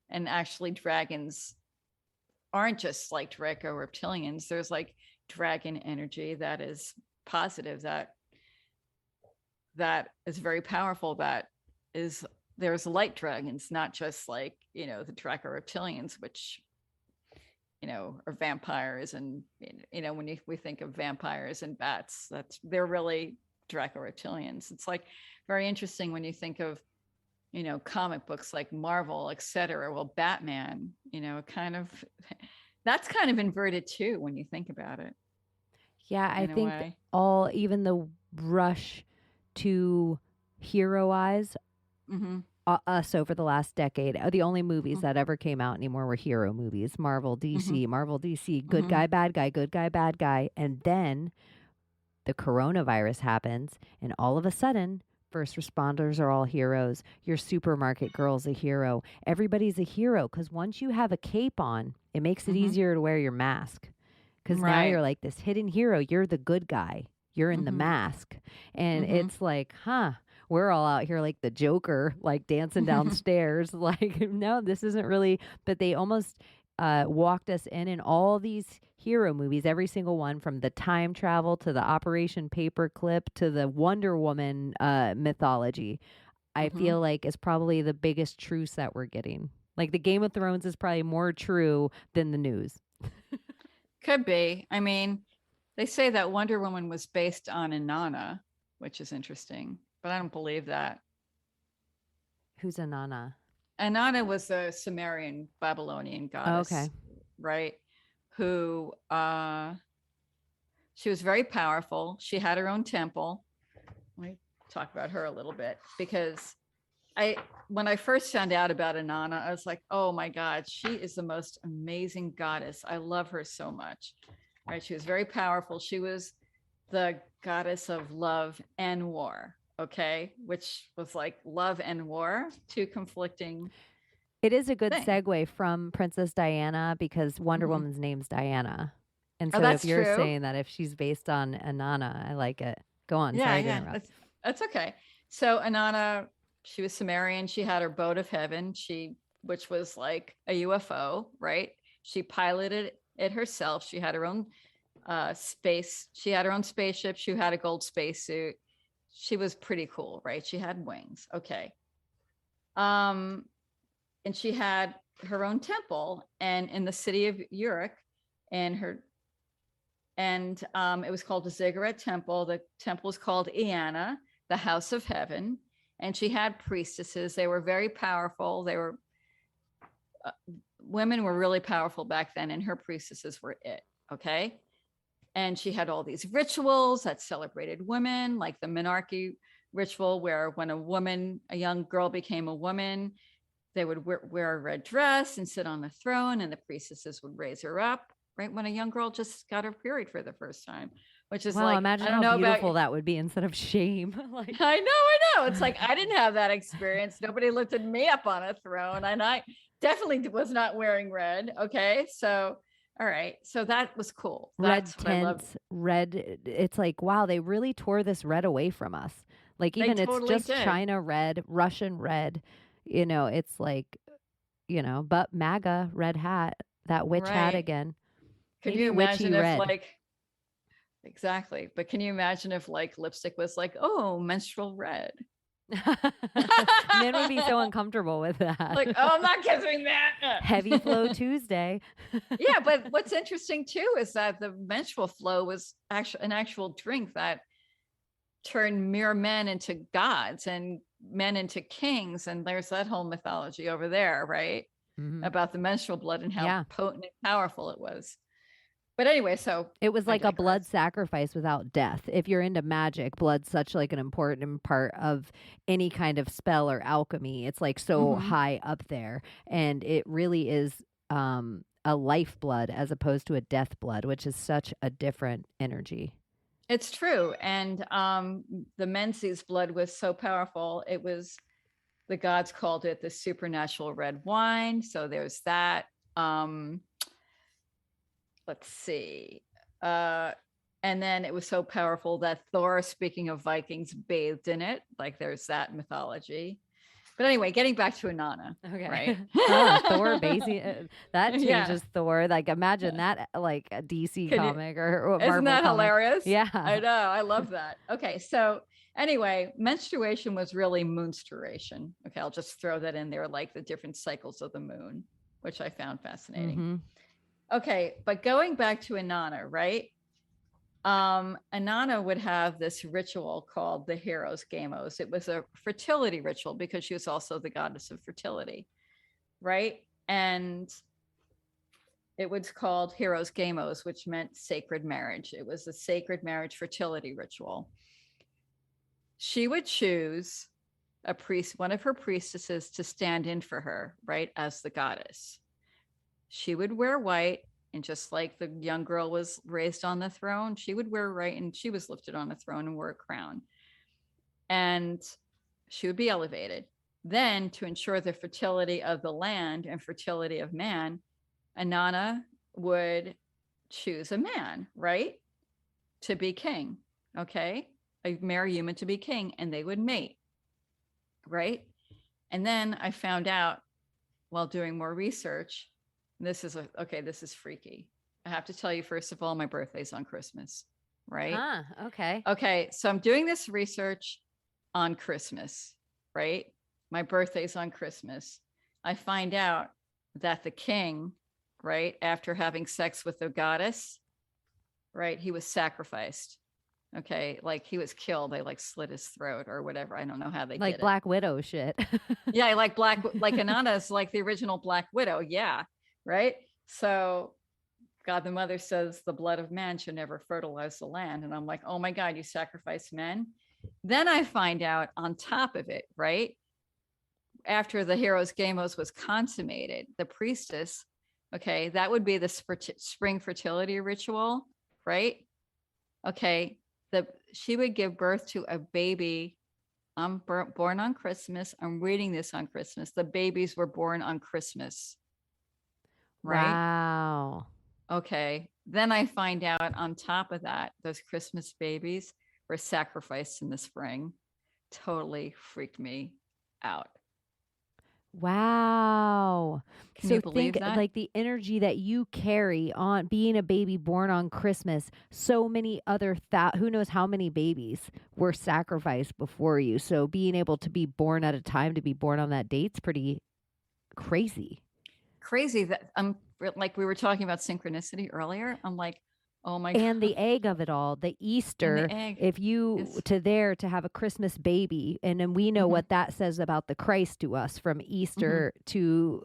and actually dragons aren't just like Draco reptilians. There's like dragon energy that is positive, that is very powerful. There's light dragons, not just like, you know, the Draco reptilians, which, you know, are vampires. And, you know, when we think of vampires and bats, they're really Draco reptilians. It's like very interesting when you think of, you know, comic books like Marvel, etc. Well, Batman, you know, that's kind of inverted too when you think about it. Yeah, I think even the rush to heroize us over the last decade, the only movies that ever came out anymore were hero movies. Marvel, DC, good guy, bad guy, good guy, bad guy. And then the coronavirus happens, and all of a sudden, first responders are all heroes. Your supermarket girl's a hero. Everybody's a hero, because once you have a cape on, it makes it easier to wear your mask. Because now you're like this hidden hero. You're the good guy. You're in the mask. And it's like, we're all out here like the Joker, like dancing downstairs. Like, no, this isn't really, but they almost walked us in all these hero movies, every single one from the time travel to the Operation Paperclip to the Wonder Woman mythology. I feel like is probably the biggest truce that we're getting. Like the Game of Thrones is probably more true than the news. Could be. I mean, they say that Wonder Woman was based on Inanna, which is interesting, but I don't believe that. Who's Inanna? Inanna was a Sumerian Babylonian goddess, okay, right? Who she was very powerful. She had her own temple. Let me talk about her a little bit, because when I first found out about Inanna, I was like, oh my God, she is the most amazing goddess. I love her so much. Right? She was very powerful. She was the goddess of love and war. Okay, which was like love and war, two conflicting. It is a good thing. segue from Princess Diana because Wonder Woman's name's Diana. And so that's if you're true. saying that if she's based on Inanna, I like it. Go on. Sorry to interrupt. That's okay. So Inanna, she was Sumerian. She had her boat of heaven, which was like a UFO, right? She piloted it herself. She had her own space. She had her own spaceship. She had a gold spacesuit. She was pretty cool, right? She had wings. Okay. And she had her own temple, and in the city of Uruk, and it was called the Ziggurat Temple. The temple was called Eanna, the House of Heaven, and she had priestesses. They were very powerful. They were women were really powerful back then, and her priestesses were it. Okay. And she had all these rituals that celebrated women, like the menarche ritual, where when a young girl became a woman, they would wear a red dress and sit on the throne, and the priestesses would raise her up, right? When a young girl just got her period for the first time, which is like, imagine how beautiful that would be instead of shame. Like, I know. It's like, I didn't have that experience. Nobody lifted me up on a throne, and I definitely was not wearing red. Okay. So, all right. So that was cool. That's red. It's like, wow, they really tore this red away from us. Like even it's just China red, Russian red, it's like, but MAGA red hat, that witch hat again. Can you imagine if exactly. But can you imagine if like lipstick was like, oh, menstrual red? Men would be so uncomfortable with that. Like, oh, I'm not kissing that. Heavy flow Tuesday. Yeah, but what's interesting too is that the menstrual flow was actually an actual drink that turned mere men into gods and men into kings. And there's that whole mythology over there, right? About the menstrual blood and how potent and powerful it was. But anyway, so it was like a blood sacrifice without death. If you're into magic, blood's such like an important part of any kind of spell or alchemy. It's like so high up there, and it really is a lifeblood as opposed to a death blood, which is such a different energy. It's true, and the Menses blood was so powerful. It was, the gods called it the supernatural red wine. So there's that. Let's see. And then it was so powerful that Thor, speaking of Vikings, bathed in it. Like there's that mythology. But anyway, getting back to Inanna. Okay. Right. Thor basically, that changes Thor. Like imagine that like a DC comic or Marvel isn't that comic. Hilarious? Yeah. I know. I love that. Okay. So anyway, menstruation was really moonsturation. Okay. I'll just throw that in there, like the different cycles of the moon, which I found fascinating. Okay, but going back to Inanna, right? Inanna would have this ritual called the Heroes Gamos. It was a fertility ritual because she was also the goddess of fertility, right? And it was called Heroes Gamos, which meant sacred marriage. It was a sacred marriage fertility ritual. She would choose a priest, one of her priestesses, to stand in for her, right, as the goddess. She would wear white, and just like the young girl was raised on the throne, she would wear white, and she was lifted on a throne and wore a crown. And she would be elevated. Then, to ensure the fertility of the land and fertility of man, Inanna would choose a man, right, to be king, okay? A male human to be king, and they would mate. right? And then I found out while doing more research, this is freaky. I have to tell you, first of all, my birthday's on Christmas, right? Okay. Okay, so I'm doing this research on Christmas, right? My birthday's on Christmas. I find out that the king, right, after having sex with the goddess, right, he was sacrificed. Okay, like he was killed. They like slit his throat or whatever. I don't know how they like did Black Widow shit. Yeah, like Inanna's like the original Black Widow. Yeah, right. So God the Mother says the blood of man should never fertilize the land. And I'm like, oh my God, you sacrifice men? Then I find out on top of it, right? After the hero's gamos was consummated, the priestess, okay, that would be the spring fertility ritual, right? Okay, she would give birth to a baby. I'm born on Christmas. I'm reading this on Christmas. The babies were born on Christmas, right? Wow. Okay. Then I find out on top of that, those Christmas babies were sacrificed in the spring. Totally freaked me out. Wow. Can so you believe think that? like the energy that you carry on being a baby born on Christmas. So many other who knows how many babies were sacrificed before you. So being able to be born at a time to be born on that date's pretty crazy. Crazy that like we were talking about synchronicity earlier. I'm like, oh my God. And the egg of it all, the Easter, if you to have a Christmas baby, and then we know what that says about the Christ to us from Easter to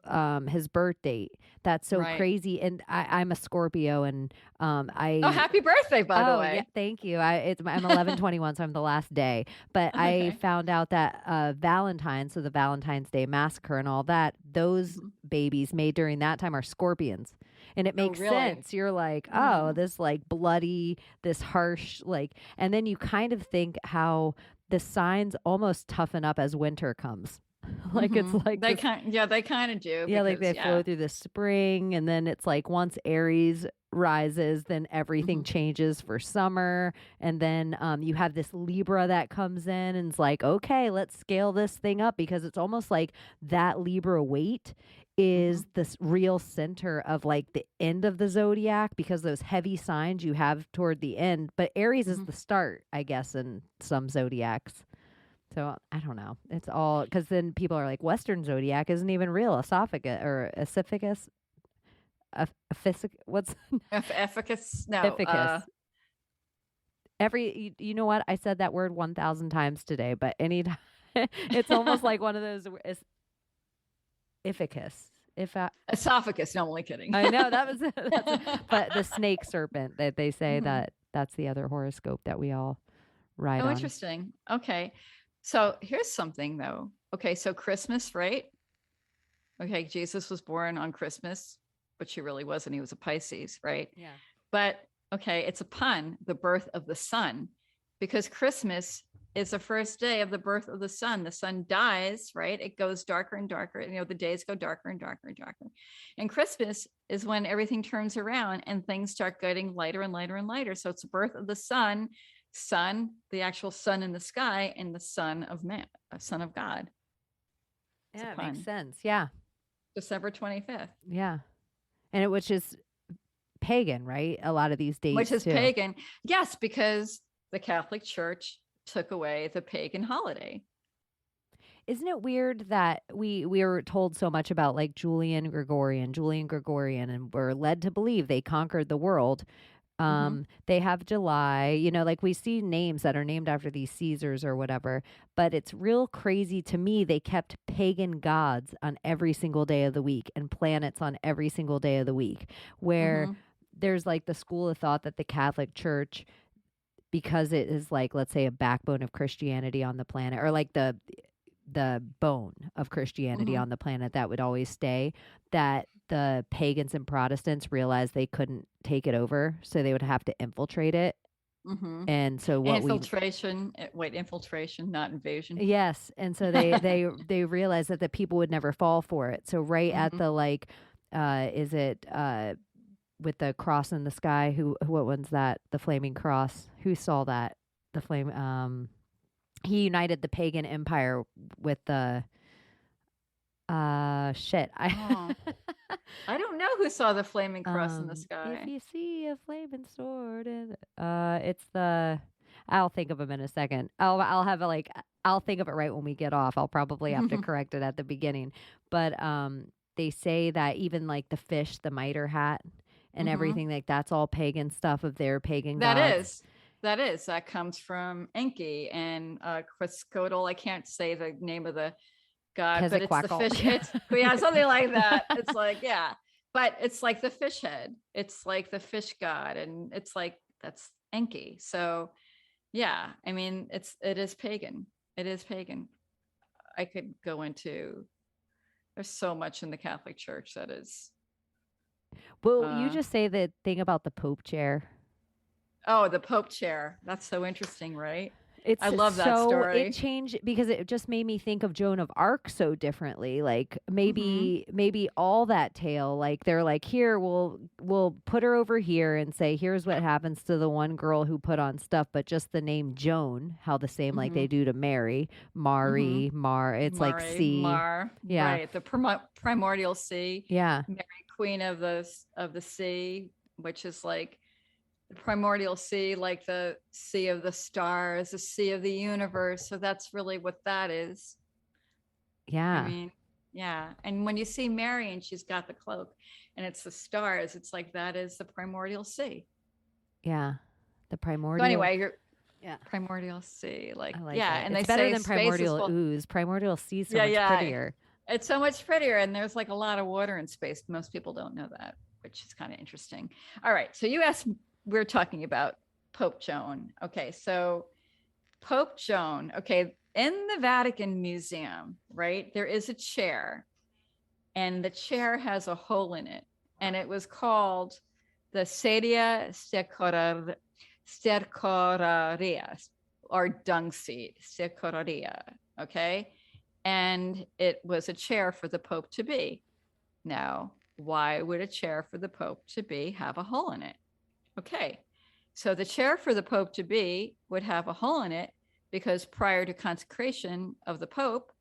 his birth date. That's so crazy. And I'm a Scorpio, and happy birthday, by the way. Yeah, thank you. I'm 11/21, so I'm the last day. But I found out that Valentine's, so the Valentine's Day massacre and all that, those babies made during that time are scorpions. And it makes sense. You're like, oh, this like bloody, this harsh, like, and then you kind of think how the signs almost toughen up as winter comes. Like it's like they kind of do. Yeah, like they flow through the spring, and then it's like once Aries rises, then everything changes for summer, and then you have this Libra that comes in and it's like, okay, let's scale this thing up, because it's almost like that Libra weight is this real center of like the end of the zodiac, because those heavy signs you have toward the end, but Aries is the start, I guess, in some zodiacs. So I don't know. It's all because then people are like, Western zodiac isn't even real. Esophagus or esophagus. What's efficacy? No. Efficacy. You know what? I said that word 1,000 times today, but anytime it's almost like one of those efficacious. Esophagus. No, I'm only kidding. I know but the snake serpent that they say that's the other horoscope that we all ride on. Oh, interesting. Okay. So here's something though. Okay. So Christmas, right? Okay. Jesus was born on Christmas, but she really wasn't. He was a Pisces, right? Yeah. But okay. It's a pun, the birth of the sun, because Christmas is the first day of the birth of the sun. The sun dies, right? It goes darker and darker. You know, the days go darker and darker and darker. And Christmas is when everything turns around and things start getting lighter and lighter and lighter. So it's the birth of the sun, the actual sun in the sky, and the son of man, son of God. Yeah, it makes sense. Yeah. December 25th. Yeah. And which is pagan, right? A lot of these dates. Which is pagan. Yes, because the Catholic Church took away the pagan holiday. Isn't it weird that we were told so much about like Julian Gregorian, and we're led to believe they conquered the world. They have July, like we see names that are named after these Caesars or whatever, but it's real crazy to me. They kept pagan gods on every single day of the week and planets on every single day of the week, where there's like the school of thought that the Catholic Church, because it is like, let's say, a backbone of Christianity on the planet, or like the bone of Christianity on the planet that would always stay, that the pagans and Protestants realized they couldn't take it over, so they would have to infiltrate it. And so infiltration, not invasion. Yes. And so they realized that the people would never fall for it. So at the like, is it with the cross in the sky? What one's that? The flaming cross. Who saw that? The flame. he united the pagan empire with the shit. Oh. I don't know who saw the flaming cross in the If sky. you see a flaming sword, it's the. I'll think of him in a second. I'll have I'll think of it right when we get off. I'll probably have to correct it at the beginning. But they say that even like the fish, the mitre hat, and everything like that's all pagan stuff of their pagan gods. That comes from Enki and Quetzalcoatl. I can't say the name of the god, but it's the fish. It's something like that. It's like, yeah, but it's like the fish head. It's like the fish god, and it's like that's Enki. So, yeah, I mean, it is pagan. It is pagan. I could go into. There's so much in the Catholic Church that is. Well, you just say the thing about the Pope chair. Oh, the Pope chair. That's so interesting, right? I love that story. It changed because it just made me think of Joan of Arc so differently. Like maybe all that tale, like they're like, here, we'll put her over here and say, here's what happens to the one girl who put on stuff, but just the name Joan, how the same like they do to Mary, Mari, Mar. It's Mari, like C. Mar. Yeah. Right. The primordial sea. Yeah. Mary, Queen of the sea, which is like the primordial sea, like the sea of the stars, the sea of the universe. So that's really what that is. Yeah. I mean, yeah. And when you see Mary and she's got the cloak and it's the stars, it's like that is the primordial sea. Yeah. The primordial. So anyway, primordial sea. Like I like yeah. it. And it's they better say than primordial ooze. Primordial sea is so much prettier. It's so much prettier. And there's like a lot of water in space. Most people don't know that, which is kind of interesting. All right. So you asked, we're talking about Pope Joan. Okay. So Pope Joan, okay. In the Vatican Museum, right, there is a chair and the chair has a hole in it. And it was called the sedia stercoraria or dung seat, stercoraria. Okay. And it was a chair for the Pope to be. Now, why would a chair for the Pope to be have a hole in it? Okay, so the chair for the Pope to be would have a hole in it because prior to consecration of the Pope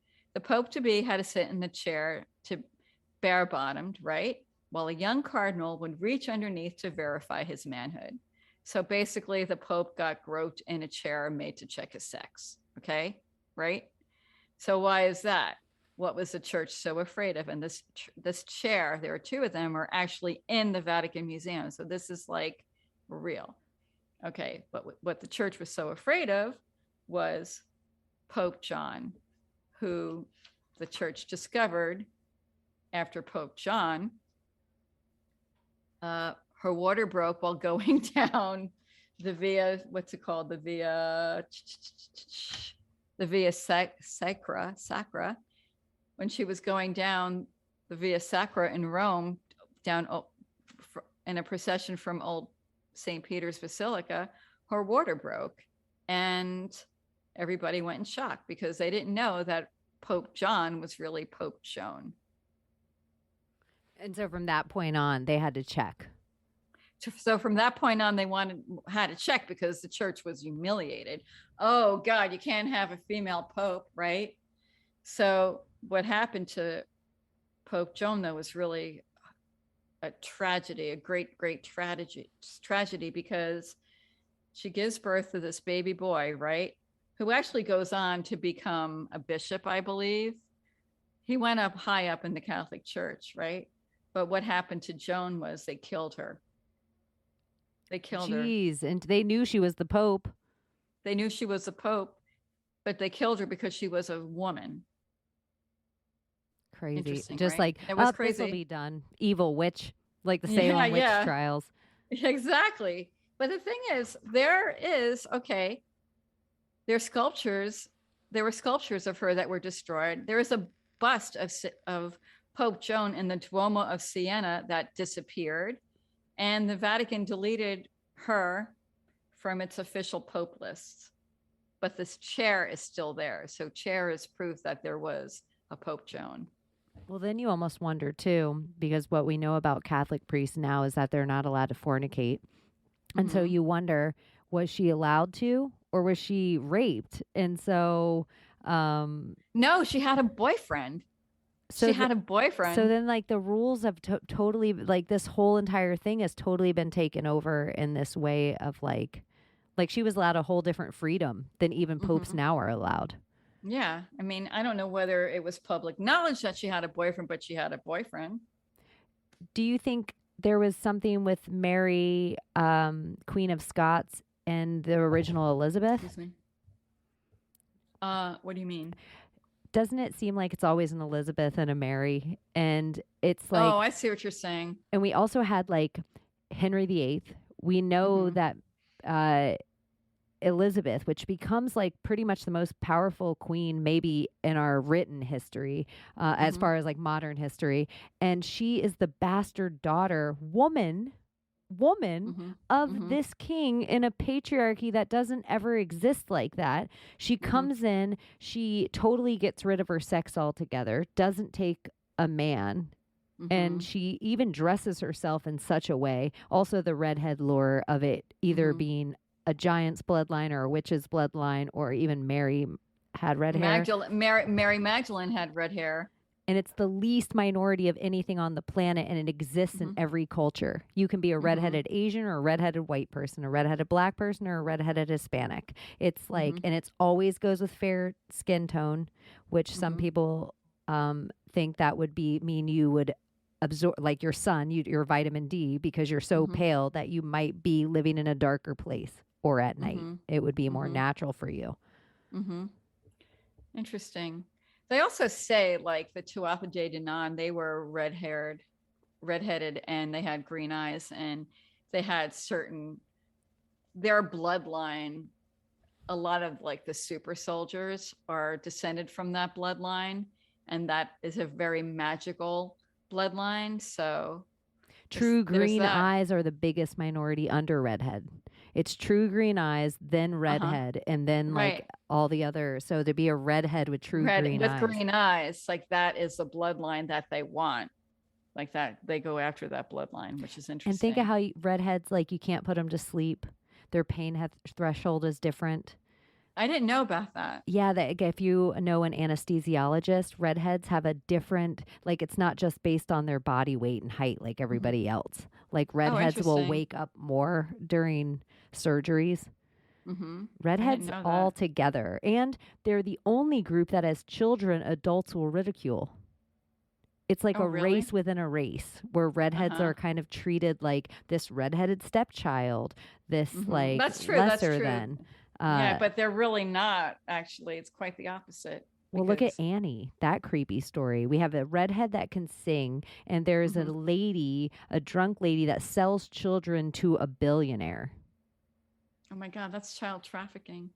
to be had to sit in the chair to bare bottomed, right? While a young cardinal would reach underneath to verify his manhood. So basically the Pope got groped in a chair made to check his sex. Okay, right? So why is that? What was the church so afraid of? And this chair, there are two of them, are actually in the Vatican Museum. So this is like real. Okay, but what the church was so afraid of was Pope John, who the church discovered after Pope John, her water broke while going down the Via, what's it called? The Via Sacra, when she was going down the Via Sacra in Rome, down in a procession from Old St. Peter's Basilica, her water broke and everybody went in shock because they didn't know that Pope John was really Pope Joan. And so from that point on, they had to check. So from that point on, they had to check because the church was humiliated. Oh God, you can't have a female Pope, right? So what happened to Pope Joan, though, was really a tragedy, a great, great tragedy, because she gives birth to this baby boy, right? Who actually goes on to become a bishop, I believe. He went up high up in the Catholic Church, right? But what happened to Joan was they killed her. They killed her. Jeez, and they knew she was the Pope. They knew she was the Pope, but they killed her because she was a woman. Crazy. Just right? Like, it was crazy. This will be done. Evil witch, like the Salem witch trials. Exactly. But the thing is, there's sculptures. There were sculptures of her that were destroyed. There is a bust of Pope Joan in the Duomo of Siena that disappeared, and the Vatican deleted her from its official Pope lists. But this chair is still there. So chair is proof that there was a Pope Joan. Well, then you almost wonder too, because what we know about Catholic priests now is that they're not allowed to fornicate. And so you wonder, was she allowed to, or was she raped? And so, No, she had a boyfriend. She had a boyfriend. So then, like, the rules have totally, like, this whole entire thing has totally been taken over in this way of like she was allowed a whole different freedom than even popes now are allowed. Yeah. I mean, I don't know whether it was public knowledge that she had a boyfriend, but she had a boyfriend. Do you think there was something with Mary, Queen of Scots, and the original Elizabeth? Excuse me. What do you mean? Doesn't it seem like it's always an Elizabeth and a Mary? And it's like, oh, I see what you're saying. And we also had like Henry VIII. We know that Elizabeth, which becomes like pretty much the most powerful queen maybe in our written history, as far as like modern history. And she is the bastard daughter woman of this king in a patriarchy that doesn't ever exist like that. She comes in, she totally gets rid of her sex altogether, doesn't take a man, and she even dresses herself in such a way. Also the redhead lore of it either being a giant's bloodline or a witch's bloodline, or even Mary had red hair. Mary Magdalene had red hair. And it's the least minority of anything on the planet, and it exists in every culture. You can be a redheaded Asian or a redheaded white person, a redheaded black person or a redheaded Hispanic. It's like, and it's always goes with fair skin tone, which some people think that would mean you would absorb, like your sun, your vitamin D, because you're so pale that you might be living in a darker place, or at night. It would be more natural for you. Interesting. They also say like the Tuatha De Danann, they were redheaded, and they had green eyes, and they had their bloodline. A lot of like the super soldiers are descended from that bloodline, and that is a very magical bloodline. So true green eyes are the biggest minority under redhead. It's true green eyes, then redhead, and then like all the other. So to be a redhead with green eyes, like that is the bloodline that they want. Like that, they go after that bloodline, which is interesting. And think of how redheads, like you can't put them to sleep. Their pain threshold is different. I didn't know about that. Yeah, if you know an anesthesiologist, redheads have a different, like it's not just based on their body weight and height like everybody else. Like redheads will wake up more during surgeries. Redheads all together. And they're the only group that as children, adults will ridicule. It's like race within a race, where redheads are kind of treated like this redheaded stepchild, this like lesser than. Yeah, but they're really not, actually. It's quite the opposite. Well, look at Annie, that creepy story. We have a redhead that can sing, and there's a lady, a drunk lady that sells children to a billionaire. Oh my God, that's child trafficking.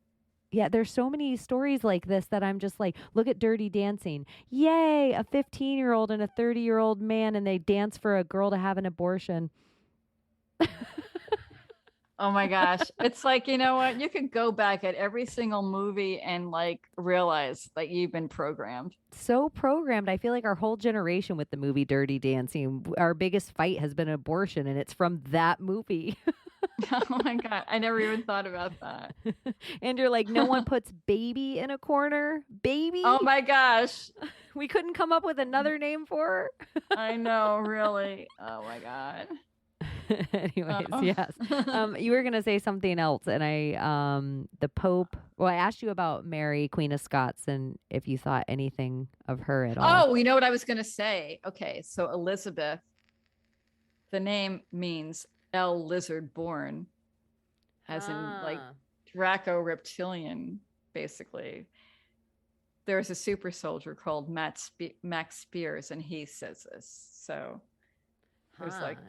Yeah, there's so many stories like this that I'm just like, look at Dirty Dancing. Yay, a 15-year-old and a 30-year-old man, and they dance for a girl to have an abortion. Oh my gosh. It's like, you know what? You could go back at every single movie and like realize that you've been programmed. So programmed. I feel like our whole generation with the movie Dirty Dancing, our biggest fight has been abortion, and it's from that movie. Oh my God. I never even thought about that. And you're like, no one puts baby in a corner. Baby? Oh my gosh. We couldn't come up with another name for her. I know, really. Oh my God. Anyways, yes. You were going to say something else, and the Pope, well, I asked you about Mary, Queen of Scots, and if you thought anything of her at all. Oh, you know what I was going to say? Okay, so Elizabeth, the name means lizard born, as in like Draco reptilian, basically. There's a super soldier called Max Spears, and he says this, so...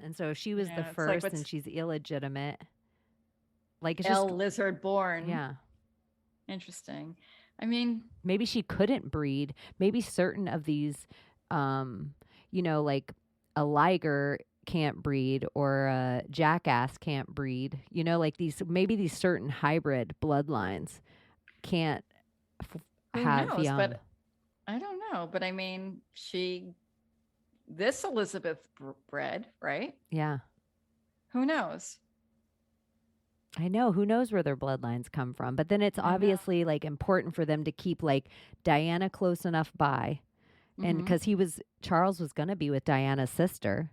and so she was the first, and she's illegitimate. Like it's lizard born. Yeah. Interesting. I mean, maybe she couldn't breed. Maybe certain of these, like a liger can't breed, or a jackass can't breed. Like maybe these certain hybrid bloodlines can't have young. But I don't know. But I mean, this Elizabeth bred, right? Yeah. Who knows? I know. Who knows where their bloodlines come from? But then it's I know. obviously like important for them to keep like Diana close enough by. And Mhm. because Charles was going to be with Diana's sister.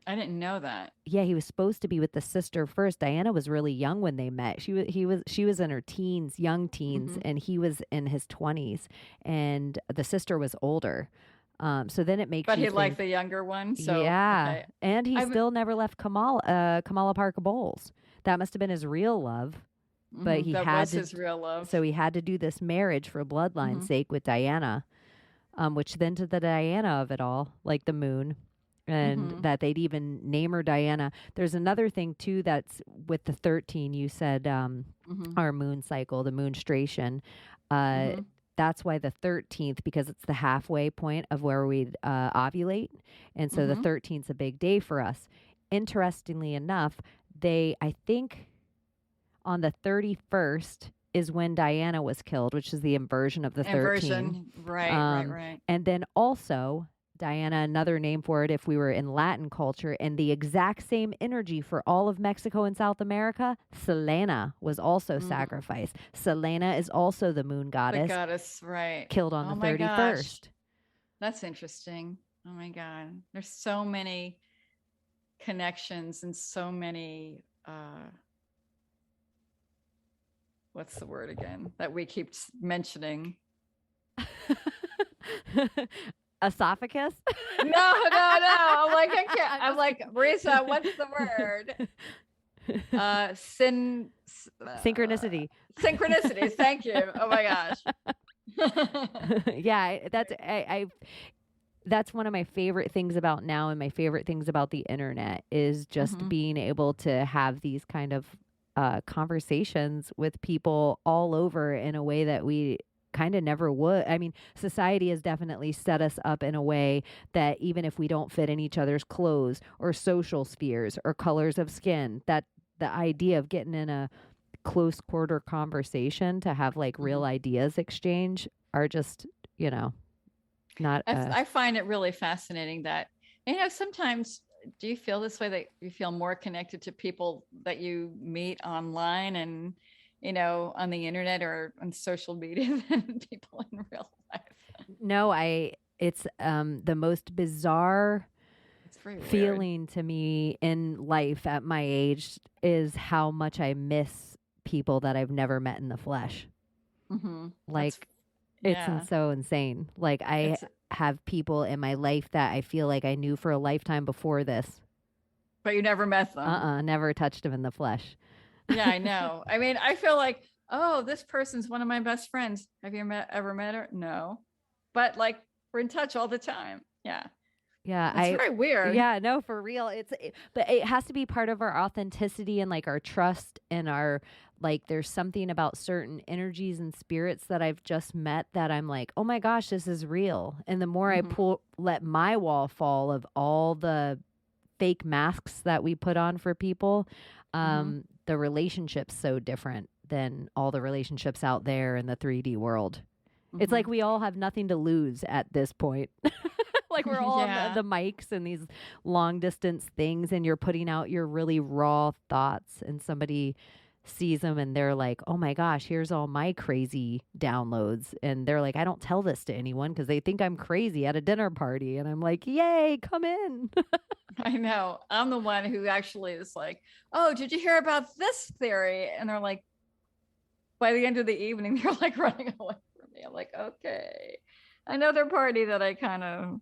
I didn't know that. Yeah, he was supposed to be with the sister first. Diana was really young when they met. She was in her teens, young teens, Mhm. and he was in his 20s, and the sister was older. So then it makes But you he liked think, the younger one, so yeah. okay. And he I've still never left Kamala Parker Bowles. That must have been his real love, but he that had was to. his real love. So he had to do this marriage for bloodline's Mhm. sake with Diana, which then to the Diana of it all, like the moon, and Mhm. that they'd even name her Diana. There's another thing too that's with the 13. You said Mhm. our moon cycle, the moonstration. Mhm. That's why the 13th, because it's the halfway point of where we ovulate, and so the Mhm. 13th is a big day for us. Interestingly enough, I think on the 31st is when Diana was killed, which is the inversion of the 13. Inversion. Right. Um, Right. and then also, Diana, another name for it if we were in Latin culture, and the exact same energy for all of Mexico and South America, Selena was also Mm. sacrificed. Selena is also the moon The goddess, goddess, right. killed on Oh the my gosh. 31st. That's interesting. Oh my God. There's so many connections and so many what's the word again that we keep mentioning? Esophagus? No. I'm like, I can't. I'm like, Marisa, what's the word? Synchronicity. Synchronicities. Thank you. Oh my gosh. Yeah, that's one of my favorite things about now, and my favorite things about the internet is just Mhm. being able to have these kind of conversations with people all over in a way that we kind of never would. I mean, society has definitely set us up in a way that even if we don't fit in each other's clothes or social spheres or colors of skin, that the idea of getting in a close quarter conversation to have like real ideas exchange are just, not I find it really fascinating that, sometimes do you feel this way, that you feel more connected to people that you meet online and, on the internet or on social media than people in real life? No, it's the most bizarre It's very weird. feeling to me in life at my age is how much I miss people that I've never met in the flesh. Like, it's so insane. Like, I have people in my life that I feel like I knew for a lifetime before this. But you never met them. Never touched them in the flesh. Yeah, I know. I mean, I feel like, oh, this person's one of my best friends. Have you ever met her? No. But like, we're in touch all the time. Yeah. Yeah, it's very weird. Yeah, no, for real. But it has to be part of our authenticity and like our trust and our like. There's something about I energies and spirits that I've just met that I'm like, oh my gosh, this is real. And the more I let my wall fall of all the fake masks that we put on for people, the relationship's so different than all the relationships out there in the 3D world. It's like we all have nothing to lose at this point. Like we're all on the mics and these long distance things, and you're putting out your really raw thoughts, and somebody sees them and they're like, oh my gosh, here's all my crazy downloads. And they're like, I don't tell this to anyone because they think I'm crazy at a dinner party. And I'm like, yay, come in. I know. I'm the one who actually is like, oh, did you hear about this theory? And they're like, by the end of the evening, they're like running away from me. I'm like, okay. Another party that I kind of,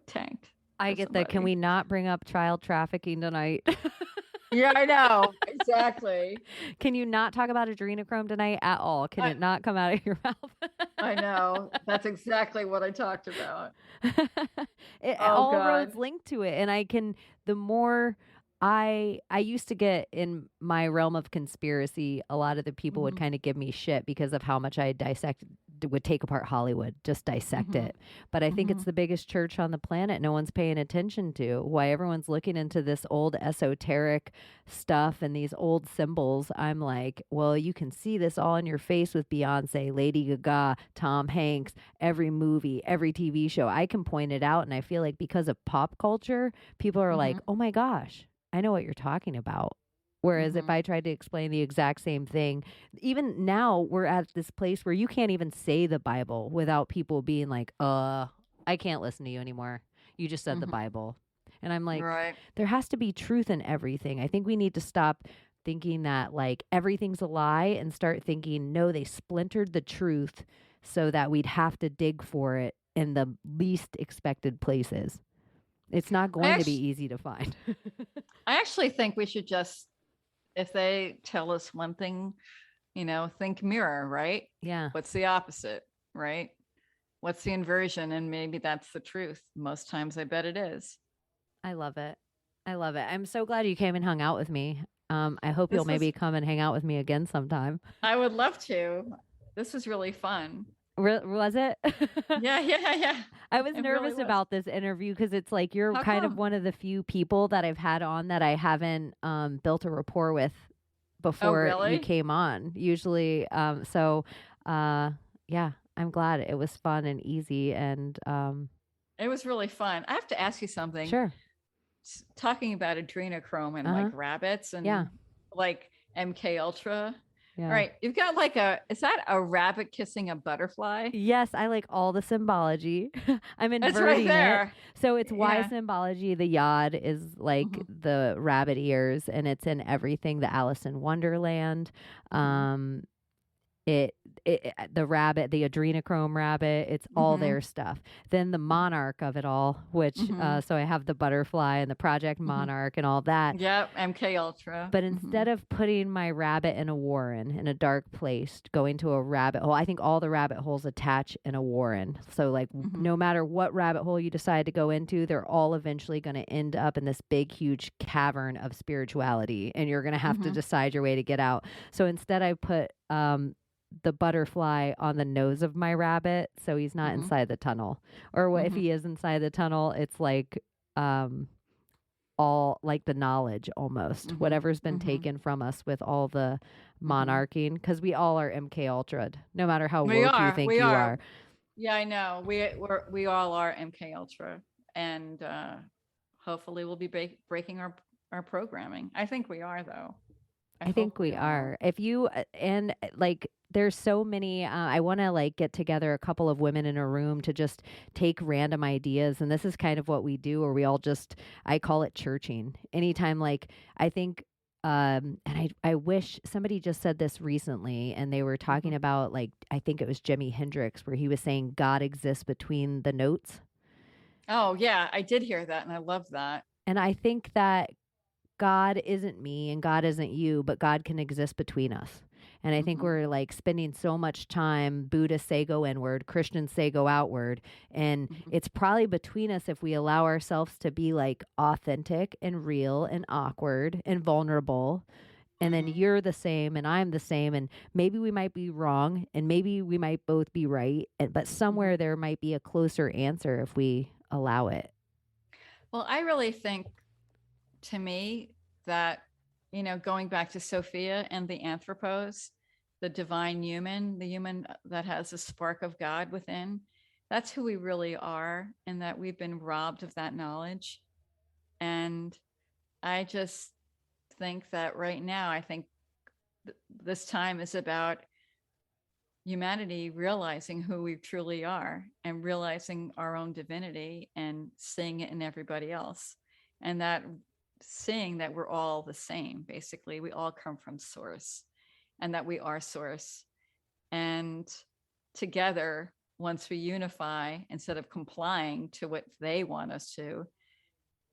tanked. I get that. Can we not bring up child trafficking tonight? Yeah, I know. Exactly. Can you not talk about adrenochrome tonight at all? Can it not come out of your mouth? I know. That's exactly what I talked about. All roads link to it. And the more I used to get in my realm of conspiracy, a lot of the people would kind of give me shit because of how much I would take apart Hollywood, just dissect it. But I think it's the biggest church on the planet no one's paying attention to. Why everyone's looking into this old esoteric stuff and these old symbols. I'm like, well, you can see this all in your face with Beyonce, Lady Gaga, Tom Hanks, every movie, every TV show. I can point it out, and I feel like because of pop culture, people are like, oh my gosh, I know what you're talking about. Whereas if I tried to explain the exact same thing, even now we're at this place where you can't even say the Bible without people being like, I can't listen to you anymore. You just said the Bible. And I'm like, Right. there has to be truth in everything. I think we need to stop thinking that like everything's a lie and start thinking, no, they splintered the truth so that we'd have to dig for it in the least expected places. It's not going to be easy to find. I actually think we should just, if they tell us one thing, think mirror, right? Yeah. What's the opposite, right? What's the inversion? And maybe that's the truth. Most times I bet it is. I love it. I love it. I'm so glad you came and hung out with me. I hope you'll maybe come and hang out with me again sometime. I would love to. This was really fun. Was it? Yeah. I was nervous about this interview because it's like you're kind of one of the few people that I've had on that I haven't built a rapport with before you came on. Usually, yeah, I'm glad it was fun and easy, and it was really fun. I have to ask you something. Sure. Talking about adrenochrome and like rabbits and like MK Ultra. Yeah. All right. You've got like is that a rabbit kissing a butterfly? Yes. I like all the symbology. I'm inverting it. So it's why symbology, the yod is like the rabbit ears, and it's in everything. The Alice in Wonderland. The rabbit, the adrenochrome rabbit, it's all their stuff. Then the monarch of it all, which so I have the butterfly and the Project Monarch and all that. Yep, MK Ultra. But instead of putting my rabbit in a warren, in a dark place, going to a rabbit hole, I think all the rabbit holes attach in a warren. So like no matter what rabbit hole you decide to go into, they're all eventually going to end up in this big, huge cavern of spirituality, and you're going to have to decide your way to get out. So instead I put the butterfly on the nose of my rabbit, so he's not inside the tunnel. Or what if he is inside the tunnel, it's like all like the knowledge almost. Whatever's been taken from us with all the monarching, because we all are MK Ultra'd, no matter how woke you think you are. Yeah, I know. We all are MK Ultra, and hopefully we'll be breaking our programming. I think we are, though. I think we are. If you and like there's so many I want to like get together a couple of women in a room to just take random ideas, and this is kind of what we do, or we all just, I call it churching. Anytime, like I think and I wish somebody just said this recently, and they were talking about, like, I think it was Jimi Hendrix, where he was saying God exists between the notes. Oh yeah, I did hear that, and I love that. And I think that God isn't me and God isn't you, but God can exist between us. And I think we're like spending so much time, Buddhists say go inward, Christians say go outward. And it's probably between us if we allow ourselves to be like authentic and real and awkward and vulnerable. And then you're the same and I'm the same. And maybe we might be wrong and maybe we might both be right. But somewhere there might be a closer answer if we allow it. Well, I really think, to me, that, going back to Sophia and the anthropos, the divine human, the human that has a spark of God within, that's who we really are, and that we've been robbed of that knowledge. And I just think that right now, I think this time is about humanity realizing who we truly are and realizing our own divinity and seeing it in everybody else. And that seeing that we're all the same, basically, we all come from source, and that we are source. And together, once we unify, instead of complying to what they want us to,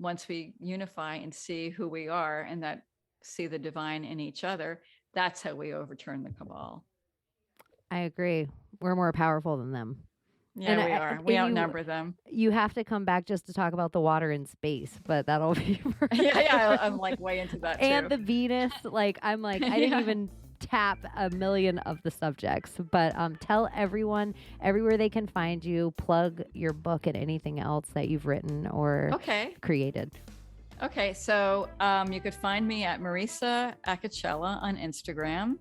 once we unify and see who we are and that see the divine in each other, that's how we overturn the cabal. I agree. We're more powerful than them. Yeah, and we are. We outnumber them. You have to come back just to talk about the water in space, but that'll be yeah, I'm like way into that too. And the Venus, like I'm like I didn't even tap a million of the subjects. But tell everyone everywhere they can find you, plug your book and anything else that you've written or created. Okay, so you could find me at Marisa Acocella on Instagram.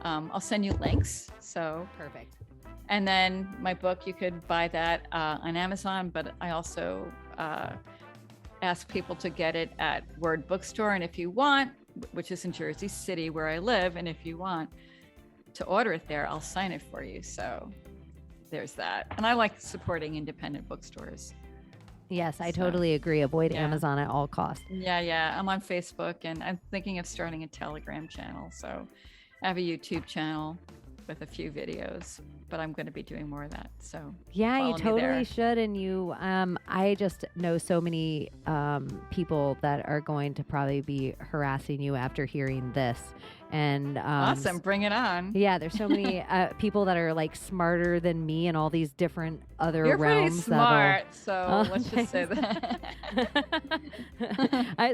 I'll send you links. So perfect. And then my book, you could buy that on Amazon, but I also ask people to get it at Word Bookstore. And if you want, which is in Jersey City, where I live. And if you want to order it there, I'll sign it for you. So there's that. And I like supporting independent bookstores. Yes, I totally agree. Avoid Amazon at all costs. Yeah. I'm on Facebook, and I'm thinking of starting a Telegram channel. So I have a YouTube channel with a few videos, but I'm going to be doing more of that. So yeah, you totally should. And you, I just know so many people that are going to probably be harassing you after hearing this. And awesome, bring it on. Yeah, there's so many people that are like smarter than me in all these different other You're realms. Pretty smart, so let's just say that.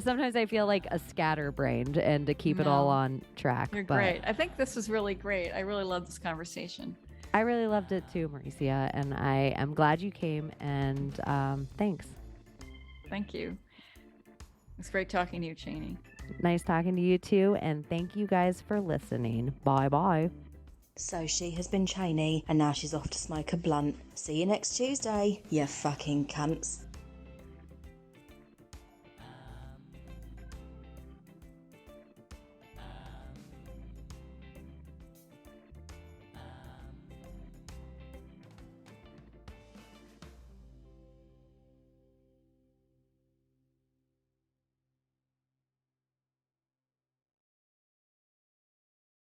Sometimes I feel like a scatterbrained, and to keep it all on track. You're great. I think this was really great. I really love this conversation. I really loved it too, Marisa, and I am glad you came, and thanks. Thank you. It's great talking to you, Cheney. Nice talking to you too, and thank you guys for listening. Bye-bye. So she has been Cheney, and now she's off to smoke a blunt. See you next Tuesday, you fucking cunts.